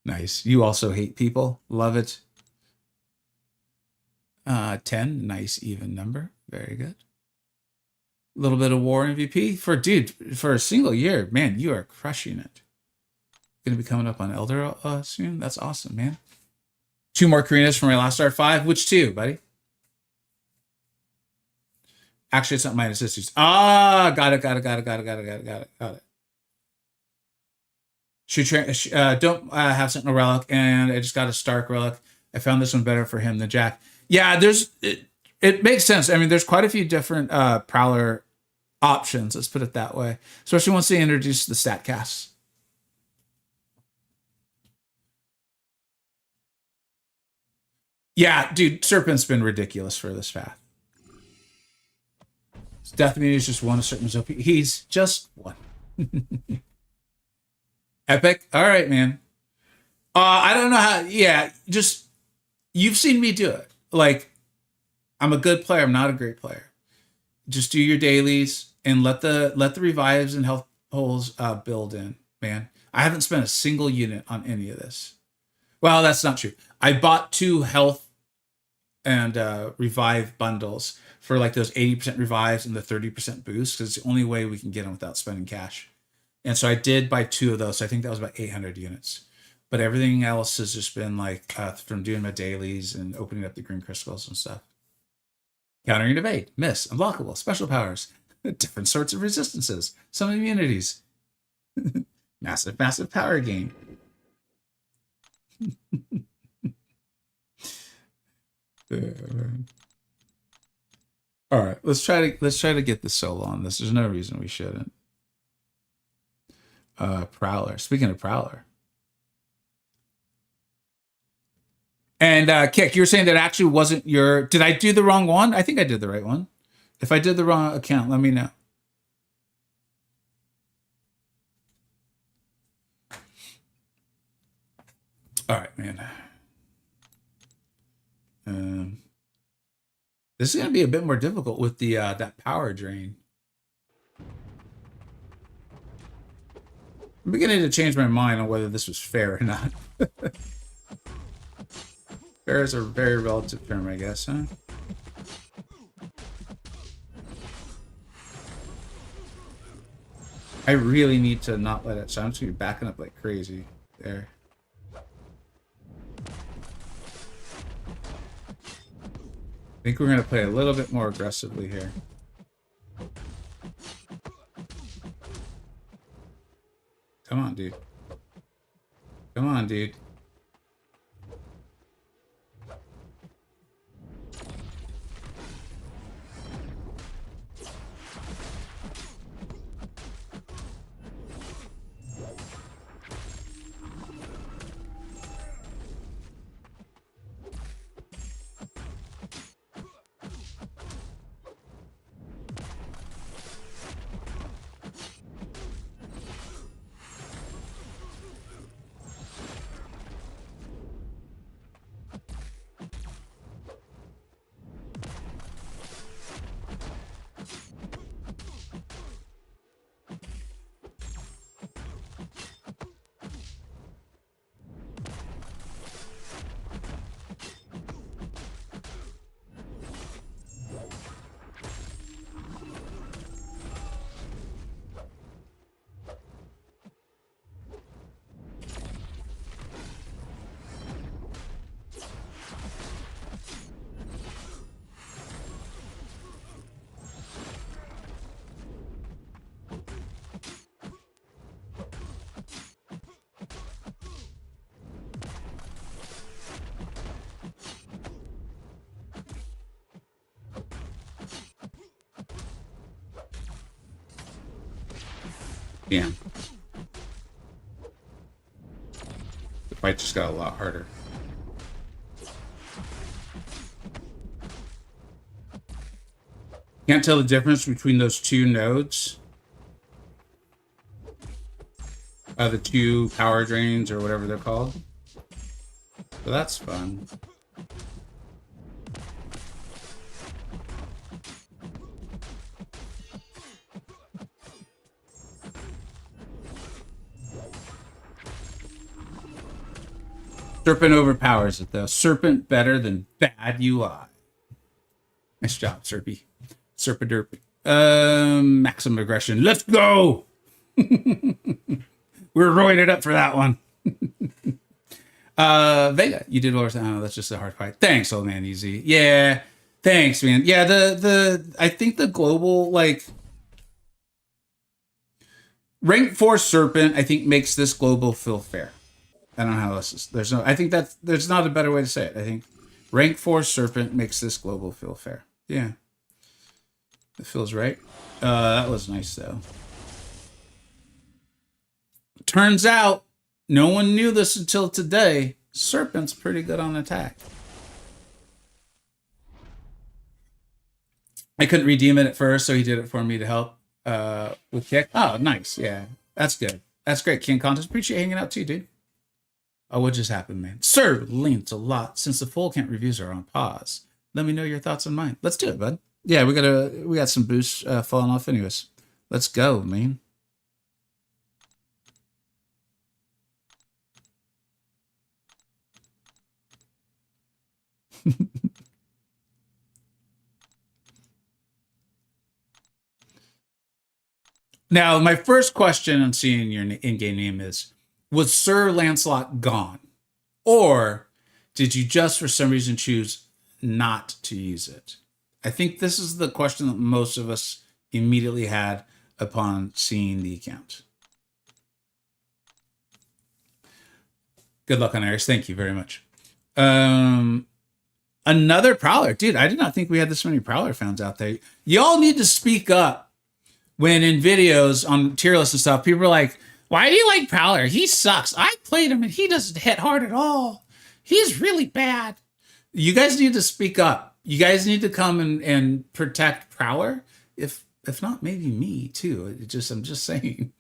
[SPEAKER 1] Nice. You also hate people. Love it. 10, nice even number. Very good. A little bit of war MVP for a single year. Man, you are crushing it. Gonna be coming up on Elder soon. That's awesome, man. 2 more Karinas from my last start 5. Which 2, buddy? Actually, it's not minus sisters. Got it. Don't have Sentinel Relic, and I just got a Stark Relic. I found this one better for him than Jack. Yeah, it makes sense. I mean, there's quite a few different Prowler options, let's put it that way. Especially once they introduce the stat casts. Yeah, dude, Serpent's been ridiculous for this path. Death Immunity is just one of Serpent's OP. He's just one. Epic. All right, man. I don't know how. Yeah, just you've seen me do it. Like I'm a good player. I'm not a great player. Just do your dailies and let the revives and health holes build in, man. I haven't spent a single unit on any of this. Well, that's not true. I bought 2 health and revive bundles for like those 80% revives and the 30% boost, because it's the only way we can get them without spending cash. And so I did buy 2 of those. So I think that was about 800 units. But everything else has just been like from doing my dailies and opening up the green crystals and stuff. Countering evade, miss, unblockable, special powers, different sorts of resistances, some immunities, massive power gain. All right, let's try to get the solo on this. There's no reason we shouldn't. Prowler. Speaking of Prowler. And Kick, you were saying that actually wasn't your... Did I do the wrong one? I think I did the right one. If I did the wrong account, let me know. All right, man. This is going to be a bit more difficult with the that power drain. I'm beginning to change my mind on whether this was fair or not. Fair is a very relative term, I guess, huh? I really need to not let it, so I'm just going to be backing up like crazy there. I think we're going to play a little bit more aggressively here. Come on, dude. Come on, dude. Yeah. The fight just got a lot harder. Can't tell the difference between those 2 nodes. The 2 power drains or whatever they're called. So that's fun. Serpent overpowers it, though. Serpent better than bad UI. Nice job, Serpy. Serpaderp. Maximum aggression. Let's go! We're rolling it up for that one. Vega, you did well. Oh, that's just a hard fight. Thanks, old man. Easy. Yeah. Thanks, man. Yeah, I think the global, like... Rank 4 Serpent, I think, makes this global feel fair. I don't know how this is. I think there's not a better way to say it. I think rank 4 Serpent makes this global feel fair. Yeah. It feels right. That was nice, though. Turns out, no one knew this until today. Serpent's pretty good on attack. I couldn't redeem it at first, so he did it for me to help with kick. Oh, nice. Yeah, that's good. That's great, King Contest. Appreciate hanging out too, dude. Oh, what just happened, man? Sir, linked a lot. Since the full count reviews are on pause, Let me know your thoughts on mine. Let's do it, bud. Yeah, we got some boosts falling off anyways. Let's go, man. Now, my first question on seeing your in-game name is, was Sir Lancelot gone? Or did you just for some reason choose not to use it? I think this is the question that most of us immediately had upon seeing the account. Good luck on Iris. Thank you very much. Another Prowler. Dude, I did not think we had this many Prowler fans out there. Y'all need to speak up when in videos on tier lists and stuff, people are like, why do you like Prowler? He sucks. I played him and he doesn't hit hard at all. He's really bad. You guys need to speak up. You guys need to come and protect Prowler. If not, maybe me too. I'm just saying.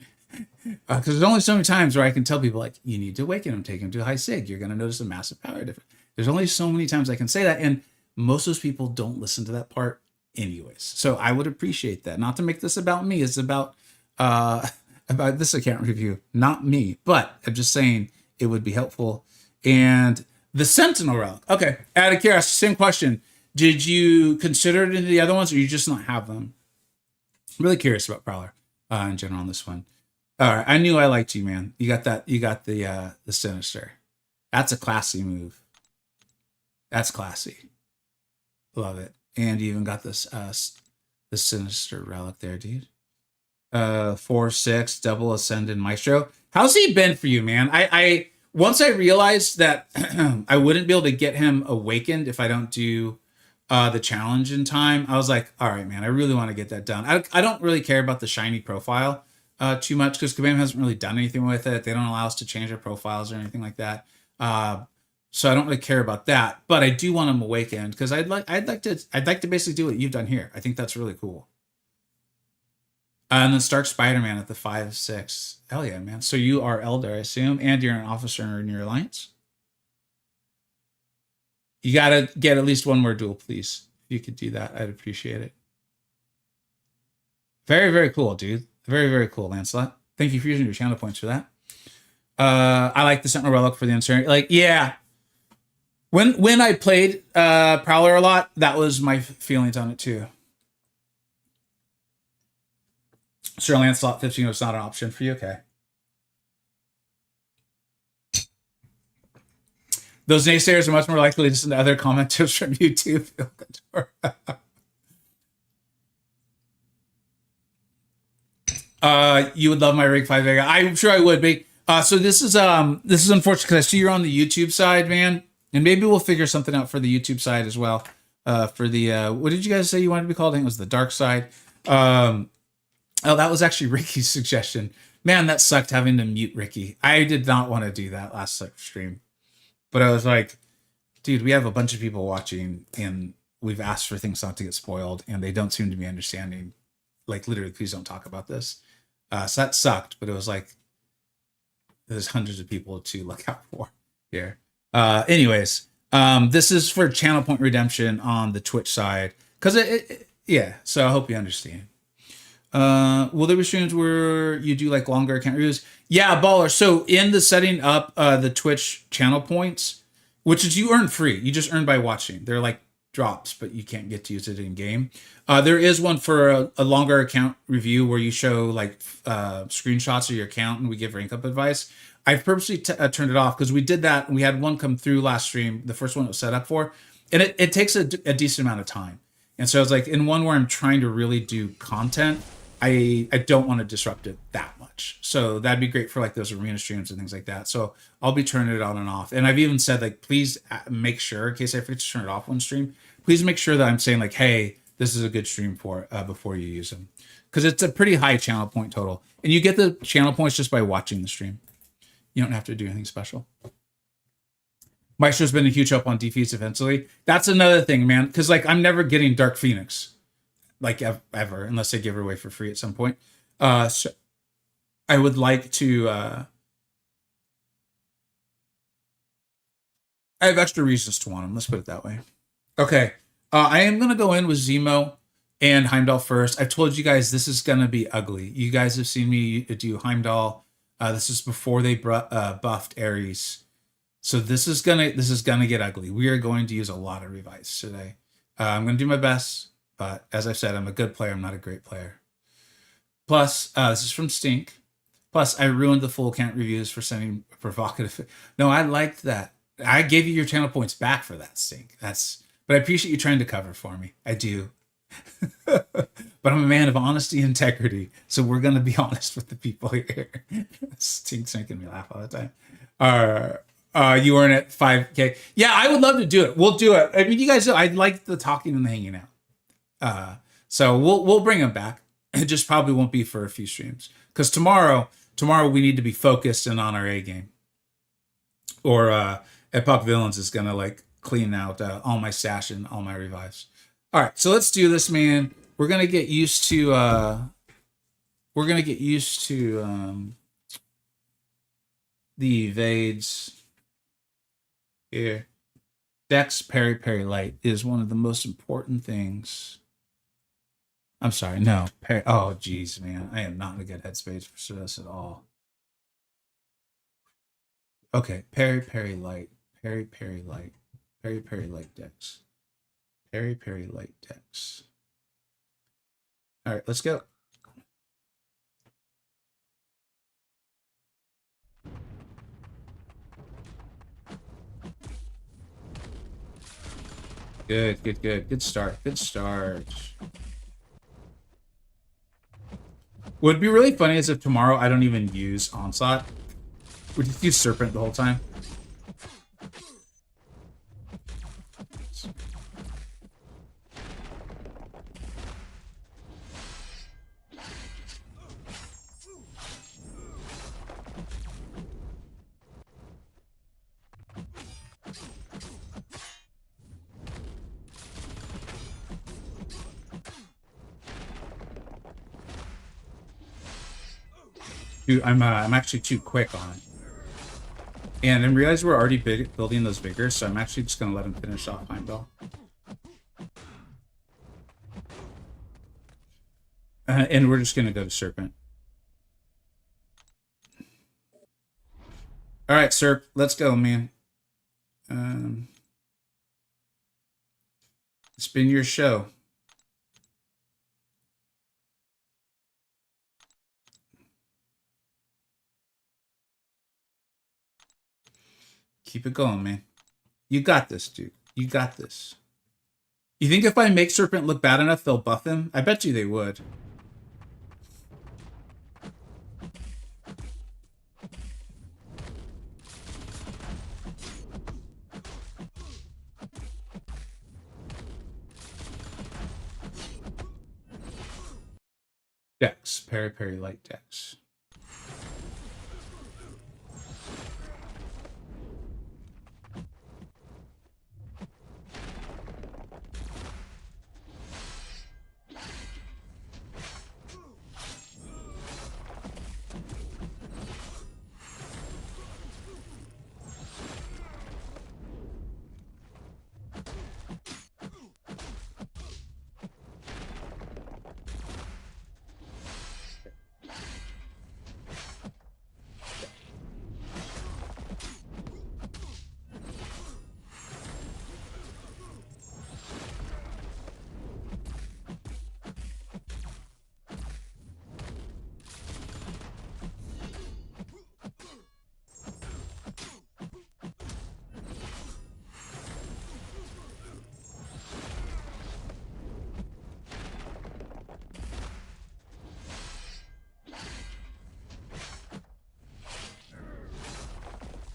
[SPEAKER 1] Because there's only so many times where I can tell people, like, you need to awaken him, take him to a high sig. You're going to notice a massive power difference. There's only so many times I can say that. And most of those people don't listen to that part anyways. So I would appreciate that. Not to make this about me. It's about this account review, not me. But I'm just saying it would be helpful. And the Sentinel Relic. Okay. Out of curiosity, same question. Did you consider it into the other ones or you just not have them? I'm really curious about Prowler in general on this one. All right. I knew I liked you, man. You got that. You got the Sinister. That's a classy move. That's classy. Love it. And you even got this the Sinister Relic there, dude. 4/6 double Ascended Maestro. How's he been for you, man? I once I realized that I wouldn't be able to get him awakened if I don't do the challenge in time, I was like, all right, man, I really want to get that done. I don't really care about the shiny profile too much because Kabam hasn't really done anything with it. They don't allow us to change our profiles or anything like that. So I don't really care about that, but I do want him awakened because I'd like to basically do what you've done here. I think that's really cool. And then Stark Spider-Man at the 5/6. Hell yeah, man. So you are Elder, I assume, and you're an officer in your alliance. You gotta get at least one more duel, please. If you could do that, I'd appreciate it. Very, very cool, dude. Very, very cool, Lancelot. Thank you for using your channel points for that. I like the Sentinel Relic for the uncertainty. Like, yeah. When I played Prowler a lot, that was my feelings on it too. Sir Lancelot 15 was not an option for you. Okay. Those naysayers are much more likely to listen to other commenters from YouTube. You would love my Rig 5 Vega. I'm sure I would be. So this is unfortunate because I see you're on the YouTube side, man. And maybe we'll figure something out for the YouTube side as well. For the what did you guys say you wanted to be called? I think it was the dark side. Oh, that was actually Ricky's suggestion. Man, that sucked having to mute Ricky. I did not want to do that last stream. But I was like, dude, we have a bunch of people watching and we've asked for things not to get spoiled and they don't seem to be understanding. Like, literally, please don't talk about this. So that sucked, but it was like, there's hundreds of people to look out for here. Anyways, this is for channel point redemption on the Twitch side. Because yeah, so I hope you understand. Will there be streams where you do like longer account reviews? Yeah, baller. So in the setting up the Twitch channel points, which is you earn free. You just earn by watching. They're like drops, but you can't get to use it in game. There is one for a longer account review where you show like screenshots of your account and we give rank up advice. I've purposely turned it off because we did that and we had one come through last stream, the first one it was set up for, and it takes a decent amount of time. And so I was like, in one where I'm trying to really do content, I don't want to disrupt it that much. So that'd be great for like those arena streams and things like that. So I'll be turning it on and off. And I've even said like, please make sure, in case I forget to turn it off one stream, please make sure that I'm saying like, hey, this is a good stream for before you use them. Because it's a pretty high channel point total. And you get the channel points just by watching the stream. You don't have to do anything special. Maestro's been a huge help on defeats defensively. That's another thing, man. Because like I'm never getting Dark Phoenix. Like ever, unless they give her away for free at some point. So I would like to. I have extra reasons to want them. Let's put it that way. Okay. I am going to go in with Zemo and Heimdall first. I've told you guys this is going to be ugly. You guys have seen me do Heimdall. This is before they buffed Ares. So this is gonna get ugly. We are going to use a lot of revives today. I'm gonna do my best, but as I said, I'm a good player. I'm not a great player. Plus, this is from Stink. Plus, I ruined the full count reviews for sending provocative. No, I liked that. I gave you your channel points back for that, Stink. But I appreciate you trying to cover for me. I do. But I'm a man of honesty and integrity, so we're gonna be honest with the people here. Stink's making me laugh all the time. You weren't at 5K. Yeah, I would love to do it. We'll do it. I mean, you guys know I like the talking and the hanging out. So we'll bring them back. It just probably won't be for a few streams because tomorrow we need to be focused and on our A game. Or Epoch Villains is gonna like clean out all my stash and all my revives. All right, so let's do this, man. We're gonna get used to the evades here. Dex Parry Light is one of the most important things. I'm sorry, no. Oh, geez, man. I am not in a good headspace for this at all. Okay, Parry Light. Parry Light. Parry Light Dex. Parry Light Dex. All right, let's go. Good start. Would be really funny is if tomorrow I don't even use Onslaught. We just use Serpent the whole time. Dude, I'm actually too quick on it. And I realize we're already building those vigors, so I'm actually just gonna let him finish off Heimdall. And we're just gonna go to Serpent. All right, Serp, let's go, man. It's been your show. Keep it going, man. You got this, dude. You got this. You think if I make Serpent look bad enough, they'll buff him? I bet you they would. Dex. Parry Light Dex.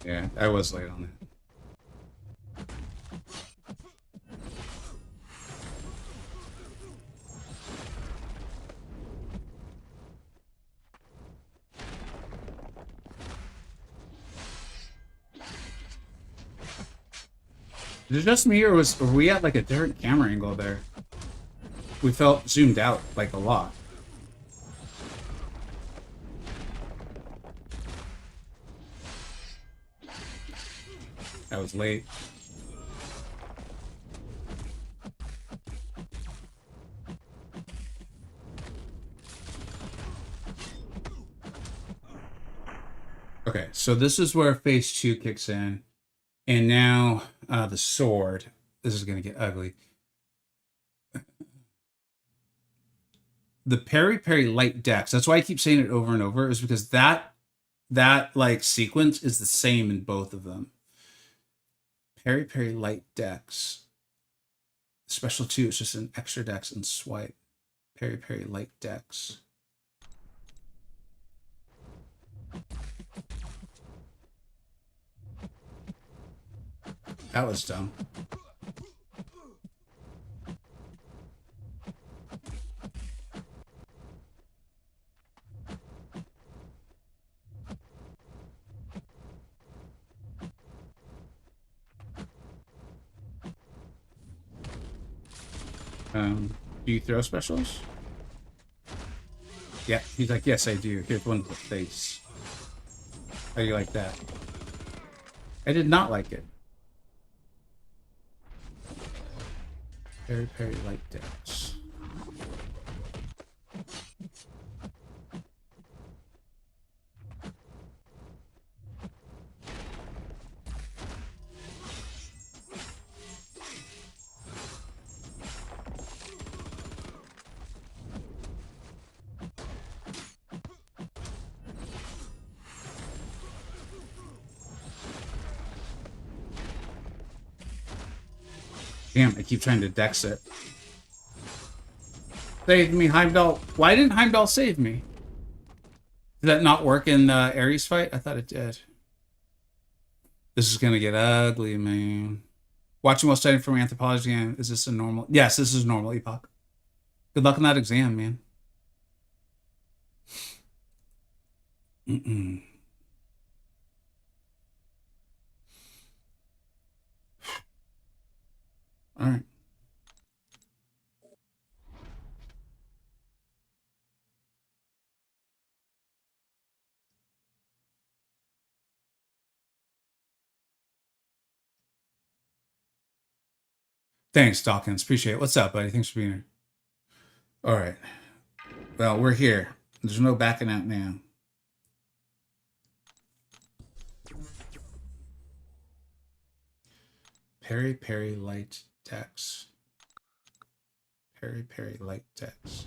[SPEAKER 1] Yeah, I was late on that. Is it just me, or were we at like a different camera angle there? We felt zoomed out like a lot. I was late. Okay, so this is where phase 2 kicks in. And now the sword. This is going to get ugly. The Peri light dex. That's why I keep saying it over and over, is because that like sequence is the same in both of them. Peri light dex. Special 2 is just an extra dex and swipe. Peri light dex. That was dumb. Do you throw specials? Yeah, he's like, yes, I do. Here's one to the face. How do you like that? I did not like it. Peri light dex. Damn, I keep trying to dex it. Save me, Heimdall. Why didn't Heimdall save me? Did that not work in the Ares fight? I thought it did. This is gonna get ugly, man. Watching while studying for my anthropology exam. Is this a normal? Yes, this is normal, Epoch. Good luck on that exam, man. All right. Thanks, Dawkins. Appreciate it. What's up, buddy? Thanks for being here. All right. Well, we're here. There's no backing out now. Peri light dex. Peri light dex.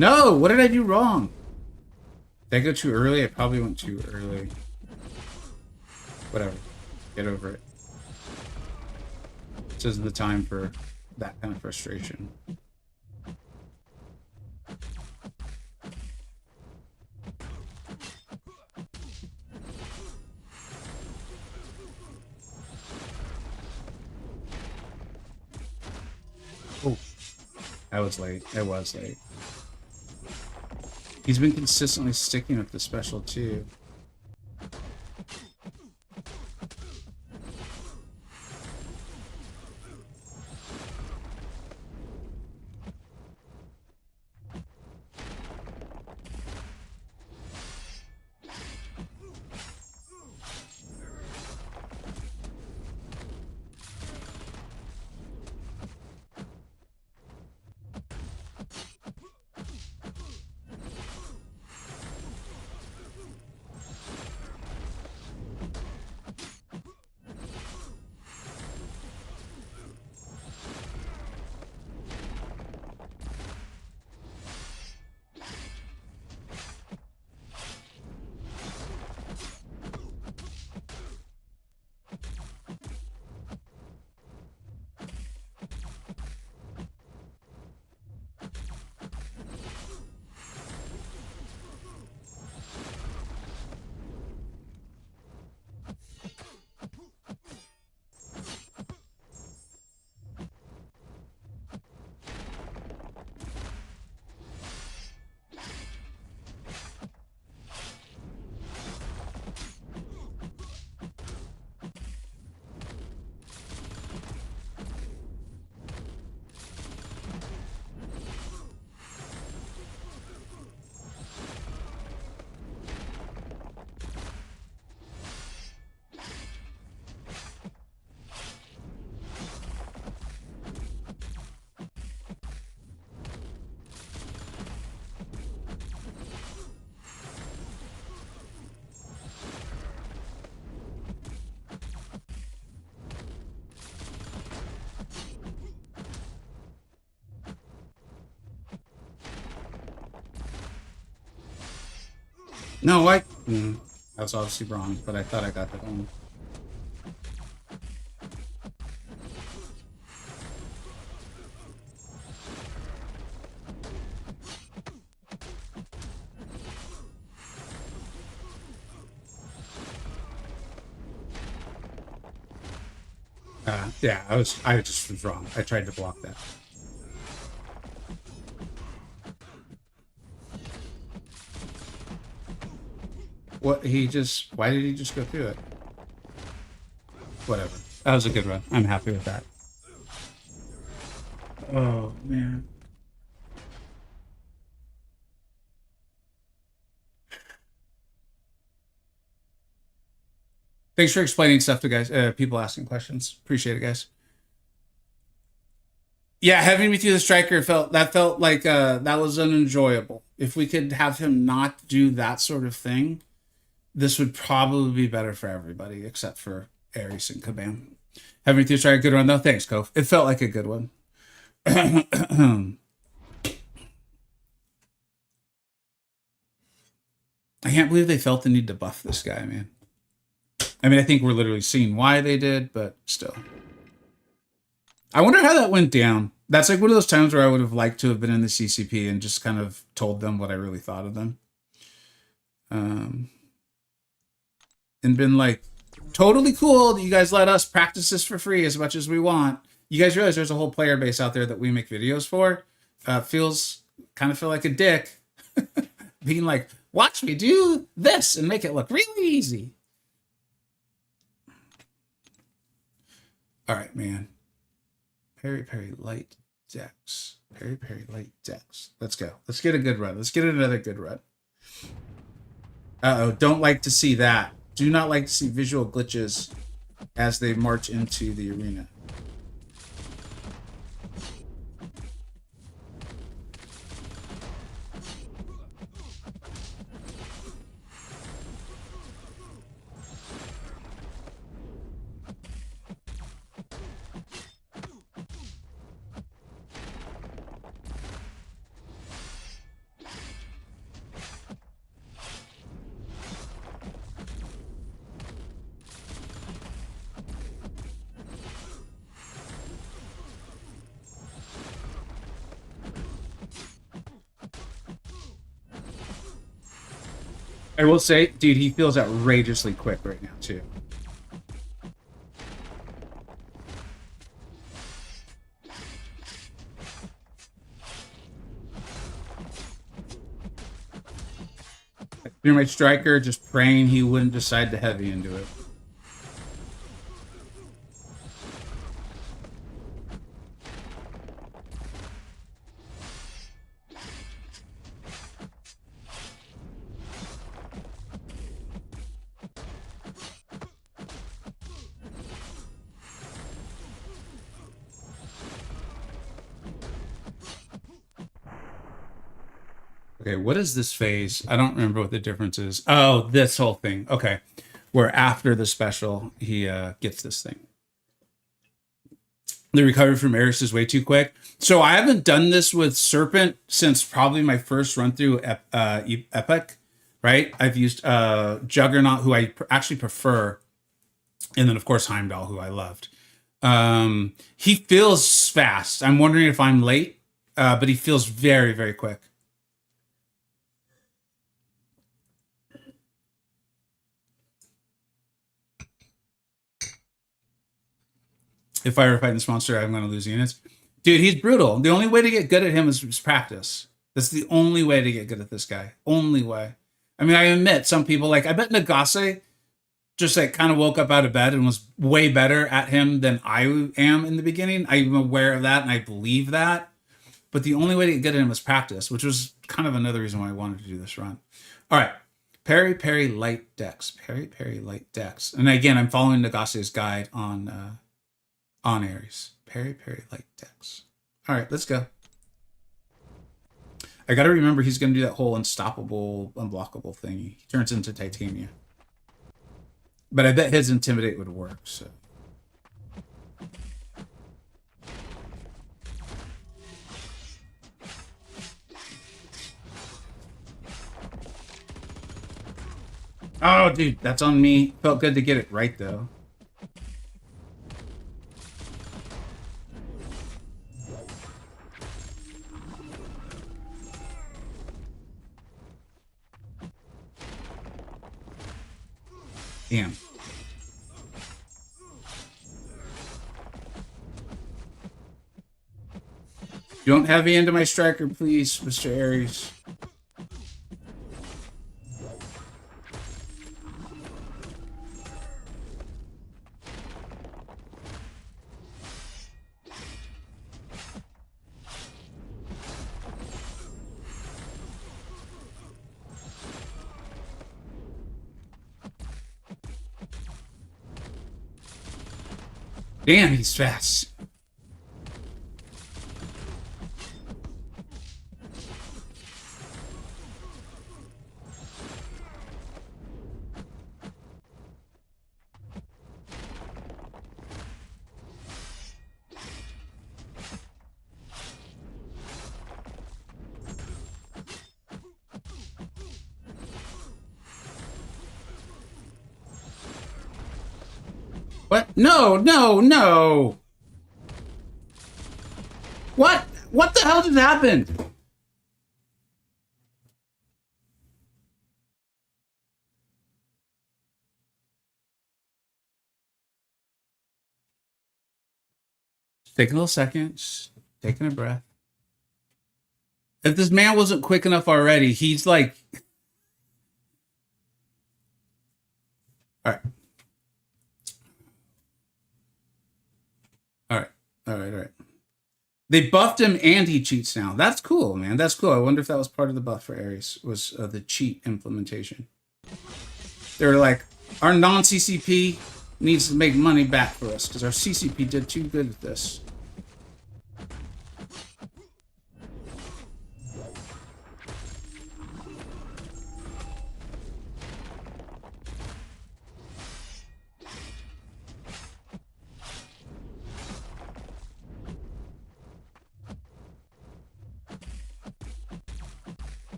[SPEAKER 1] No, what did I do wrong? Did I go too early? I probably went too early. Whatever. Get over it. This isn't the time for that kind of frustration. Oh, I was late. I was late. He's been consistently sticking with the special too. No, I was obviously wrong, but I thought I got that one. Yeah, I just was wrong. I tried to block that. Why did he just go through it? Whatever. That was a good run. I'm happy with that. Oh, man. Thanks for explaining stuff to guys, people asking questions. Appreciate it, guys. Yeah, having me through the striker felt like that was unenjoyable. If we could have him not do that sort of thing, this would probably be better for everybody except for Ares and Kabam. Having me through the striker, good run though. Thanks, Cove. It felt like a good one. I can't believe they felt the need to buff this guy, man. I mean, I think we're literally seeing why they did, but still. I wonder how that went down. That's like one of those times where I would have liked to have been in the CCP and just kind of told them what I really thought of them. And been like, totally cool that you guys let us practice this for free as much as we want. You guys realize there's a whole player base out there that we make videos for. Kind of feel like a dick being like, watch me do this and make it look really easy. All right, man. Perry light decks. Perry light decks. Let's go. Let's get a good run. Let's get another good run. Uh-oh, don't like to see that. Do not like to see visual glitches as they march into the arena. I will say, dude, he feels outrageously quick right now, too. You're my striker, just praying he wouldn't decide to heavy into it. Okay, what is this phase? I don't remember what the difference is. Oh, this whole thing. Okay. Where after the special, he gets this thing. The recovery from Eris is way too quick. So I haven't done this with Serpent since probably my first run through Epoch, right? I've used Juggernaut, who I actually prefer, and then of course Heimdall, who I loved. He feels fast. I'm wondering if I'm late, but he feels very, very quick. If I ever fight this monster, I'm going to lose units. Dude, he's brutal. The only way to get good at him is practice. That's the only way to get good at this guy. Only way. I mean, I admit some people, like, I bet Nagase just like kind of woke up out of bed and was way better at him than I am in the beginning. I'm aware of that and I believe that. But the only way to get good at him was practice, which was kind of another reason why I wanted to do this run. All right. Perry light decks. Perry light decks. And again, I'm following Nagase's guide on Ares. Perry light decks. All right, let's go. I got to remember he's going to do that whole unstoppable, unblockable thing. He turns into Titania. But I bet his Intimidate would work, so. Oh, dude, that's on me. Felt good to get it right, though. Damn. Don't have me into my striker, please, Mr. Ares. Damn, he's fast. What? No, no, no. What? What the hell just happened? Take a little second. Just taking a breath. If this man wasn't quick enough already, he's like... All right. All right. All right. All right. They buffed him and he cheats now. That's cool, man. That's cool. I wonder if that was part of the buff for Ares, was the cheat implementation. They were like, our non-CCP needs to make money back for us because our CCP did too good with this.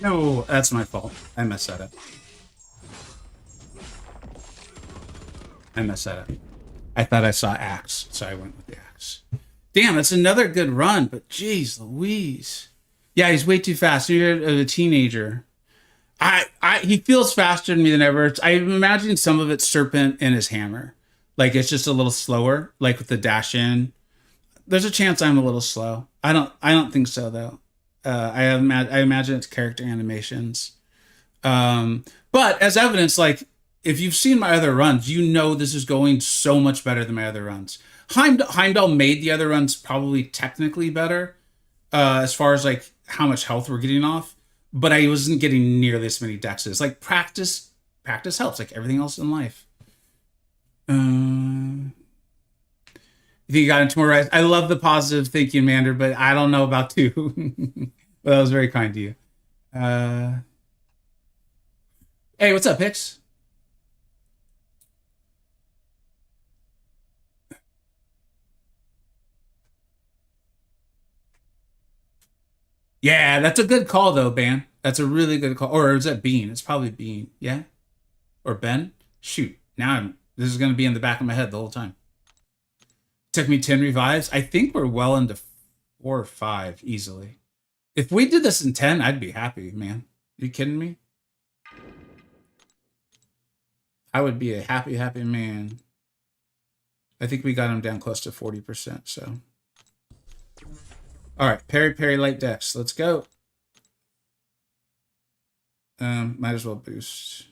[SPEAKER 1] No, that's my fault. I messed that up. I messed that up. I thought I saw axe, so I went with the axe. Damn, that's another good run, but geez, Louise. Yeah, he's way too fast. You're a teenager. He feels faster than me than ever. I imagine some of it's Serpent and his hammer. Like it's just a little slower, like with the dash in. There's a chance I'm a little slow. I don't think so though. I imagine it's character animations. But as evidence, like if you've seen my other runs, you know this is going so much better than my other runs. Heimdall made the other runs probably technically better, as far as like how much health we're getting off, but I wasn't getting nearly as many dexes. Like practice helps, like everything else in life. You think you got into more right? I love the positive thinking, Mander, but I don't know about two. But that was very kind to you. Uh, hey, what's up, Hicks? Yeah, that's a good call though, Ban. That's a really good call. Or is that Bean? It's probably Bean. Yeah? Or Ben? Shoot. Now this is gonna be in the back of my head the whole time. Took me 10 revives. I think we're well into 4 or 5 easily. If we did this in 10, I'd be happy, man. You kidding me? I would be a happy, happy man. I think we got him down close to 40%, so. All right, Perry light dex. Let's go. Might as well boost.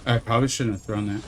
[SPEAKER 1] I probably shouldn't have thrown that.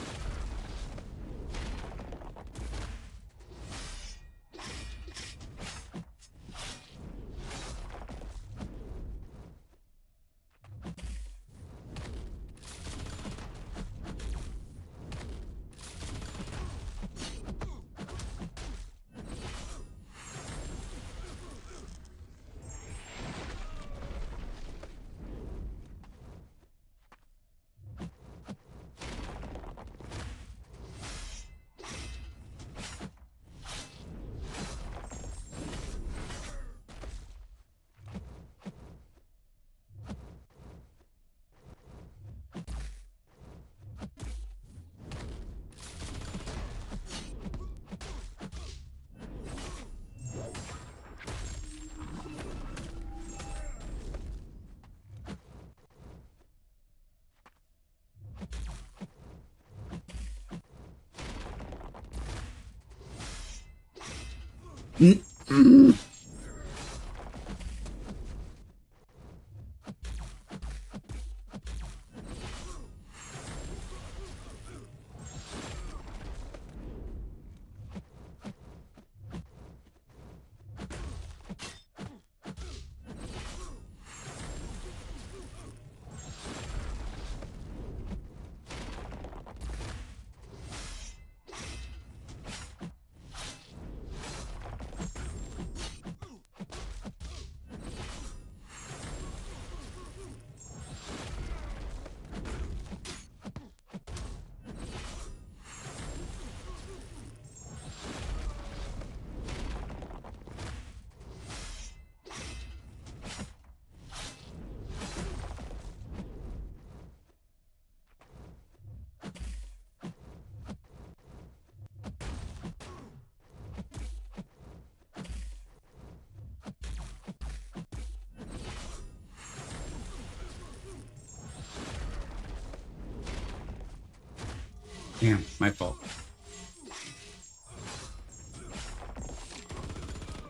[SPEAKER 1] Damn, my fault.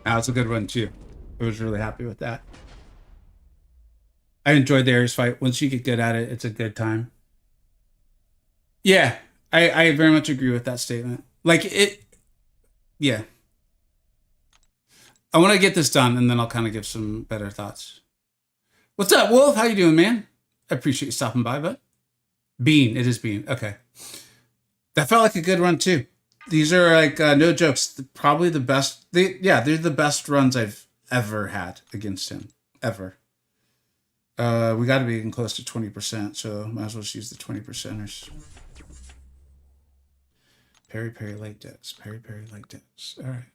[SPEAKER 1] That was a good one too. I was really happy with that. I enjoyed the Ares fight. Once you get good at it, it's a good time. Yeah, I very much agree with that statement. Like it, yeah. I want to get this done, and then I'll kind of give some better thoughts. What's up, Wolf? How you doing, man? I appreciate you stopping by, but Bean, it is Bean. Okay, that felt like a good run too. These are like no jokes, probably the best. They're the best runs I've ever had against him ever. We got to be getting close to 20%, so might as well just use the 20%ers. Parry light dex. Parry light dex. All right.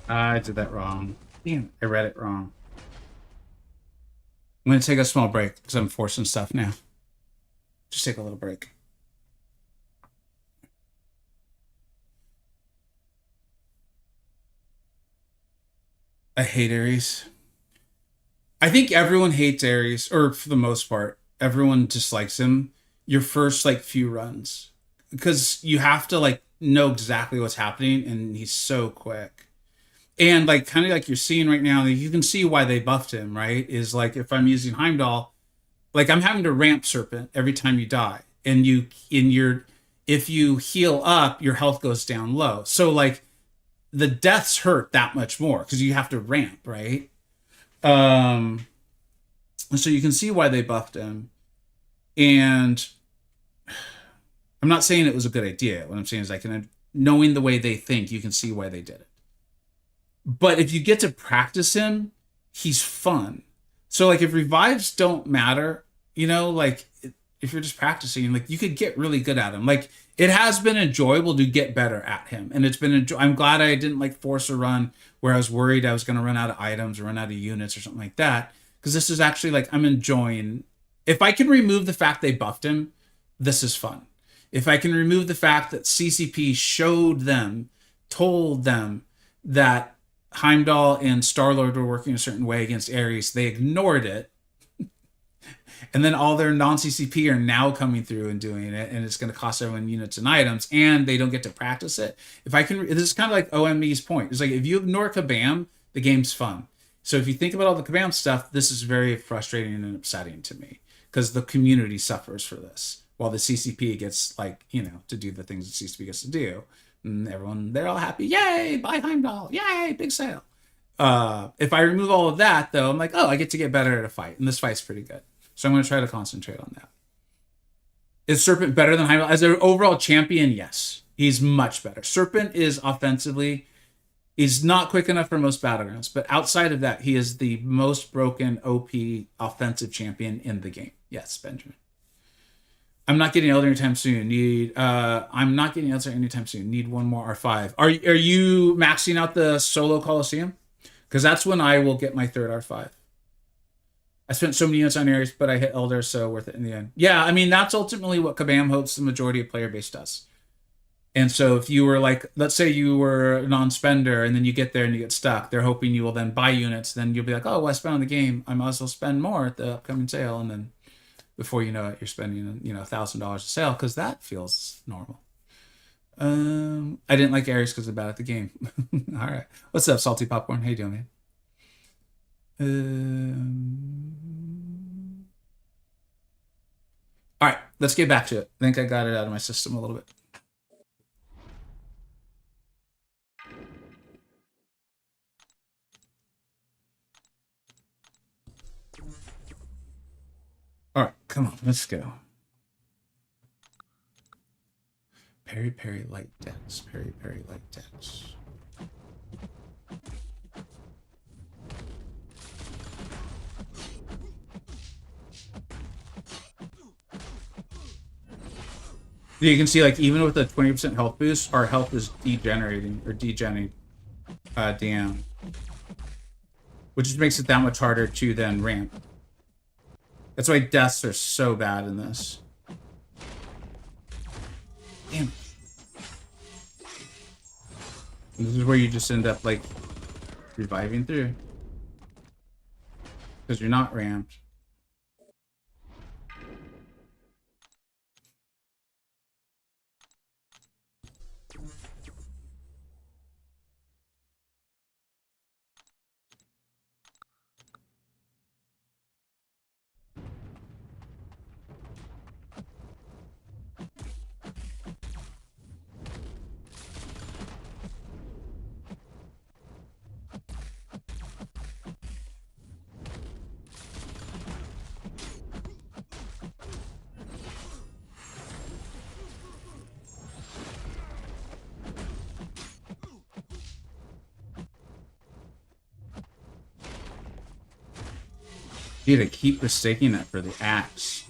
[SPEAKER 1] I did that wrong. Damn, I read it wrong. I'm going to take a small break because I'm forcing stuff now. Just take a little break. I hate Ares. I think everyone hates Ares, or for the most part, everyone dislikes him your first like few runs. Because you have to like know exactly what's happening and he's so quick. And like kind of like you're seeing right now, you can see why they buffed him, right? Is like if I'm using Heimdall, like I'm having to ramp Serpent every time you die. And you in your if you heal up, your health goes down low. So like the deaths hurt that much more because you have to ramp, right? Um so you can see why they buffed him. And I'm not saying it was a good idea. What I'm saying is I can knowing the way they think, you can see why they did it. But if you get to practice him, he's fun. So like if revives don't matter, you know, like if you're just practicing, like you could get really good at him. Like it has been enjoyable to get better at him, and it's been. I'm glad I didn't like force a run where I was worried I was going to run out of items or run out of units or something like that. Because this is actually like I'm enjoying. If I can remove the fact they buffed him, this is fun. If I can remove the fact that CCP showed them, told them that Heimdall and Starlord were working a certain way against Ares, they ignored it. And then all their non-CCP are now coming through and doing it, and it's going to cost everyone units and items, and they don't get to practice it. If I can, this is kind of like OME's point. It's like if you ignore Kabam, the game's fun. So if you think about all the Kabam stuff, this is very frustrating and upsetting to me because the community suffers for this, while the CCP gets like to do the things the CCP gets to do. And everyone, they're all happy. Yay, buy Heimdall. Yay, big sale. If I remove all of that, though, I'm like, oh, I get to get better at a fight, and this fight's pretty good. So I'm going to try to concentrate on that. Is Serpent better than Heimdall? As an overall champion, yes. He's much better. Serpent is offensively, he's not quick enough for most battlegrounds, but outside of that, he is the most broken OP offensive champion in the game. Yes, Benjamin. I'm not getting Elder anytime soon. I'm not getting Elder anytime soon. Need one more R5. Are you maxing out the solo Coliseum? Because that's when I will get my third R5. I spent so many units on Ares, but I hit Elder, so worth it in the end. Yeah, I mean, that's ultimately what Kabam hopes the majority of player base does. And so if you were like, let's say you were a non-spender, and then you get there and you get stuck, they're hoping you will then buy units. Then you'll be like, oh, well, I spent on the game. I might as well spend more at the upcoming sale. And then before you know it, you're spending, $1,000 a sale because that feels normal. I didn't like Ares because they're bad at the game. All right. What's up, Salty Popcorn? How you doing, man? All right, let's get back to it. I think I got it out of my system a little bit. All right, come on, let's go. Peri light decks. Peri light decks. You can see, like, even with a 20% health boost, our health is degenerating down, which just makes it that much harder to then ramp. That's why deaths are so bad in this. Damn. And this is where you just end up like reviving through because you're not ramped. Dude, I keep mistaking that for the axe.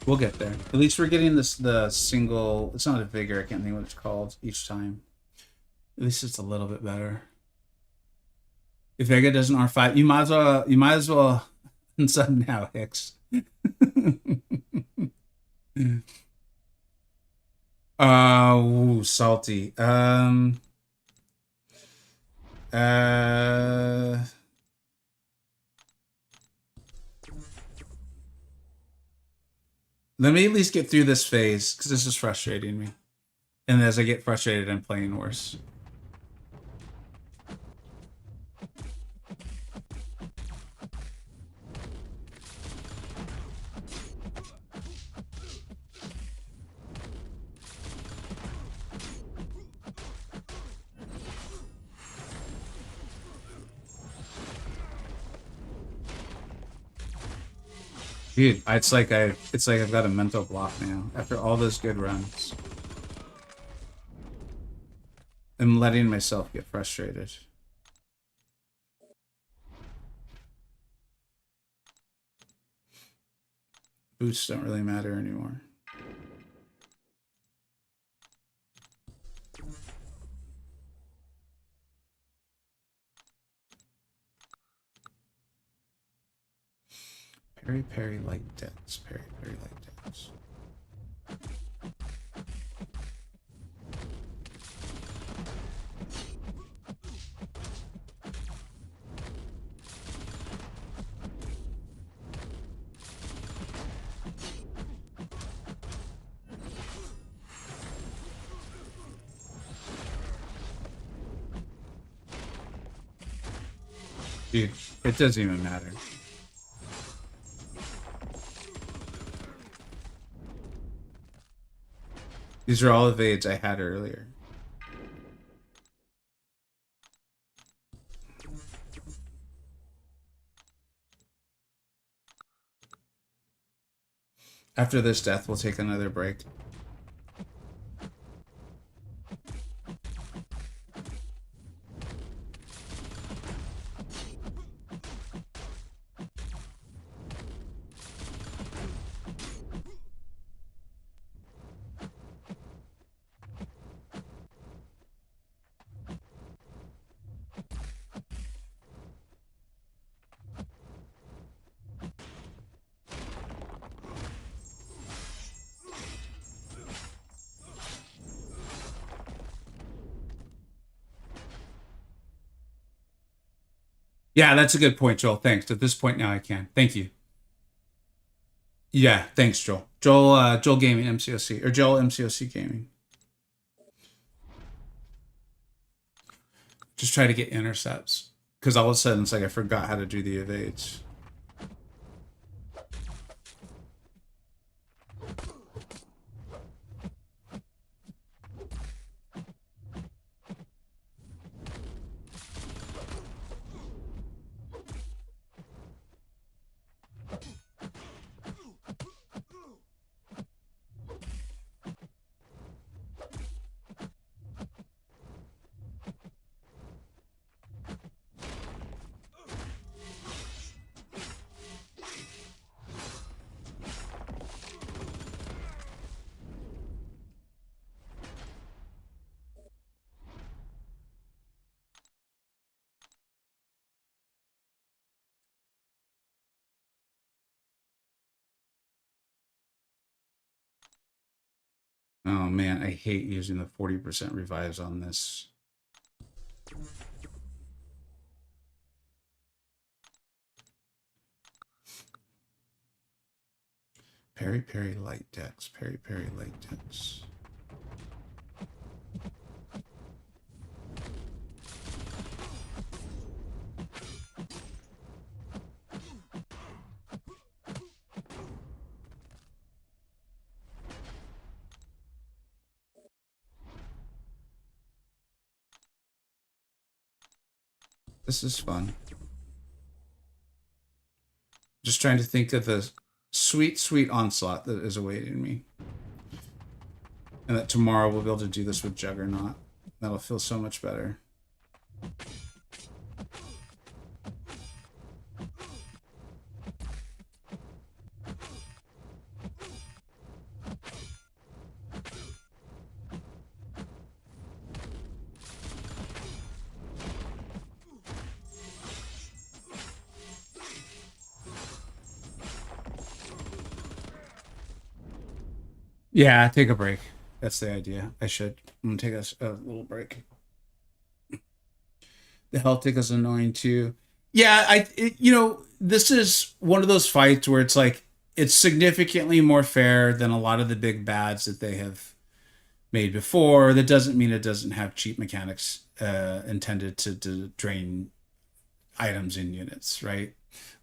[SPEAKER 1] We'll get there. At least we're getting the single. It's not a vigor. I can't think what it's called each time. At least it's a little bit better. If Vega doesn't R5, you might as well sub now, Hicks. Ooh, salty. Let me at least get through this phase, because this is frustrating me. And as I get frustrated, I'm playing worse. Dude, it's like I've got a mental block now after all those good runs. I'm letting myself get frustrated. Boosts don't really matter anymore. Parry light debts. Parry light debts. Dude, it doesn't even matter. These are all evades I had earlier. After this death, we'll take another break. Yeah, that's a good point, Joel. Thanks. At this point now I can. Thank you. Yeah, thanks, Joel. Joel Gaming MCoC or Joel MCoC Gaming. Just try to get intercepts. Because all of a sudden it's like I forgot how to do the evades. Oh man, I hate using the 40% revives on this. Parry light decks. Parry light decks. This is fun. Just trying to think of the sweet, sweet onslaught that is awaiting me. And that tomorrow we'll be able to do this with Juggernaut. That'll feel so much better. Yeah, take a break. That's the idea. I should. I'm gonna take a little break. The health tick is annoying too. Yeah, this is one of those fights where it's like it's significantly more fair than a lot of the big bads that they have made before. That doesn't mean it doesn't have cheap mechanics intended to drain items in units, right?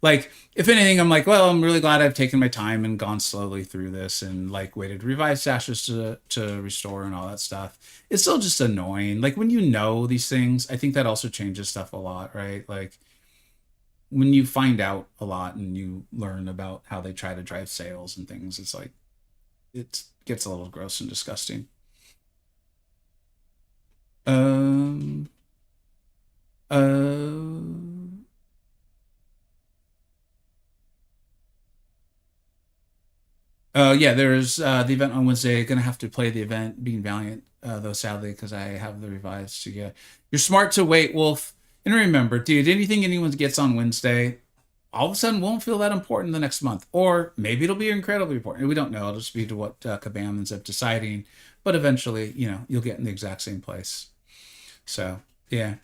[SPEAKER 1] Like, if anything, I'm like, well, I'm really glad I've taken my time and gone slowly through this and like waited revive stashes to restore and all that stuff. It's still just annoying. Like when you know these things, I think that also changes stuff a lot, right? Like when you find out a lot and you learn about how they try to drive sales and things, it's like it gets a little gross and disgusting. Um uh yeah, there's the event on Wednesday. Gonna have to play the event, being Valiant, though sadly, because I have the revives to get. You're smart to wait, Wolf. And remember, dude, anything anyone gets on Wednesday, all of a sudden won't feel that important the next month. Or maybe it'll be incredibly important. We don't know. It'll just be to what Kabam ends up deciding. But eventually, you'll get in the exact same place. So, yeah.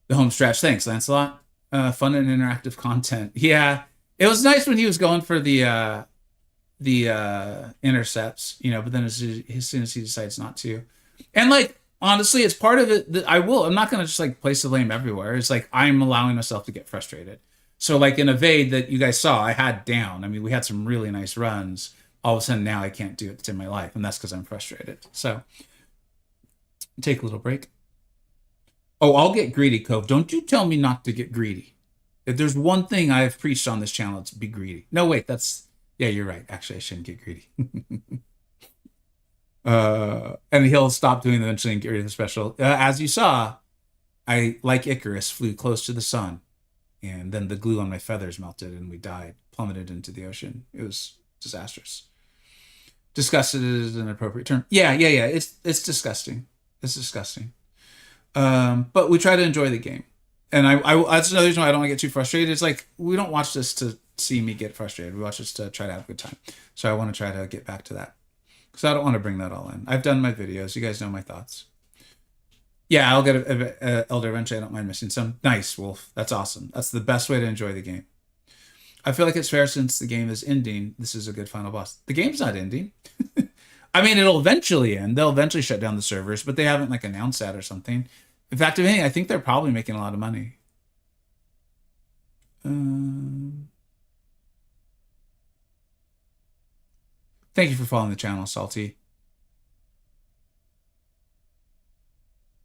[SPEAKER 1] The home stretch. Thanks, Lancelot. Fun and interactive content. Yeah. It was nice when he was going for the intercepts, but then as soon as he decides not to. And like honestly, it's part of it that I'm not gonna just like place the blame everywhere. It's like I'm allowing myself to get frustrated. So like in Evade that you guys saw, I had down. I mean, we had some really nice runs. All of a sudden now I can't do it in my life, and that's because I'm frustrated. So take a little break. Oh, I'll get greedy, Cove. Don't you tell me not to get greedy. If there's one thing I've preached on this channel, it's be greedy. No, wait, yeah, you're right. Actually, I shouldn't get greedy. And he'll stop doing eventually and get rid of the special. As you saw, I, like Icarus, flew close to the sun, and then the glue on my feathers melted, and we died, plummeted into the ocean. It was disastrous. Disgusted is an appropriate term. Yeah. It's disgusting. It's disgusting. But we try to enjoy the game. And I that's another reason why I don't want to get too frustrated. It's like we don't watch this to see me get frustrated. We watch this to try to have a good time. So I want to try to get back to that because I don't want to bring that all in. I've done my videos. You guys know my thoughts. Yeah, I'll get a Elder eventually. I don't mind missing some. Nice, Wolf. That's awesome. That's the best way to enjoy the game. I feel like it's fair since the game is ending. This is a good final boss. The game's not ending. I mean, it'll eventually end. They'll eventually shut down the servers, but they haven't like announced that or something. In fact, if anything, I think they're probably making a lot of money. Thank you for following the channel, Salty.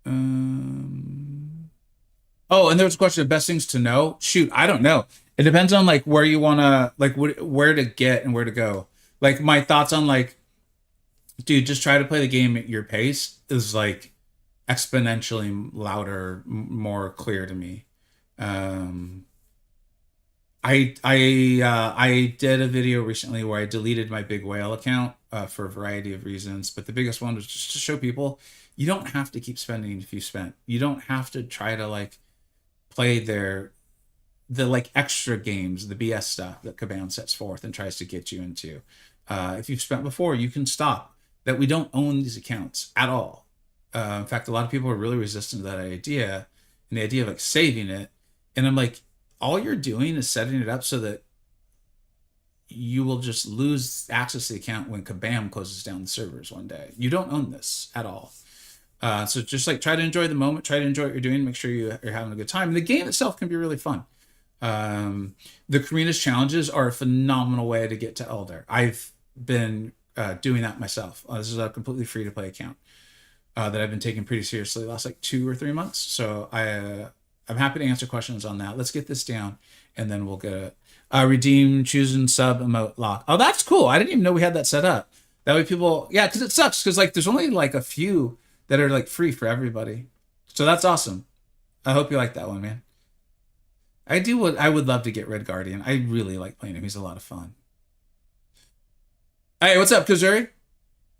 [SPEAKER 1] Oh, and there was a question of best things to know. Shoot, I don't know. It depends on like where you want to, like where to get and where to go. Like my thoughts on like, dude, just try to play the game at your pace is like exponentially louder, more clear to me. I did a video recently where I deleted my big whale account for a variety of reasons, but the biggest one was just to show people you don't have to keep spending if you spent. You don't have to try to like play the like extra games, the BS stuff that Kabam sets forth and tries to get you into. If you've spent before, you can stop. That we don't own these accounts at all. In fact, a lot of people are really resistant to that idea and the idea of like saving it. And I'm like, all you're doing is setting it up so that you will just lose access to the account when Kabam closes down the servers one day. You don't own this at all. So just like try to enjoy the moment, try to enjoy what you're doing, make sure you're having a good time. And the game itself can be really fun. The Karina's challenges are a phenomenal way to get to Elder. I've been doing that myself. This is a completely free to play account that I've been taking pretty seriously the last like 2 or 3 months. So I'm happy to answer questions on that. Let's get this down and then we'll get it. Redeem, choose and sub emote lock. Oh, that's cool. I didn't even know we had that set up. That way people, yeah, because it sucks because like there's only like a few that are like free for everybody. So that's awesome. I hope you like that one, man. I would love to get Red Guardian. I really like playing him. He's a lot of fun. Hey, what's up, Kazuri?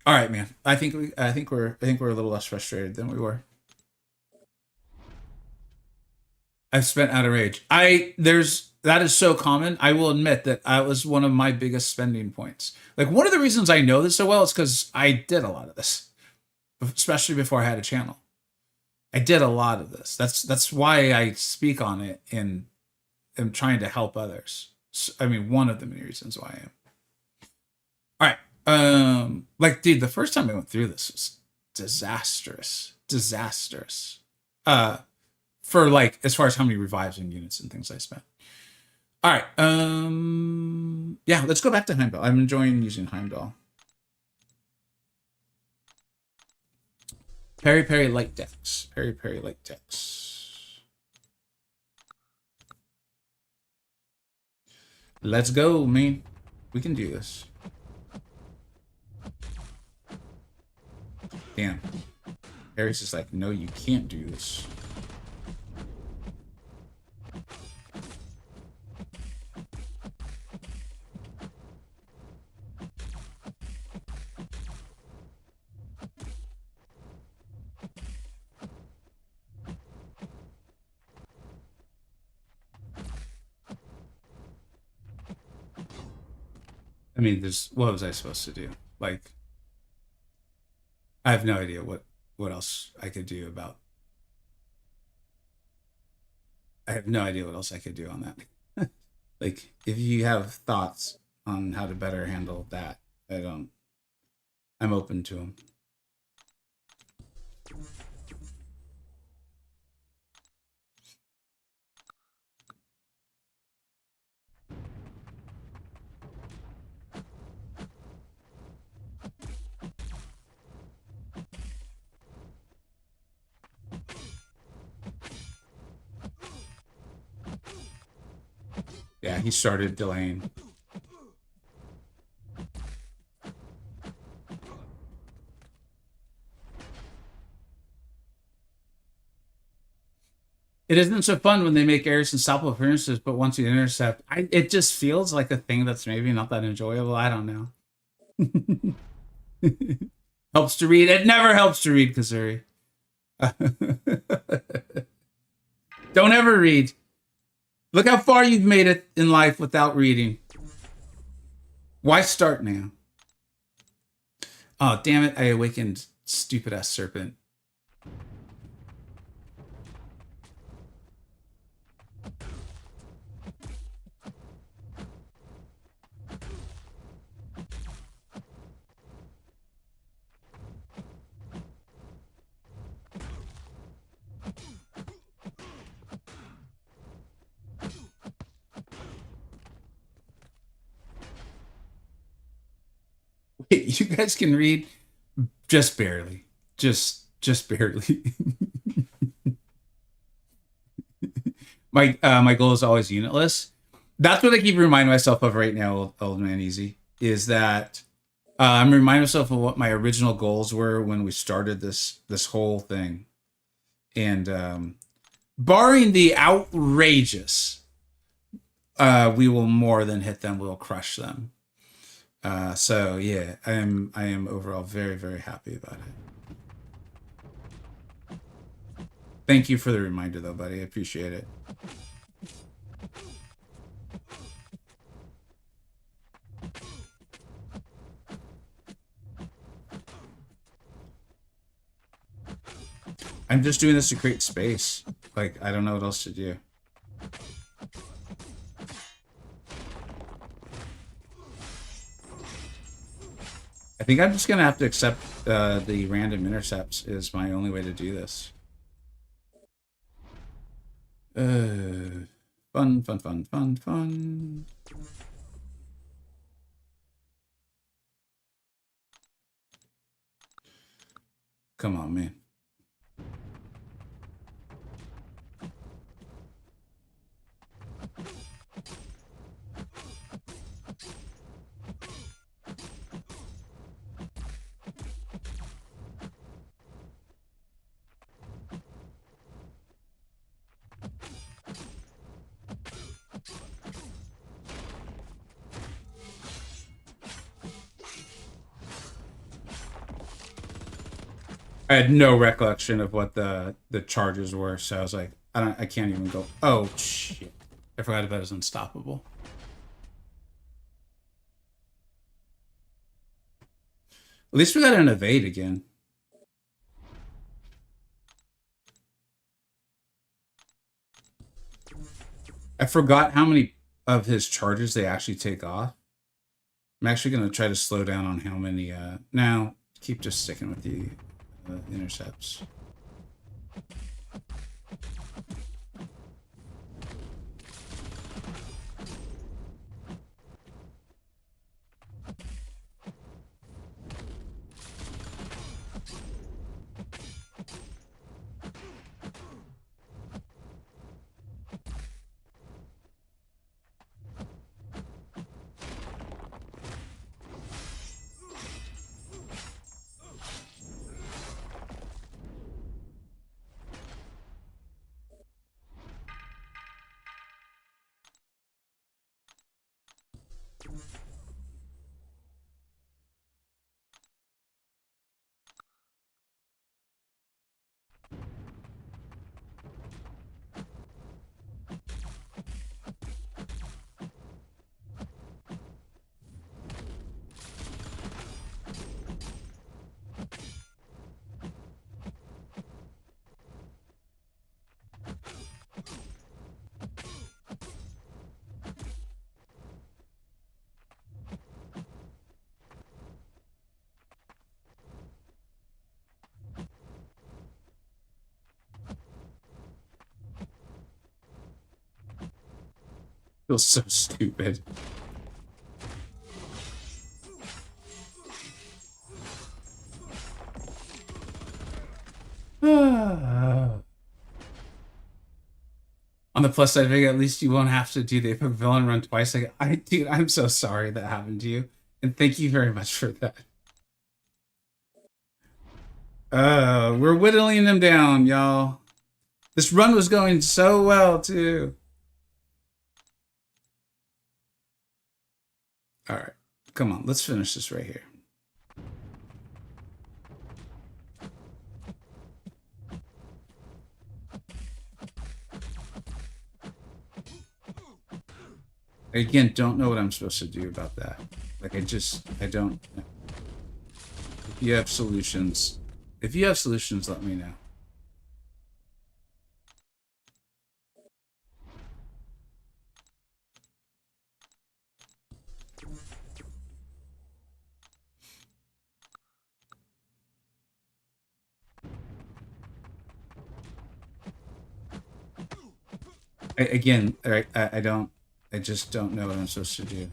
[SPEAKER 1] All right, man. I think we're a little less frustrated than we were. I've spent out of rage. That is so common. I will admit that was one of my biggest spending points. Like one of the reasons I know this so well is because I did a lot of this, especially before I had a channel. I did a lot of this. That's why I speak on it and am trying to help others. I mean, one of the many reasons why I am. All right. Like, dude, the first time I went through this was disastrous. Uh, for like as far as how many revives and units and things I spent. All right. Yeah, let's go back to Heimdall. I'm enjoying using Heimdall. Peri light decks. Peri light decks. Let's go, man. We can do this. Damn. Harry's just like, no, you can't do this. I mean, what was I supposed to do? Like, I have no idea what else I could do about. I have no idea what else I could do on that. Like, if you have thoughts on how to better handle that, I'm open to them. Yeah, he started delaying. It isn't so fun when they make errors and stop appearances, but once you intercept, it just feels like a thing that's maybe not that enjoyable. I don't know. Helps to read. It never helps to read, Kazuri. Don't ever read. Look how far you've made it in life without reading. Why start now? Oh, damn it. I awakened stupid ass serpent. Wait, you guys can read? Just barely. Just barely. My goal is always unitless. That's what I keep reminding myself of right now, old man easy, is that I'm reminding myself of what my original goals were when we started this whole thing. And barring the outrageous, we will more than hit them, we'll crush them. So yeah, I am overall very, very happy about it. Thank you for the reminder though, buddy. I appreciate it. I'm just doing this to create space. Like, I don't know what else to do. I think I'm just gonna have to accept the random intercepts is my only way to do this. Fun. Come on, man. I had no recollection of what the charges were, so I was like, I can't even go. Oh shit! I forgot about his unstoppable. At least we got an evade again. I forgot how many of his charges they actually take off. I'm actually going to try to slow down on how many. Now, keep just sticking with the intercepts. Feels so stupid. On the plus side, Vega, at least you won't have to do the Epoch villain run twice. Like, dude, I'm so sorry that happened to you, and thank you very much for that. We're whittling them down, y'all. This run was going so well too. All right, come on, let's finish this right here. I, again, don't know what I'm supposed to do about that. Like, I don't know. If you have solutions, let me know. Again, I just don't know what I'm supposed to do.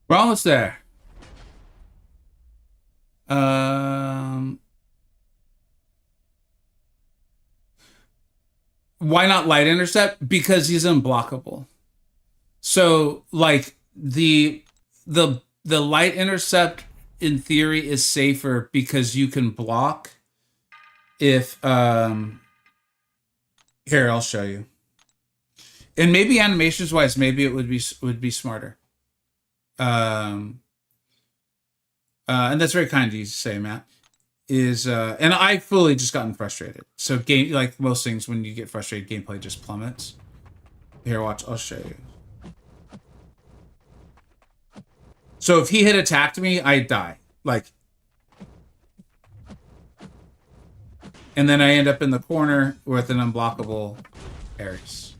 [SPEAKER 1] We're almost there. Why not light intercept? Because he's unblockable. So like the light intercept in theory is safer because you can block if here, I'll show you. And maybe animations wise, maybe it would be smarter. And that's very kind of you to say, Matt. Is and I fully just gotten frustrated. So game, like most things, when you get frustrated, gameplay just plummets. Here, watch. I'll show you. So if he had attacked me, I'd die. Like, and then I end up in the corner with an unblockable Ares.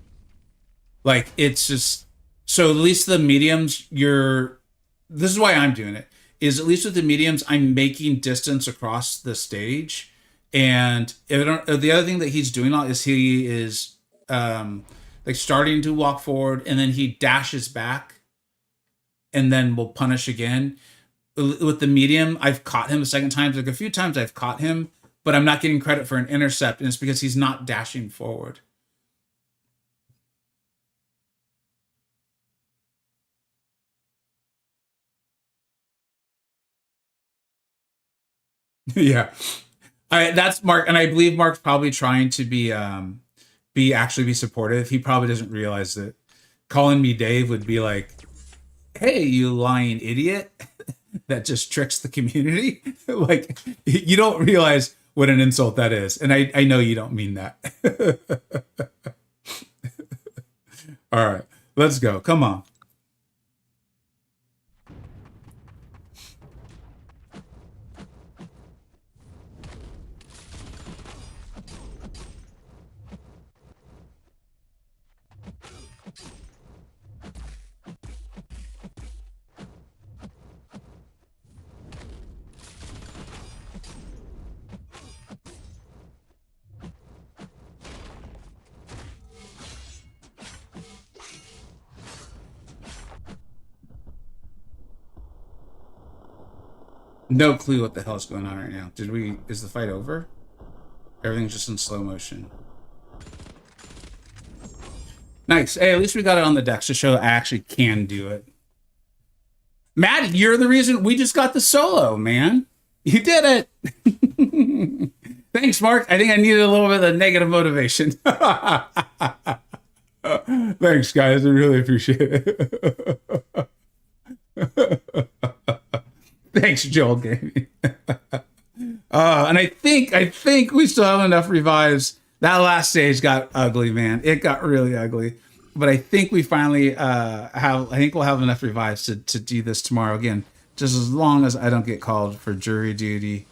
[SPEAKER 1] Like, it's just so at least the mediums, this is why I'm doing it. Is at least with the mediums, I'm making distance across the stage. And the other thing that he's doing is he is like starting to walk forward and then he dashes back and then will punish again. With the medium, I've caught him a second time. Like a few times I've caught him, but I'm not getting credit for an intercept. And it's because he's not dashing forward. Yeah. That's Mark, and I believe Mark's probably trying to be supportive. He probably doesn't realize that calling me Dave would be like, "Hey, you lying idiot!" That just tricks the community. Like you don't realize what an insult that is, and I know you don't mean that. All right, let's go. Come on. No clue what the hell's going on right now. Is the fight over? Everything's just in slow motion. Nice. Hey, at least we got it on the decks to show I actually can do it. Matt, you're the reason we just got the solo, man. You did it. Thanks, Mark. I think I needed a little bit of negative motivation. Thanks, guys. I really appreciate it. Thanks, Joel Gaming. And I think we still have enough revives. That last stage got ugly, man. It got really ugly. But I think we finally have. I think we'll have enough revives to do this tomorrow again. Just as long as I don't get called for jury duty.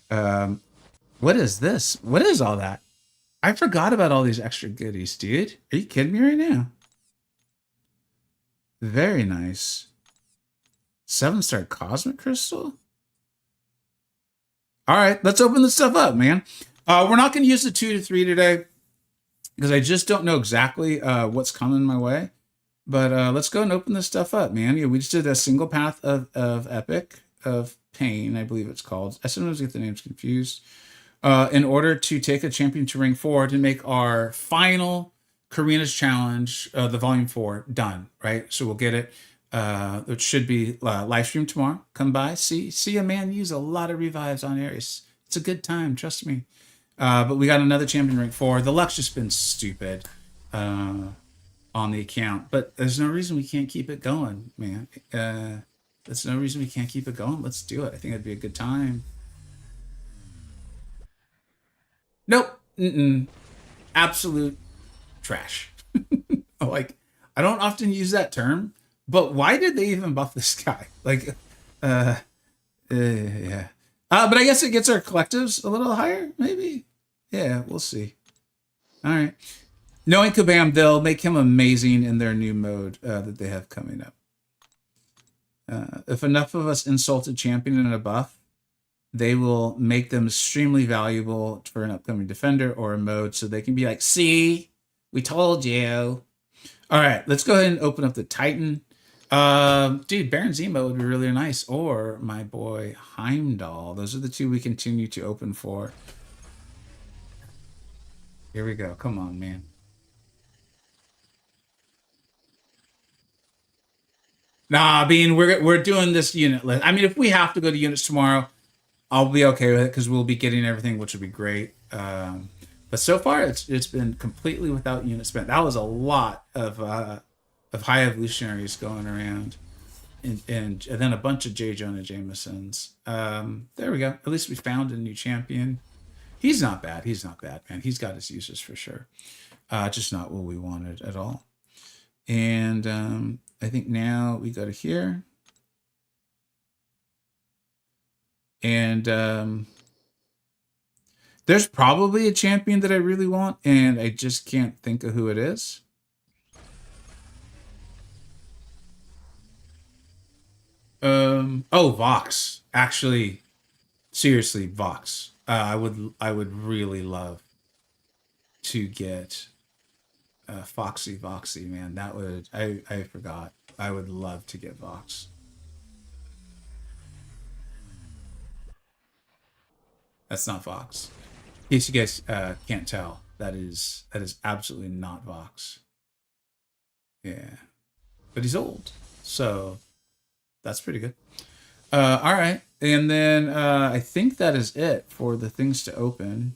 [SPEAKER 1] What is this? What is all that? I forgot about all these extra goodies, dude. Are you kidding me right now? Very nice. 7-star Cosmic Crystal? All right, let's open this stuff up, man. We're not going to use the 2 to 3 today because I just don't know exactly what's coming my way. But let's go and open this stuff up, man. Yeah, we just did a single path of Epic, of Pain, I believe it's called. I sometimes get the names confused. In order to take a champion to Ring 4 to make our final Karina's Challenge, the Volume 4, done, right? So we'll get it. It should be live stream tomorrow. Come by, see a man use a lot of revives on Ares. It's a good time, trust me. But we got another champion Ring 4. The luck's just been stupid on the account. But there's no reason we can't keep it going, man. There's no reason we can't keep it going. Let's do it. I think it'd be a good time. Nope. Absolute trash. Like, I don't often use that term, but why did they even buff this guy? Like, yeah. But I guess it gets our collectives a little higher, maybe. Yeah, we'll see. All right. Knowing Kabam, they'll make him amazing in their new mode that they have coming up. If enough of us insult a champion in a buff, they will make them extremely valuable for an upcoming defender or a mode, so they can be like, see, we told you. All right, let's go ahead and open up the Titan. Dude, Baron Zemo would be really nice, or my boy Heimdall. Those are the two we continue to open for. Here we go. Come on, man. Nah, Bean, we're doing this unit list. I mean, if we have to go to units tomorrow, I'll be okay with it because we'll be getting everything, which would be great. But so far, it's been completely without unit spent. That was a lot of high evolutionaries going around, and then a bunch of J. Jonah Jamesons. There we go. At least we found a new champion. He's not bad. He's not bad, man. He's got his uses for sure. Just not what we wanted at all. And I think now we go to here. And there's probably a champion that I really want, and I just can't think of who it is. Oh, Vox. Actually, seriously, Vox. I would really love to get Foxy, man. That would I forgot. I would love to get Vox. That's not Vox. In case you guys can't tell, that is absolutely not Vox. Yeah, but he's old, so that's pretty good. All right. And then I think that is it for the things to open.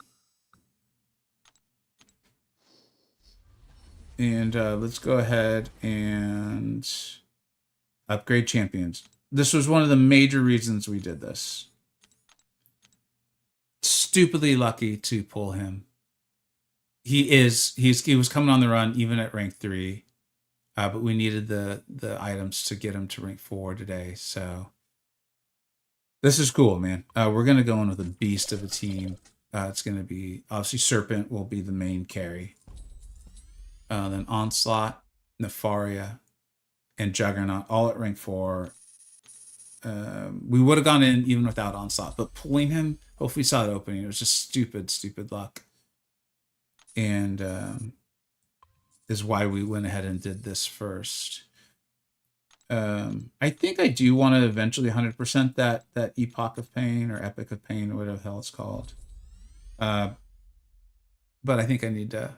[SPEAKER 1] And let's go ahead and upgrade champions. This was one of the major reasons we did this. Stupidly lucky to pull him. He was coming on the run even at rank 3. But we needed the items to get him to rank 4 today. So this is cool, man. We're gonna go in with a beast of a team. It's gonna be obviously Serpent will be the main carry. Then Onslaught, Nefaria, and Juggernaut all at rank 4. We would have gone in even without Onslaught, but pulling him, hopefully you saw the opening. It was just stupid luck. And is why we went ahead and did this first. I think I do want to eventually 100% that Epoch of Pain or Epic of Pain or whatever the hell it's called. But I think I need to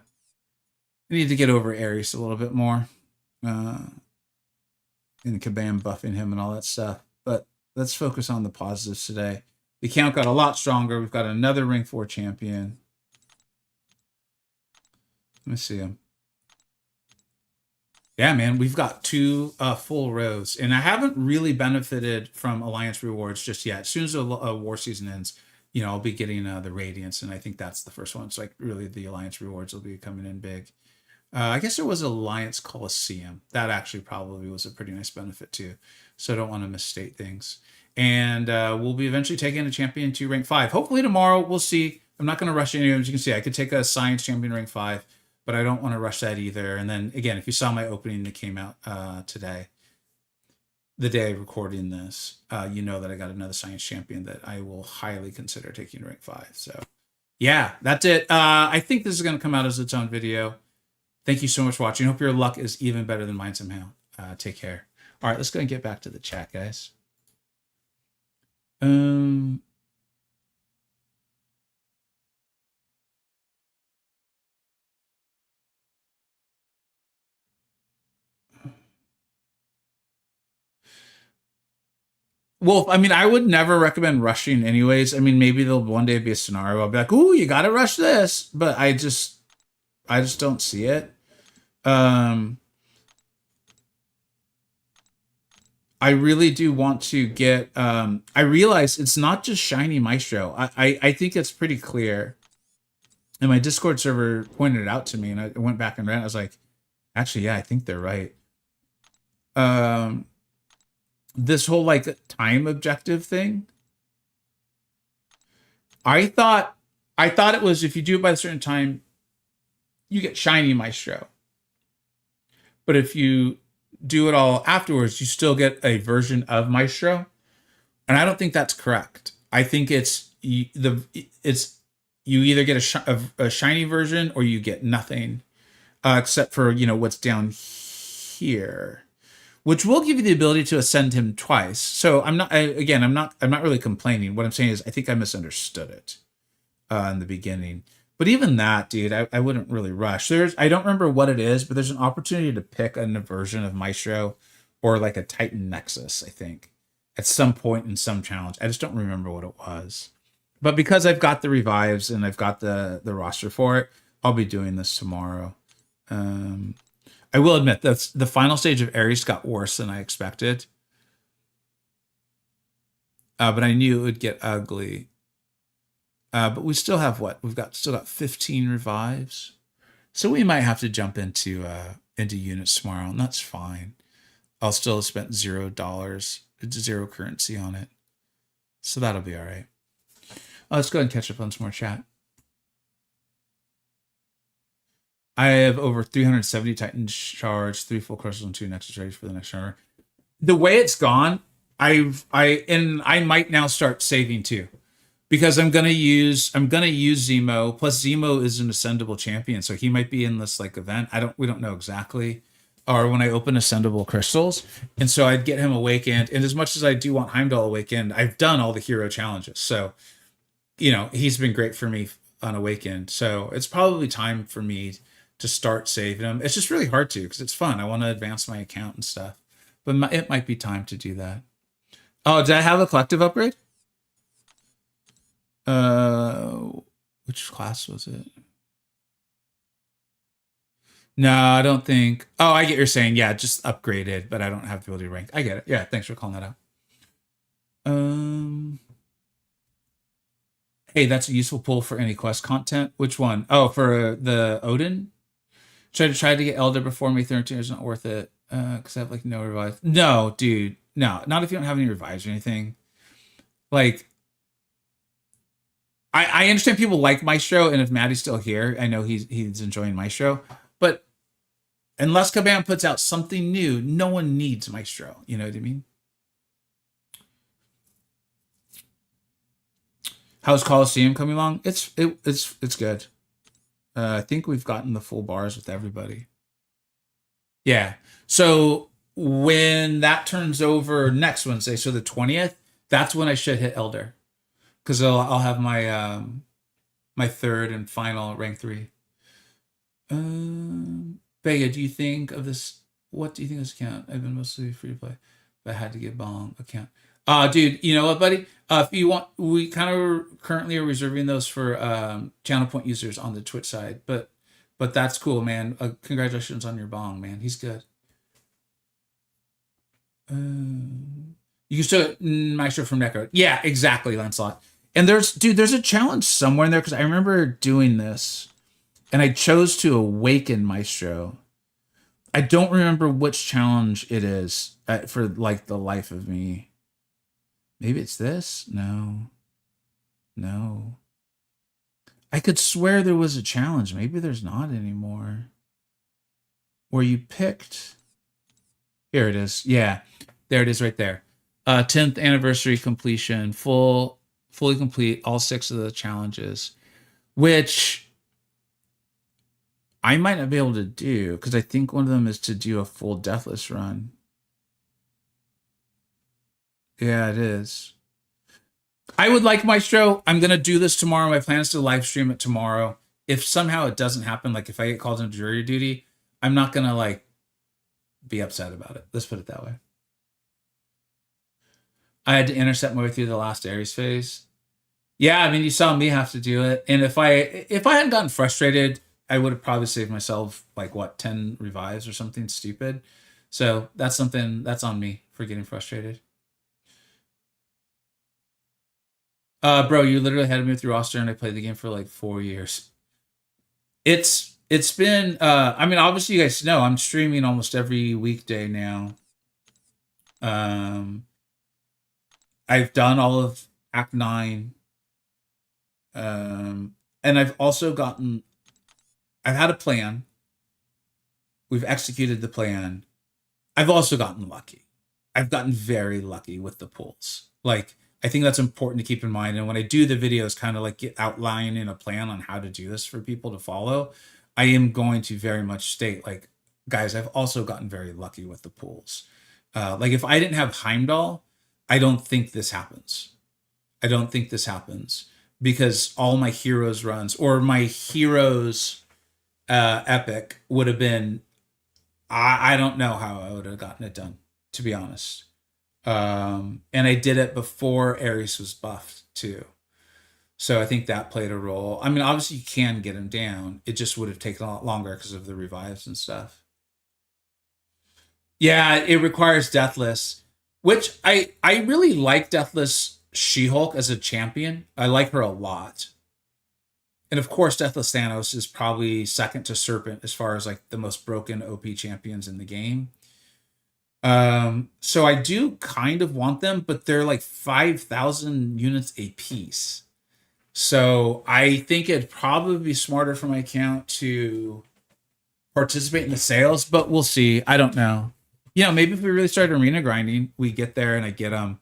[SPEAKER 1] get over Ares a little bit more. And Kabam buffing him and all that stuff. But let's focus on the positives today. The account got a lot stronger. We've got another rank 4 champion. Let me see him. Yeah, man, we've got 2 full rows, and I haven't really benefited from Alliance rewards just yet. As soon as a war season ends, you know, I'll be getting the Radiance, and I think that's the first one. So, like, really, the Alliance rewards will be coming in big. I guess there was Alliance Coliseum. That actually probably was a pretty nice benefit, too. So I don't want to misstate things. And we'll be eventually taking a champion to rank 5. Hopefully tomorrow, we'll see. I'm not going to rush any. As you can see, I could take a Science champion rank 5. But I don't want to rush that either. And then, again, if you saw my opening that came out today, the day recording this, you know that I got another Science champion that I will highly consider taking to rank 5. So, yeah, that's it. I think this is going to come out as its own video. Thank you so much for watching. Hope your luck is even better than mine somehow. Take care. All right, let's go and get back to the chat, guys. Well, I mean, I would never recommend rushing anyways. I mean, maybe there'll one day be a scenario I'll be like, ooh, you gotta rush this. But I just don't see it. I really do want to get I realize it's not just Shiny Maestro. I think it's pretty clear. And my Discord server pointed it out to me, and I went back and read it. I was like, actually, yeah, I think they're right. This whole like time objective thing. I thought it was if you do it by a certain time, you get Shiny Maestro. But if you do it all afterwards, you still get a version of Maestro. And I don't think that's correct. I think you either get a shiny version or you get nothing, except for, you know, what's down here, which will give you the ability to ascend him twice. So I'm not really complaining. What I'm saying is I think I misunderstood it in the beginning. But even that, dude, I wouldn't really rush. I don't remember what it is, but there's an opportunity to pick a version of Maestro or like a Titan Nexus, I think, at some point in some challenge. I just don't remember what it was. But because I've got the revives and I've got the roster for it, I'll be doing this tomorrow. I will admit that the final stage of Ares got worse than I expected. But I knew it would get ugly. But we still have what? Still got 15 revives. So we might have to jump into units tomorrow, and that's fine. I'll still have spent $0. It's 0 currency on it. So that'll be all right. Let's go ahead and catch up on some more chat. I have over 370 Titan shards, 3 full crystals, and 2 nexus ready for the next shard. The way it's gone, I might now start saving too, because I'm gonna use Zemo. Plus Zemo is an ascendable champion, so he might be in this like event. We don't know exactly, or when I open ascendable crystals, and so I'd get him awakened. And as much as I do want Heimdall awakened, I've done all the hero challenges, so you know he's been great for me on awakened. So it's probably time for me to start saving them. It's just really hard to because it's fun. I want to advance my account and stuff, but it might be time to do that. Oh, did I have a collective upgrade? Uh, which class was it? No, I don't think. Oh, I get you're saying. Yeah, just upgraded, but I don't have the ability to rank. I get it. Yeah, thanks for calling that out. Um, hey, that's a useful pull for any quest content. Which one? Oh, for the Odin. Try to get Elder before May 13 is not worth it. Because I have like no revive. No, dude, no, not if you don't have any revives or anything. Like, I understand people like Maestro, and if Maddie's still here, I know he's enjoying Maestro. But unless Kabam puts out something new, no one needs Maestro. You know what I mean? How's Coliseum coming along? It's good. I think we've gotten the full bars with everybody. Yeah. So when that turns over next Wednesday, so the 20th, that's when I should hit Elder because I'll have my my third and final rank 3. Vega, do you think of this? What do you think of this account? I've been mostly free to play, but I had to get bong account. Dude, you know what, buddy? If you want, we kind of currently are reserving those for channel point users on the Twitch side, but that's cool, man. Congratulations on your bong, man. He's good. You can still Maestro from Necro. Yeah, exactly, Lancelot. And there's a challenge somewhere in there because I remember doing this, and I chose to awaken Maestro. I don't remember which challenge it is for like the life of me. Maybe it's this? No. No. I could swear there was a challenge. Maybe there's not anymore. Where you picked. Here it is. Yeah. There it is right there. 10th anniversary completion. Fully complete all 6 of the challenges. Which I might not be able to do because I think one of them is to do a full deathless run. Yeah, it is. I would like Maestro. I'm gonna do this tomorrow. My plan is to live stream it tomorrow. If somehow it doesn't happen, like if I get called into jury duty, I'm not gonna like be upset about it. Let's put it that way. I had to intercept my way through the last Ares phase. Yeah, I mean, you saw me have to do it, and if I hadn't gotten frustrated, I would have probably saved myself like what 10 revives or something stupid. So that's something that's on me for getting frustrated. Bro, you literally had me through roster, and I played the game for like 4 years. It's been I mean, obviously you guys know I'm streaming almost every weekday now. I've done all of Act 9. And I've also I've had a plan. We've executed the plan. I've also gotten lucky. I've gotten very lucky with the pulls. Like, I think that's important to keep in mind. And when I do the videos, kind of like get outlining a plan on how to do this for people to follow, I am going to very much state, like, guys, I've also gotten very lucky with the pulls. Like, if I didn't have Heimdall, I don't think this happens. I don't think this happens because all my heroes runs or my heroes epic would have been, I don't know how I would have gotten it done, to be honest. And I did it before Ares was buffed too. So I think that played a role. I mean, obviously you can get him down. It just would have taken a lot longer because of the revives and stuff. Yeah, it requires Deathless, which I really like Deathless She-Hulk as a champion. I like her a lot. And of course, Deathless Thanos is probably second to Serpent as far as like the most broken OP champions in the game. So I do kind of want them, but they're like 5,000 units a piece. So I think it'd probably be smarter for my account to participate in the sales, but we'll see. I don't know. You know, maybe if we really start arena grinding, we get there and I get them.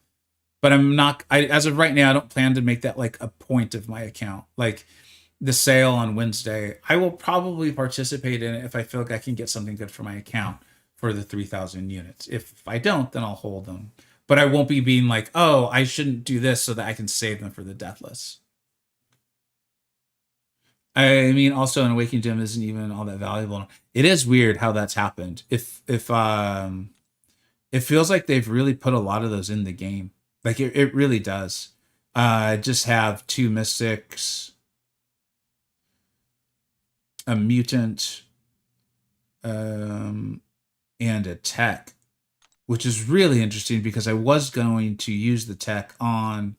[SPEAKER 1] But I'm not, as of right now, I don't plan to make that like a point of my account. Like the sale on Wednesday, I will probably participate in it if I feel like I can get something good for my account for the 3,000 units. If I don't, then I'll hold them. But I won't be being like, oh, I shouldn't do this so that I can save them for the Deathless. I mean, also an Awakening Gem isn't even all that valuable. It is weird how that's happened. If it feels like they've really put a lot of those in the game. Like it really does. I just have 2 mystics, a mutant, and a tech, which is really interesting because I was going to use the tech on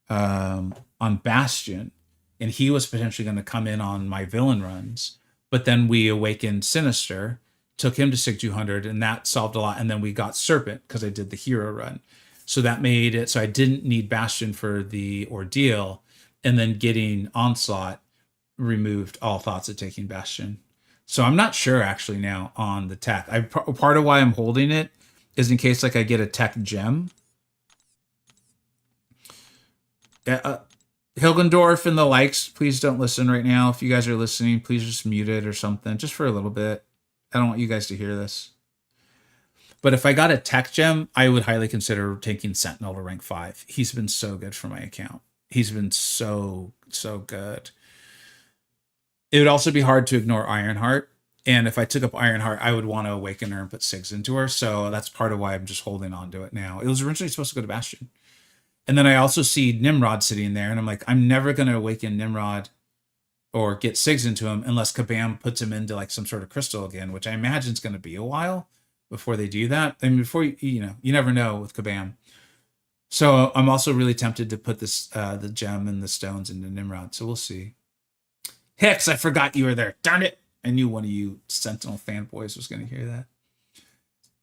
[SPEAKER 1] Bastion, and he was potentially going to come in on my villain runs. But then we awakened Sinister, took him to Sig 200, and that solved a lot. And then we got Serpent because I did the hero run. So that made it so I didn't need Bastion for the ordeal. And then getting Onslaught removed all thoughts of taking Bastion. So I'm not sure actually now on the tech. Part of why I'm holding it is in case like I get a tech gem. Hilgendorf and the likes, please don't listen right now. If you guys are listening, please just mute it or something, just for a little bit. I don't want you guys to hear this. But if I got a tech gem, I would highly consider taking Sentinel to rank 5. He's been so good for my account. He's been so good. It would also be hard to ignore Ironheart. And if I took up Ironheart, I would want to awaken her and put Sigs into her. So that's part of why I'm just holding on to it now. It was originally supposed to go to Bastion. And then I also see Nimrod sitting there, and I'm like, I'm never going to awaken Nimrod or get Sigs into him unless Kabam puts him into like some sort of crystal again, which I imagine is going to be a while before they do that. I mean, before you never know with Kabam. So I'm also really tempted to put this the gem and the stones into Nimrod. So we'll see. Hicks, I forgot you were there. Darn it! I knew one of you Sentinel fanboys was going to hear that.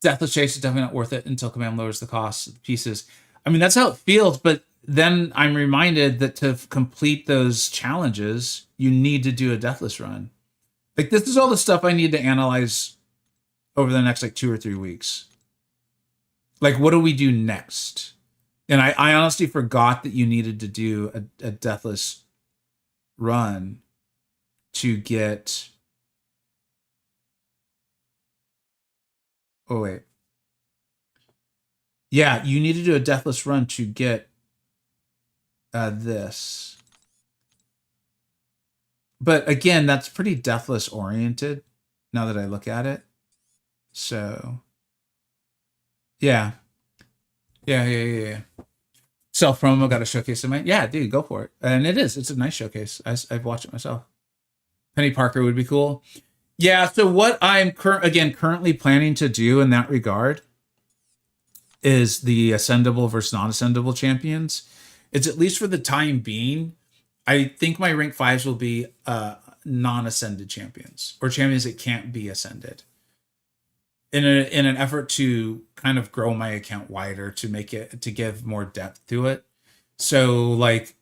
[SPEAKER 1] Deathless Chase is definitely not worth it until Kabam lowers the cost of the pieces. I mean, that's how it feels, but then I'm reminded that to complete those challenges, you need to do a Deathless run. Like, this is all the stuff I need to analyze over the next, like, 2 or 3 weeks. Like, what do we do next? And I honestly forgot that you needed to do a Deathless run to get... Oh, wait. Yeah, you need to do a Deathless run to get this. But again, that's pretty Deathless oriented now that I look at it. So, yeah. Yeah. Self-promo, got a showcase in my... Yeah, dude, go for it. And it is. It's a nice showcase. I've watched it myself. Penny Parker would be cool. Yeah, so what I'm currently planning to do in that regard is the ascendable versus non-ascendable champions. It's at least for the time being. I think my rank 5s will be non-ascended champions or champions that can't be ascended in an effort to kind of grow my account wider, to give more depth to it. So like,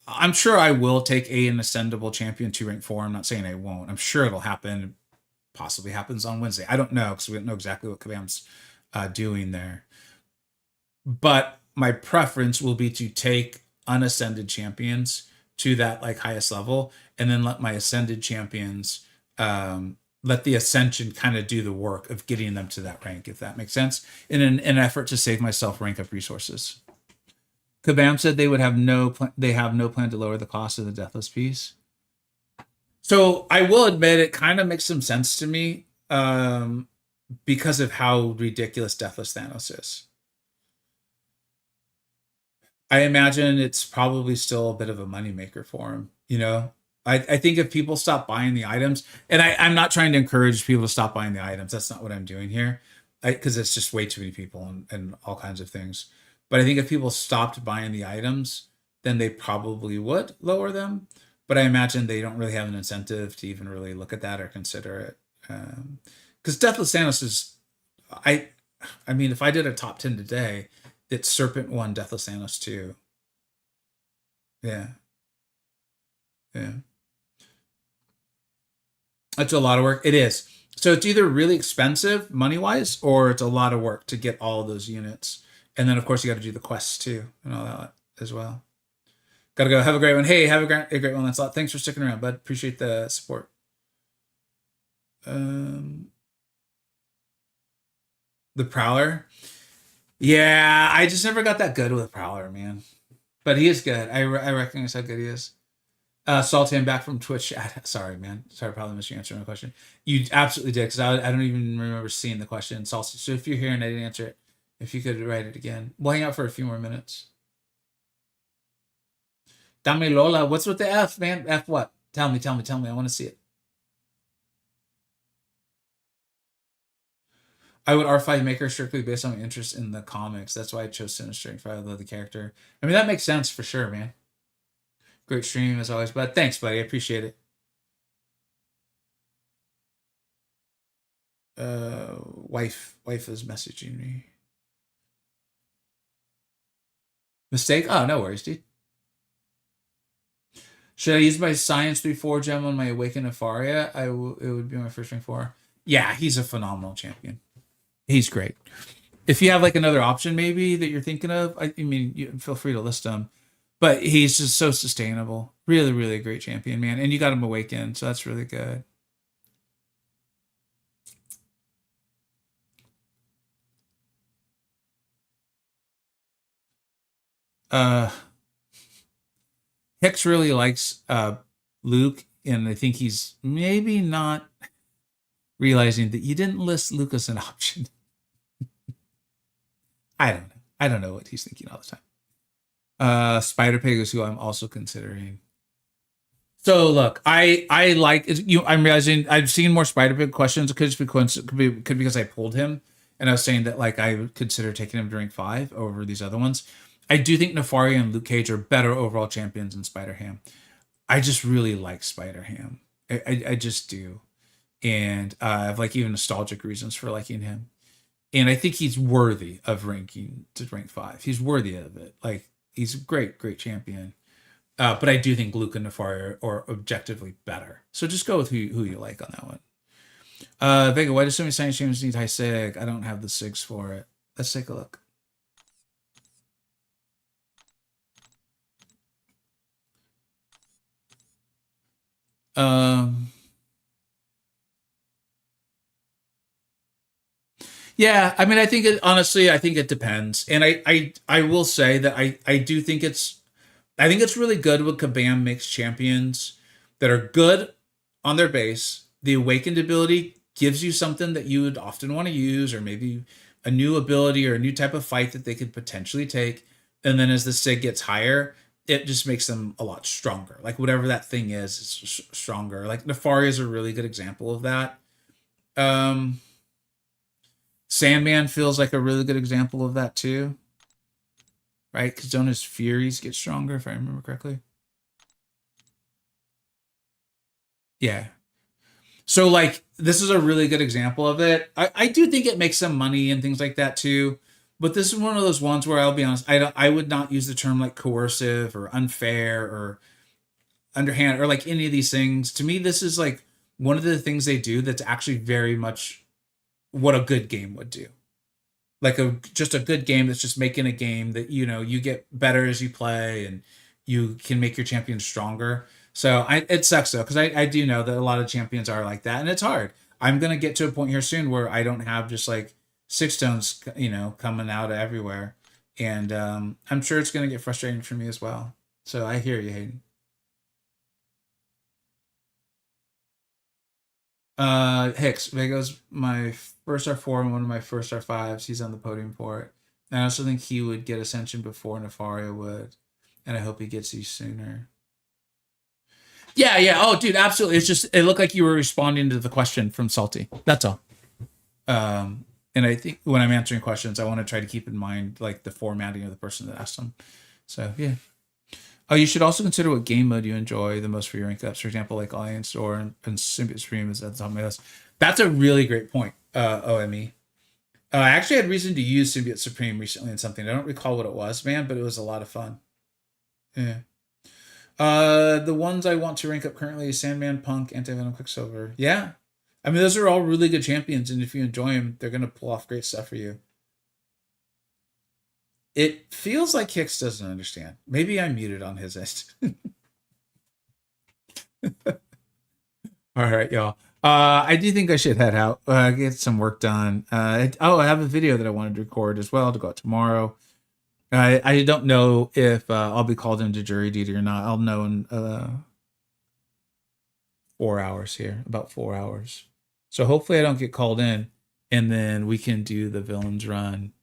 [SPEAKER 1] I'm sure I will take an ascendable champion to rank 4. I'm not saying I won't. I'm sure it'll happen. Possibly happens on Wednesday. I don't know because we don't know exactly what Kabam's doing there. But my preference will be to take unascended champions to that like highest level, and then let my ascended champions let the ascension kind of do the work of getting them to that rank, if that makes sense, in an effort to save myself rank up resources. Kabam said they have no plan to lower the cost of the Deathless piece. So I will admit it kind of makes some sense to me because of how ridiculous Deathless Thanos is. I imagine it's probably still a bit of a moneymaker for him. You know, I think if people stop buying the items, and I'm not trying to encourage people to stop buying the items. That's not what I'm doing here, because it's just way too many people and all kinds of things. But I think if people stopped buying the items, then they probably would lower them. But I imagine they don't really have an incentive to even really look at that or consider it. Because Deathless Thanos is, I mean, if I did a top 10 today, it's Serpent 1, Deathless Thanos 2. Yeah. That's a lot of work. It is. So it's either really expensive money-wise, or it's a lot of work to get all of those units. And then, of course, you got to do the quests, too, and all that as well. Gotta go. Have a great one. Hey, have a great one, Lancelot. Thanks for sticking around, bud. Appreciate the support. The Prowler. Yeah, I just never got that good with Prowler, man. But he is good. I recognize how good he is. Sultan back from Twitch. Sorry, man. Sorry, probably missed your answer on the question. You absolutely did, because I don't even remember seeing the question. So if you're here and I didn't answer it,
[SPEAKER 2] If you could write it again. We'll hang out for a few more minutes. Dame Lola, what's with the F, man? F what? Tell me. I want to see it. I would R5 make her strictly based on my interest in the comics. That's why I chose Sinister if I love the character. I mean, that makes sense for sure, man. Great stream as always, bud. Thanks, buddy. I appreciate it. Wife is messaging me. Mistake? Oh, no worries, dude. Should I use my Science 3-4 gem on my Awaken Nefaria? It would be my first ring 4. Yeah, he's a phenomenal champion. He's great. If you have like another option maybe that you're thinking of, I mean, you feel free to list them. But he's just so sustainable. Really, really great champion, man. And you got him Awaken, so that's really good. Hicks really likes Luke, and I think he's maybe not realizing that you didn't list Luke as an option. I don't know. I don't know what he's thinking all the time. Spider Pig is who I'm also considering. So look, I like you. I'm realizing I've seen more Spider Pig questions. It could be because I pulled him, and I was saying that like I would consider taking him to rank 5 over these other ones. I do think Nefaria and Luke Cage are better overall champions than Spider Ham. I just really like Spider Ham. I just do, and I have like even nostalgic reasons for liking him. And I think he's worthy of ranking to rank 5. He's worthy of it. Like he's a great champion. But I do think Luke and Nefaria are objectively better. So just go with who you like on that one. Vega, why do so many science champions need high sig? I don't have the sigs for it. Let's take a look. Yeah, I mean, honestly, I think it depends. And I will say that I do think I think it's really good when Kabam makes champions that are good on their base. The awakened ability gives you something that you would often want to use, or maybe a new ability or a new type of fight that they could potentially take. And then as the sig gets higher, it just makes them a lot stronger. Like whatever that thing is stronger. Like Nefaria is a really good example of that. Sandman feels like a really good example of that too. Right? Because don't his Furies get stronger, if I remember correctly? Yeah. So, like, this is a really good example of it. I do think it makes some money and things like that too. But this is one of those ones where I'll be honest, I would not use the term like coercive or unfair or underhand or like any of these things. To me, this is like one of the things they do that's actually very much what a good game would do. Like just a good game that's just making a game that you get better as you play and you can make your champions stronger. So it sucks though, because I do know that a lot of champions are like that, and it's hard. I'm gonna get to a point here soon where I don't have just like 6 stones, coming out of everywhere, and I'm sure it's gonna get frustrating for me as well. So I hear you, Hayden. Hicks, Vega's my first R4 and one of my first R5s. He's on the podium for it. And I also think he would get Ascension before Nefaria would. And I hope he gets these sooner. Yeah. Oh, dude, absolutely. It's just, it looked like you were responding to the question from Salty. That's all. And I think when I'm answering questions, I want to try to keep in mind like the formatting of the person that asked them. So, yeah. Oh, you should also consider what game mode you enjoy the most for your rank ups. For example, like Alliance Store and Symbiote Supreme is at the top of my list. That's a really great point, OME. I actually had reason to use Symbiote Supreme recently in something. I don't recall what it was, man, but it was a lot of fun. Yeah. The ones I want to rank up currently is Sandman, Punk, Anti-Venom, Quicksilver. Yeah. I mean, those are all really good champions, and if you enjoy them, they're going to pull off great stuff for you. It feels like Hicks doesn't understand. Maybe I'm muted on his end. All right, y'all. I do think I should head out, get some work done. I have a video that I wanted to record as well to go out tomorrow. I don't know if I'll be called into jury duty or not. I'll know in 4 hours here, about 4 hours. So hopefully I don't get called in, and then we can do the villains run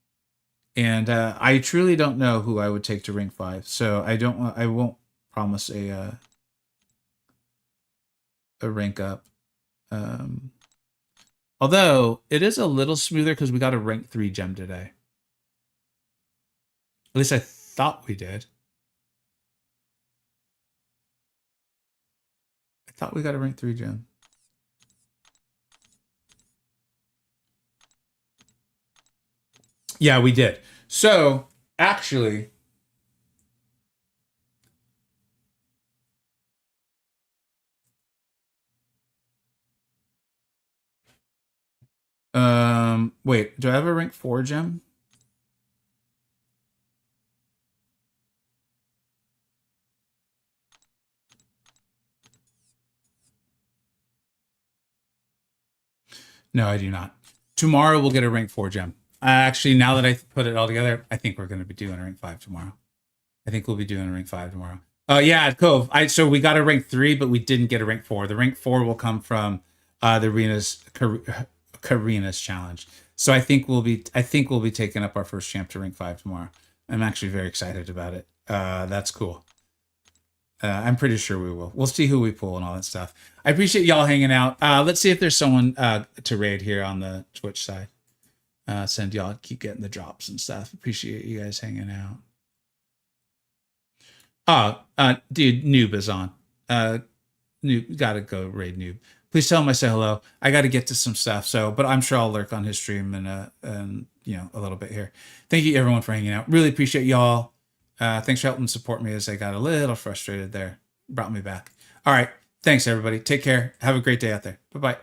[SPEAKER 2] And I truly don't know who I would take to rank 5. So I won't promise a rank up. Although it is a little smoother because we got a rank 3 gem today. At least I thought we did. I thought we got a rank 3 gem. Yeah, we did. So actually, wait, do I have a rank 4 gem? No, I do not. Tomorrow we'll get a rank 4 gem. Actually, now that I put it all together, I think we're going to be doing a rank 5 tomorrow. I think we'll be doing a rank 5 tomorrow. Yeah, Cove. So we got a rank 3, but we didn't get a rank 4. The rank 4 will come from the Karina's challenge. So I think we'll be taking up our first champ to rank 5 tomorrow. I'm actually very excited about it. That's cool. I'm pretty sure we will. We'll see who we pull and all that stuff. I appreciate y'all hanging out. Let's see if there's someone to raid here on the Twitch side. Send y'all keep getting the drops and stuff. Appreciate you guys hanging out. Dude, Noob is on. Noob, gotta go raid Noob. Please tell him I say hello. I got to get to some stuff. But I'm sure I'll lurk on his stream and a little bit here. Thank you everyone for hanging out. Really appreciate y'all. Thanks for helping support me as I got a little frustrated there. Brought me back. All right. Thanks everybody. Take care. Have a great day out there. Bye-bye.